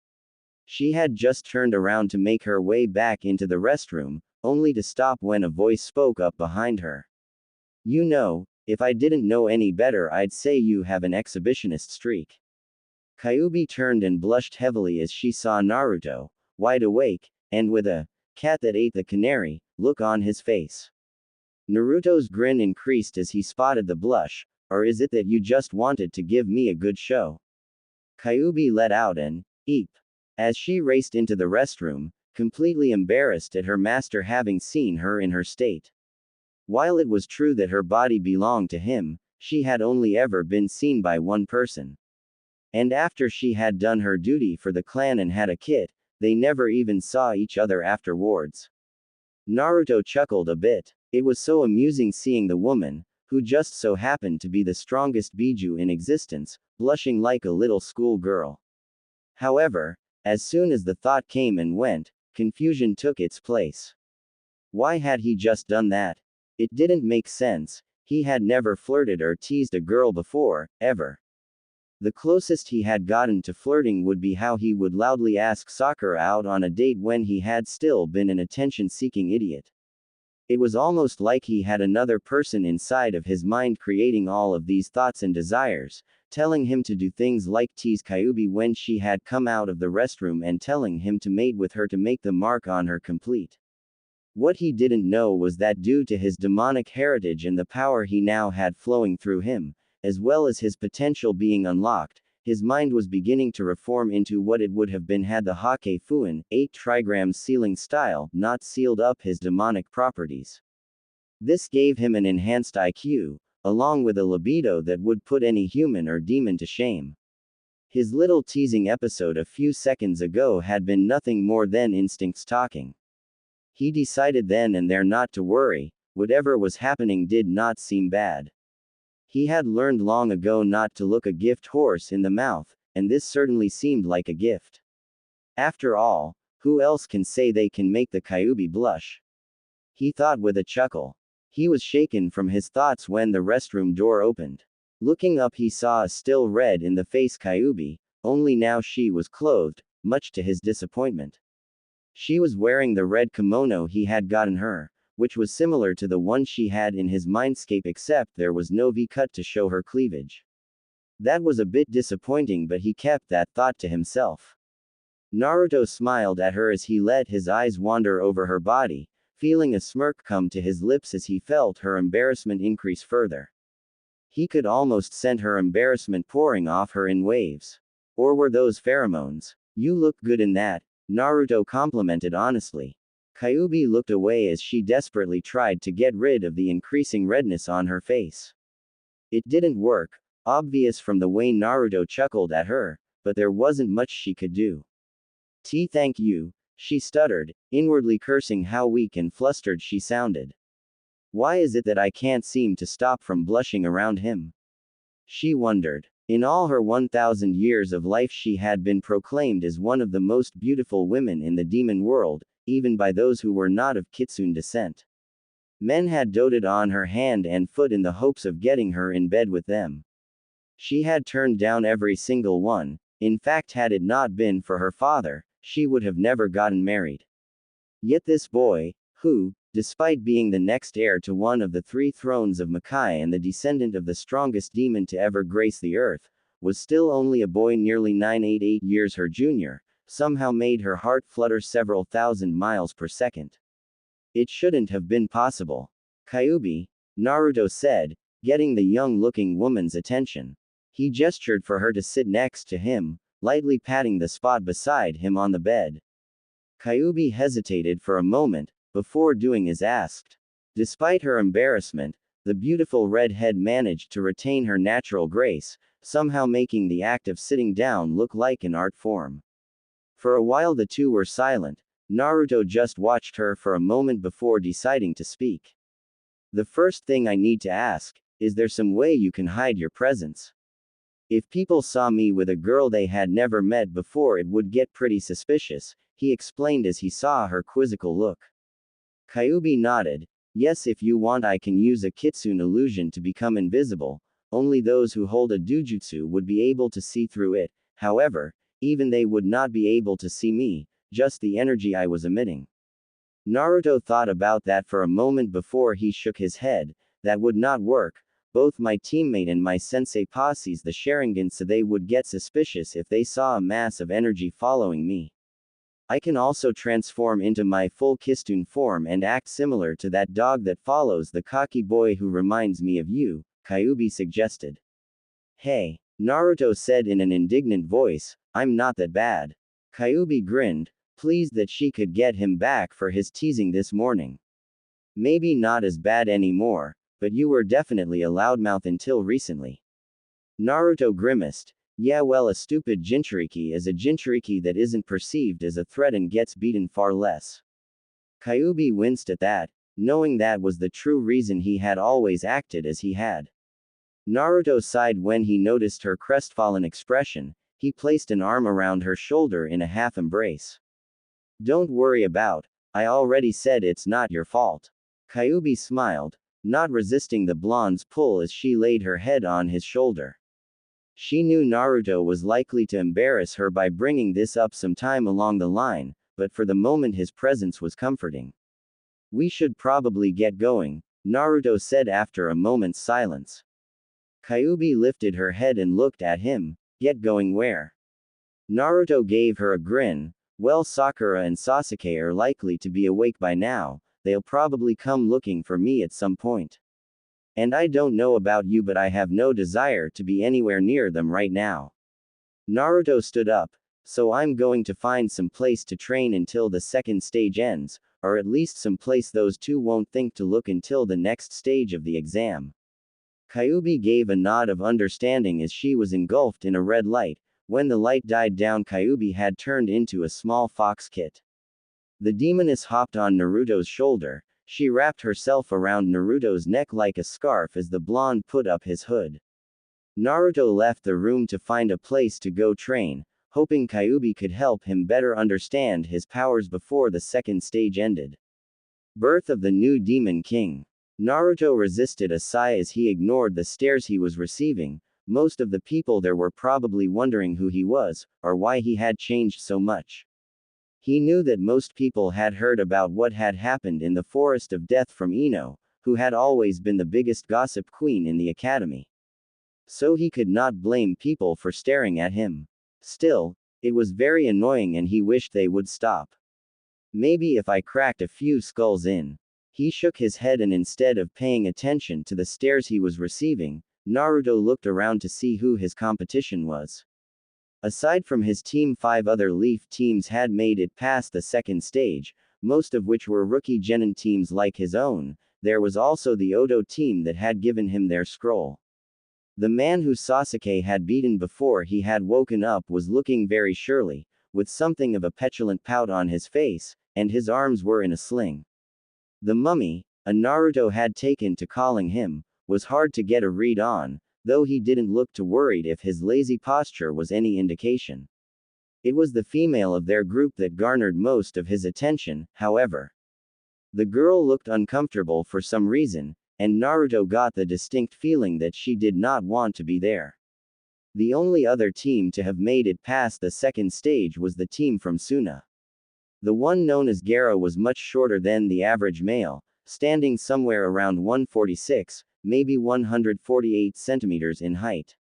She had just turned around to make her way back into the restroom, only to stop when a voice spoke up behind her. "You know, if I didn't know any better, I'd say you have an exhibitionist streak." Kyuubi turned and blushed heavily as she saw Naruto, wide awake, and with a "cat that ate the canary" look on his face. Naruto's grin increased as he spotted the blush. "Or is it that you just wanted to give me a good show?" Kyuubi let out an eep as she raced into the restroom, completely embarrassed at her master having seen her in her state. While it was true that her body belonged to him, she had only ever been seen by one person. And after she had done her duty for the clan and had a kit, they never even saw each other afterwards. Naruto chuckled a bit. It was so amusing seeing the woman, who just so happened to be the strongest Biju in existence, blushing like a little school girl. However, as soon as the thought came and went, confusion took its place. Why had he just done that? It didn't make sense. He had never flirted or teased a girl before, ever. The closest he had gotten to flirting would be how he would loudly ask Sakura out on a date when he had still been an attention-seeking idiot. It was almost like he had another person inside of his mind creating all of these thoughts and desires, telling him to do things like tease Kyuubi when she had come out of the restroom and telling him to mate with her to make the mark on her complete. What he didn't know was that due to his demonic heritage and the power he now had flowing through him, as well as his potential being unlocked, his mind was beginning to reform into what it would have been had the Hake Fuin, 8 trigrams sealing style, not sealed up his demonic properties. This gave him an enhanced IQ, along with a libido that would put any human or demon to shame. His little teasing episode a few seconds ago had been nothing more than instincts talking. He decided then and there not to worry. Whatever was happening did not seem bad. He had learned long ago not to look a gift horse in the mouth, and this certainly seemed like a gift. After all, who else can say they can make the Kyuubi blush? He thought with a chuckle. He was shaken from his thoughts when the restroom door opened. Looking up, he saw a still red-in-the-face Kyuubi, only now she was clothed, much to his disappointment. She was wearing the red kimono he had gotten her, which was similar to the one she had in his mindscape, except there was no V-cut to show her cleavage. That was a bit disappointing, but he kept that thought to himself. Naruto smiled at her as he let his eyes wander over her body, feeling a smirk come to his lips as he felt her embarrassment increase further. He could almost scent her embarrassment pouring off her in waves. Or were those pheromones? "You look good in that," Naruto complimented honestly. Kyuubi looked away as she desperately tried to get rid of the increasing redness on her face. It didn't work, obvious from the way Naruto chuckled at her, but there wasn't much she could do. Thank you," she stuttered, inwardly cursing how weak and flustered she sounded. Why is it that I can't seem to stop from blushing around him? She wondered. In all her 1,000 years of life, she had been proclaimed as one of the most beautiful women in the demon world, even by those who were not of Kitsune descent. Men had doted on her hand and foot in the hopes of getting her in bed with them. She had turned down every single one. In fact, had it not been for her father, she would have never gotten married. Yet this boy, who, despite being the next heir to one of the 3 thrones of Makai and the descendant of the strongest demon to ever grace the earth, was still only a boy nearly 988 years her junior, somehow made her heart flutter several thousand miles per second. It shouldn't have been possible. Kyuubi, Naruto said, getting the young-looking woman's attention. He gestured for her to sit next to him, lightly patting the spot beside him on the bed. Kyuubi hesitated for a moment, before doing as asked. Despite her embarrassment, the beautiful redhead managed to retain her natural grace, somehow making the act of sitting down look like an art form. For a while the two were silent. Naruto just watched her for a moment before deciding to speak. The first thing I need to ask, is there some way you can hide your presence? If people saw me with a girl they had never met before, it would get pretty suspicious, he explained as he saw her quizzical look. Kyuubi nodded. Yes, if you want I can use a kitsune illusion to become invisible. Only those who hold a dujutsu would be able to see through it. However, even they would not be able to see me, just the energy I was emitting. Naruto thought about that for a moment before he shook his head. That would not work. Both my teammate and my sensei possess the Sharingan, so they would get suspicious if they saw a mass of energy following me. I can also transform into my full Kitsune form and act similar to that dog that follows the cocky boy who reminds me of you, Kyuubi suggested. Hey, Naruto said in an indignant voice, I'm not that bad. Kyuubi grinned, pleased that she could get him back for his teasing this morning. Maybe not as bad anymore, but you were definitely a loudmouth until recently. Naruto grimaced. Yeah, well, a stupid Jinchuriki is a Jinchuriki that isn't perceived as a threat and gets beaten far less. Kyuubi winced at that, knowing that was the true reason he had always acted as he had. Naruto sighed when he noticed her crestfallen expression. He placed an arm around her shoulder in a half embrace. Don't worry about, I already said it's not your fault. Kyuubi smiled, not resisting the blonde's pull as she laid her head on his shoulder. She knew Naruto was likely to embarrass her by bringing this up sometime along the line, but for the moment his presence was comforting. We should probably get going, Naruto said after a moment's silence. Kyuubi lifted her head and looked at him. Get going where? Naruto gave her a grin. Well, Sakura and Sasuke are likely to be awake by now. They'll probably come looking for me at some point. And I don't know about you, but I have no desire to be anywhere near them right now. Naruto stood up. So I'm going to find some place to train until the second stage ends, or at least some place those two won't think to look until the next stage of the exam. Kyuubi gave a nod of understanding as she was engulfed in a red light. When the light died down, Kyuubi had turned into a small fox kit. The demoness hopped on Naruto's shoulder. She wrapped herself around Naruto's neck like a scarf as the blonde put up his hood. Naruto left the room to find a place to go train, hoping Kyuubi could help him better understand his powers before the second stage ended. Birth of the new Demon King. Naruto resisted a sigh as he ignored the stares he was receiving. Most of the people there were probably wondering who he was, or why he had changed so much. He knew that most people had heard about what had happened in the Forest of Death from Ino, who had always been the biggest gossip queen in the academy. So he could not blame people for staring at him. Still, it was very annoying and he wished they would stop. Maybe if I cracked a few skulls in. He shook his head and instead of paying attention to the stares he was receiving, Naruto looked around to see who his competition was. Aside from his team, 5 other Leaf teams had made it past the second stage, most of which were rookie genin teams like his own. There was also the Odo team that had given him their scroll. The man who Sasuke had beaten before he had woken up was looking very surly, with something of a petulant pout on his face, and his arms were in a sling. The mummy, a Naruto had taken to calling him, was hard to get a read on, though he didn't look too worried if his lazy posture was any indication. It was the female of their group that garnered most of his attention, however. The girl looked uncomfortable for some reason, and Naruto got the distinct feeling that she did not want to be there. The only other team to have made it past the second stage was the team from Suna. The one known as Gara was much shorter than the average male, standing somewhere around 146, maybe 148 centimeters in height.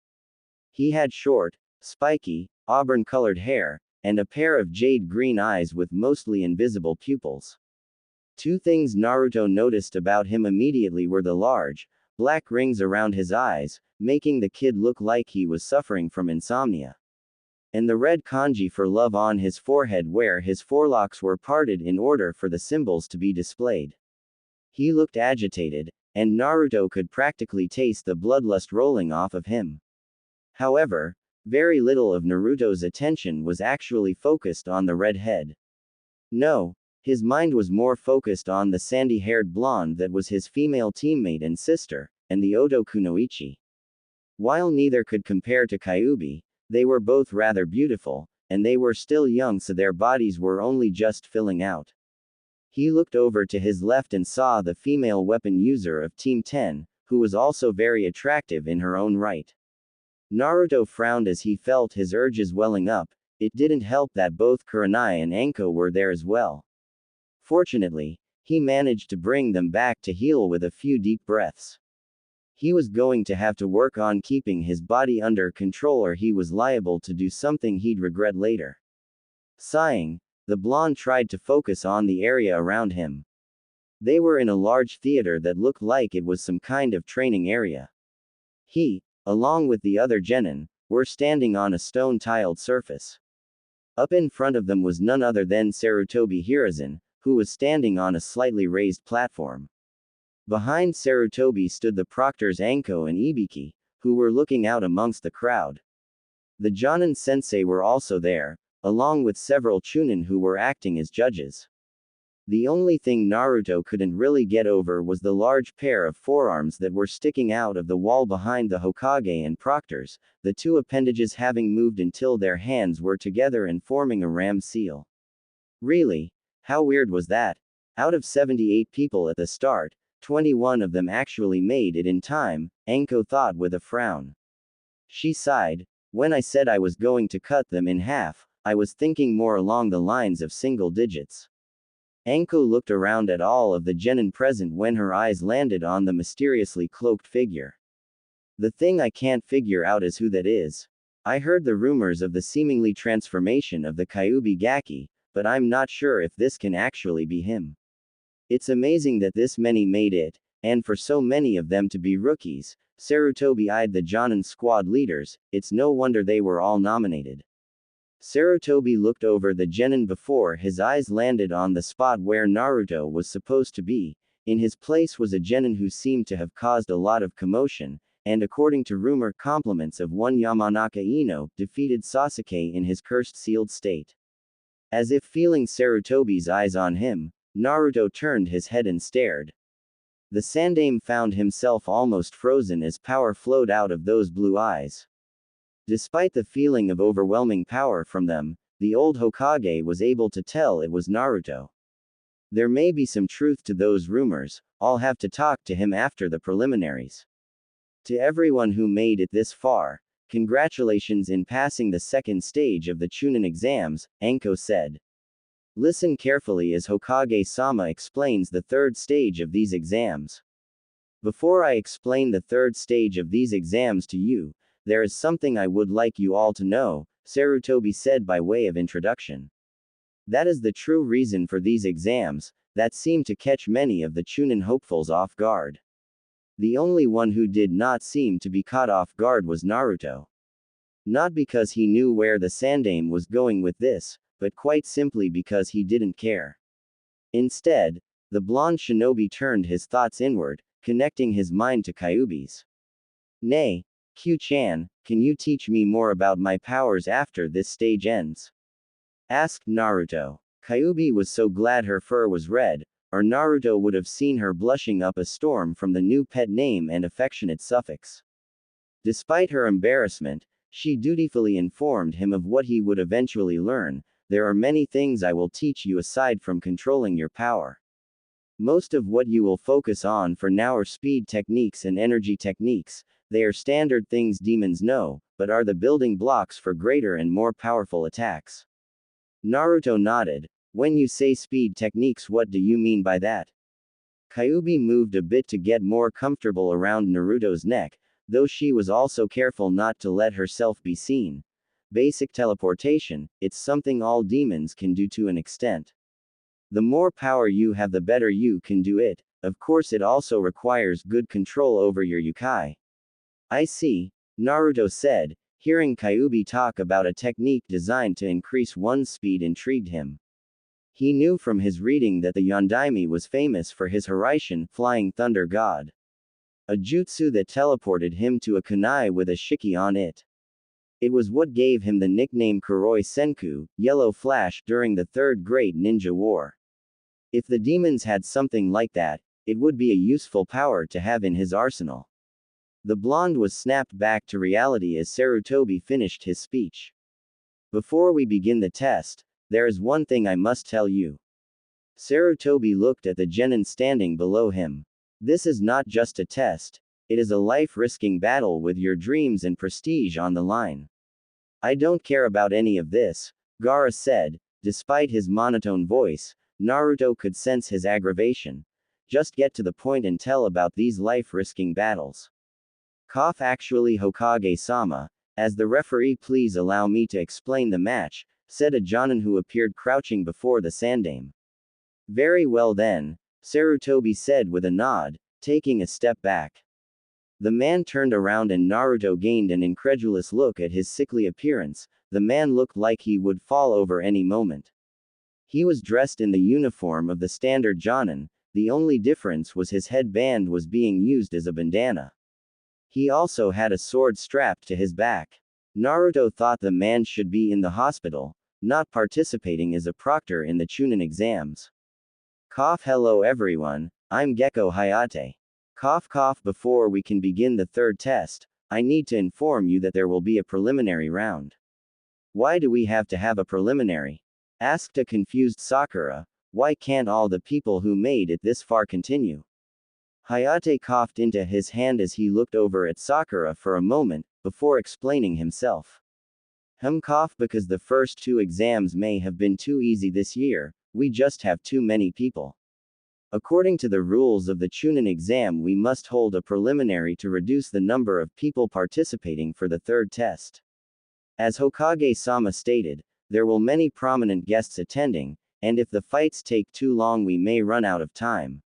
He had short, spiky, auburn-colored hair, and a pair of jade-green eyes with mostly invisible pupils. Two things Naruto noticed about him immediately were the large, black rings around his eyes, making the kid look like he was suffering from insomnia, and the red kanji for love on his forehead where his forelocks were parted in order for the symbols to be displayed. He looked agitated, and Naruto could practically taste the bloodlust rolling off of him. However, very little of Naruto's attention was actually focused on the red head. No, his mind was more focused on the sandy-haired blonde that was his female teammate and sister, and the Oto Kunoichi. While neither could compare to Kyuubi, they were both rather beautiful, and they were still young, so their bodies were only just filling out. He looked over to his left and saw the female weapon user of Team 10, who was also very attractive in her own right. Naruto frowned as he felt his urges welling up. It didn't help that both Kurenai and Anko were there as well. Fortunately, he managed to bring them back to heel with a few deep breaths. He was going to have to work on keeping his body under control, or he was liable to do something he'd regret later. Sighing, the blonde tried to focus on the area around him. They were in a large theater that looked like it was some kind of training area. He, along with the other genin, were standing on a stone-tiled surface. Up in front of them was none other than Sarutobi Hiruzen, who was standing on a slightly raised platform. Behind Sarutobi stood the proctors Anko and Ibiki, who were looking out amongst the crowd. The Jonin sensei were also there, along with several Chunin who were acting as judges. The only thing Naruto couldn't really get over was the large pair of forearms that were sticking out of the wall behind the Hokage and proctors, the two appendages having moved until their hands were together and forming a ram seal. Really? How weird was that? Out of 78 people at the start, 21 of them actually made it in time, Anko thought with a frown. She sighed. When I said I was going to cut them in half, I was thinking more along the lines of single digits. Anko looked around at all of the genin present when her eyes landed on the mysteriously cloaked figure. The thing I can't figure out is who that is. I heard the rumors of the seemingly transformation of the Kyuubi Gaki, but I'm not sure if this can actually be him. It's amazing that this many made it, and for so many of them to be rookies. Sarutobi eyed the Jonin squad leaders. It's no wonder they were all nominated. Sarutobi looked over the genin before his eyes landed on the spot where Naruto was supposed to be. In his place was a genin who seemed to have caused a lot of commotion, and according to rumor, compliments of one Yamanaka Ino defeated Sasuke in his cursed sealed state. As if feeling Sarutobi's eyes on him, Naruto turned his head and stared. The Sandaime found himself almost frozen as power flowed out of those blue eyes. Despite the feeling of overwhelming power from them, the old Hokage was able to tell it was Naruto. There may be some truth to those rumors. I'll have to talk to him after the preliminaries. To everyone who made it this far, congratulations in passing the second stage of the Chunin Exams, Anko said. Listen carefully as Hokage-sama explains the third stage of these exams. Before I explain the third stage of these exams to you, there is something I would like you all to know, Sarutobi said by way of introduction. That is the true reason for these exams, that seemed to catch many of the Chunin hopefuls off guard. The only one who did not seem to be caught off guard was Naruto. Not because he knew where the Sandaime was going with this, but quite simply because he didn't care. Instead, the blonde shinobi turned his thoughts inward, connecting his mind to Kyuubi's. Nay, Q-chan, can you teach me more about my powers after this stage ends? Asked Naruto. Kyuubi was so glad her fur was red, or Naruto would have seen her blushing up a storm from the new pet name and affectionate suffix. Despite her embarrassment, she dutifully informed him of what he would eventually learn. There are many things I will teach you aside from controlling your power. Most of what you will focus on for now are speed techniques and energy techniques. They are standard things demons know, but are the building blocks for greater and more powerful attacks. Naruto nodded. When you say speed techniques, what do you mean by that? Kyuubi moved a bit to get more comfortable around Naruto's neck, though she was also careful not to let herself be seen. Basic teleportation, it's something all demons can do to an extent. The more power you have, the better you can do it. Of course, it also requires good control over your yokai. I see, Naruto said. Hearing Kyuubi talk about a technique designed to increase one's speed intrigued him. He knew from his reading that the Yondaime was famous for his Hiraishin, flying thunder god. A jutsu that teleported him to a kunai with a shiki on it. It was what gave him the nickname Kuroi Senku, Yellow Flash, during the Third Great Ninja War. If the demons had something like that, it would be a useful power to have in his arsenal. The blonde was snapped back to reality as Sarutobi finished his speech. Before we begin the test, there is one thing I must tell you. Sarutobi looked at the genin standing below him. This is not just a test, it is a life-risking battle with your dreams and prestige on the line. I don't care about any of this, Gaara said. Despite his monotone voice, Naruto could sense his aggravation. Just get to the point and tell about these life-risking battles. Actually, Hokage-sama, as the referee, please allow me to explain the match, said a jonin who appeared crouching before the sandame. Very well then, Sarutobi said with a nod, taking a step back. The man turned around and Naruto gained an incredulous look at his sickly appearance. The man looked like he would fall over any moment. He was dressed in the uniform of the standard jonin, the only difference was his headband was being used as a bandana. He also had a sword strapped to his back. Naruto thought the man should be in the hospital, not participating as a proctor in the Chunin exams. Hello everyone, I'm Gecko Hayate. Before we can begin the third test, I need to inform you that there will be a preliminary round. Why do we have to have a preliminary? Asked a confused Sakura. Why can't all the people who made it this far continue? Hayate coughed into his hand as he looked over at Sakura for a moment, before explaining himself. Because the first two exams may have been too easy this year, we just have too many people. According to the rules of the Chunin exam, we must hold a preliminary to reduce the number of people participating for the third test. As Hokage-sama stated, there will many prominent guests attending, and if the fights take too long we may run out of time.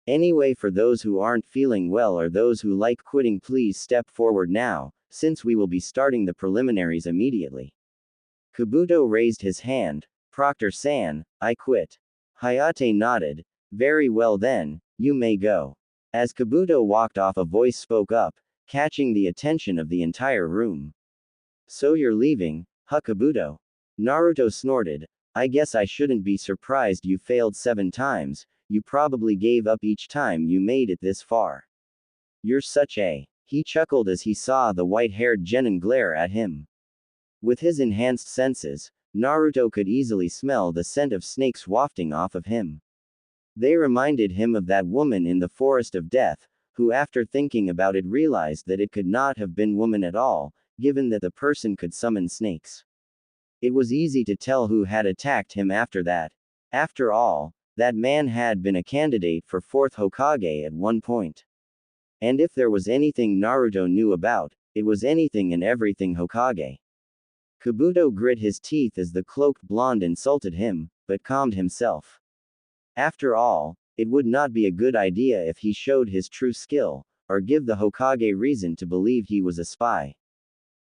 Anyway, for those who aren't feeling well or those who like quitting, please step forward now, since we will be starting the preliminaries immediately. Kabuto raised his hand. Proctor-san, I quit. Hayate nodded. Very well then, you may go. As Kabuto walked off, a voice spoke up, catching the attention of the entire room. So you're leaving, huh, Kabuto? Naruto snorted. I guess I shouldn't be surprised you failed 7 times, you probably gave up each time you made it this far. You're such a... He chuckled as he saw the white-haired genin glare at him. With his enhanced senses, Naruto could easily smell the scent of snakes wafting off of him. They reminded him of that woman in the Forest of Death, who after thinking about it realized that it could not have been woman at all, given that the person could summon snakes. It was easy to tell who had attacked him after that. After all, that man had been a candidate for 4th Hokage at one point. And if there was anything Naruto knew about, it was anything and everything Hokage. Kabuto grit his teeth as the cloaked blonde insulted him, but calmed himself. After all, it would not be a good idea if he showed his true skill, or give the Hokage reason to believe he was a spy.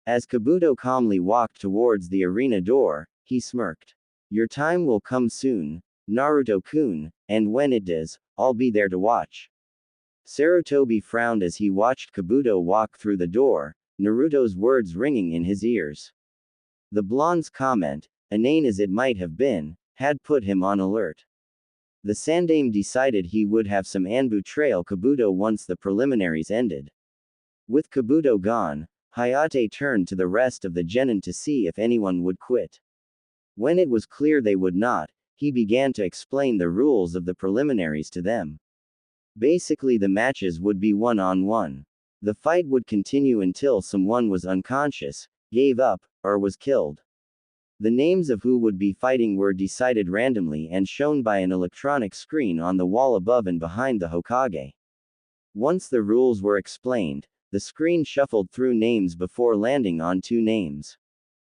As Kabuto calmly walked towards the arena door, he smirked. Your time will come soon, Naruto-kun, and when it does, I'll be there to watch. Sarutobi frowned as he watched Kabuto walk through the door, Naruto's words ringing in his ears. The blonde's comment, inane as it might have been, had put him on alert. The sandame decided he would have some Anbu trail Kabuto once the preliminaries ended. With Kabuto gone, Hayate turned to the rest of the genin to see if anyone would quit. When it was clear they would not, he began to explain the rules of the preliminaries to them. Basically, the matches would be one-on-one. The fight would continue until someone was unconscious, gave up, or was killed. The names of who would be fighting were decided randomly and shown by an electronic screen on the wall above and behind the Hokage. Once the rules were explained, the screen shuffled through names before landing on 2 names.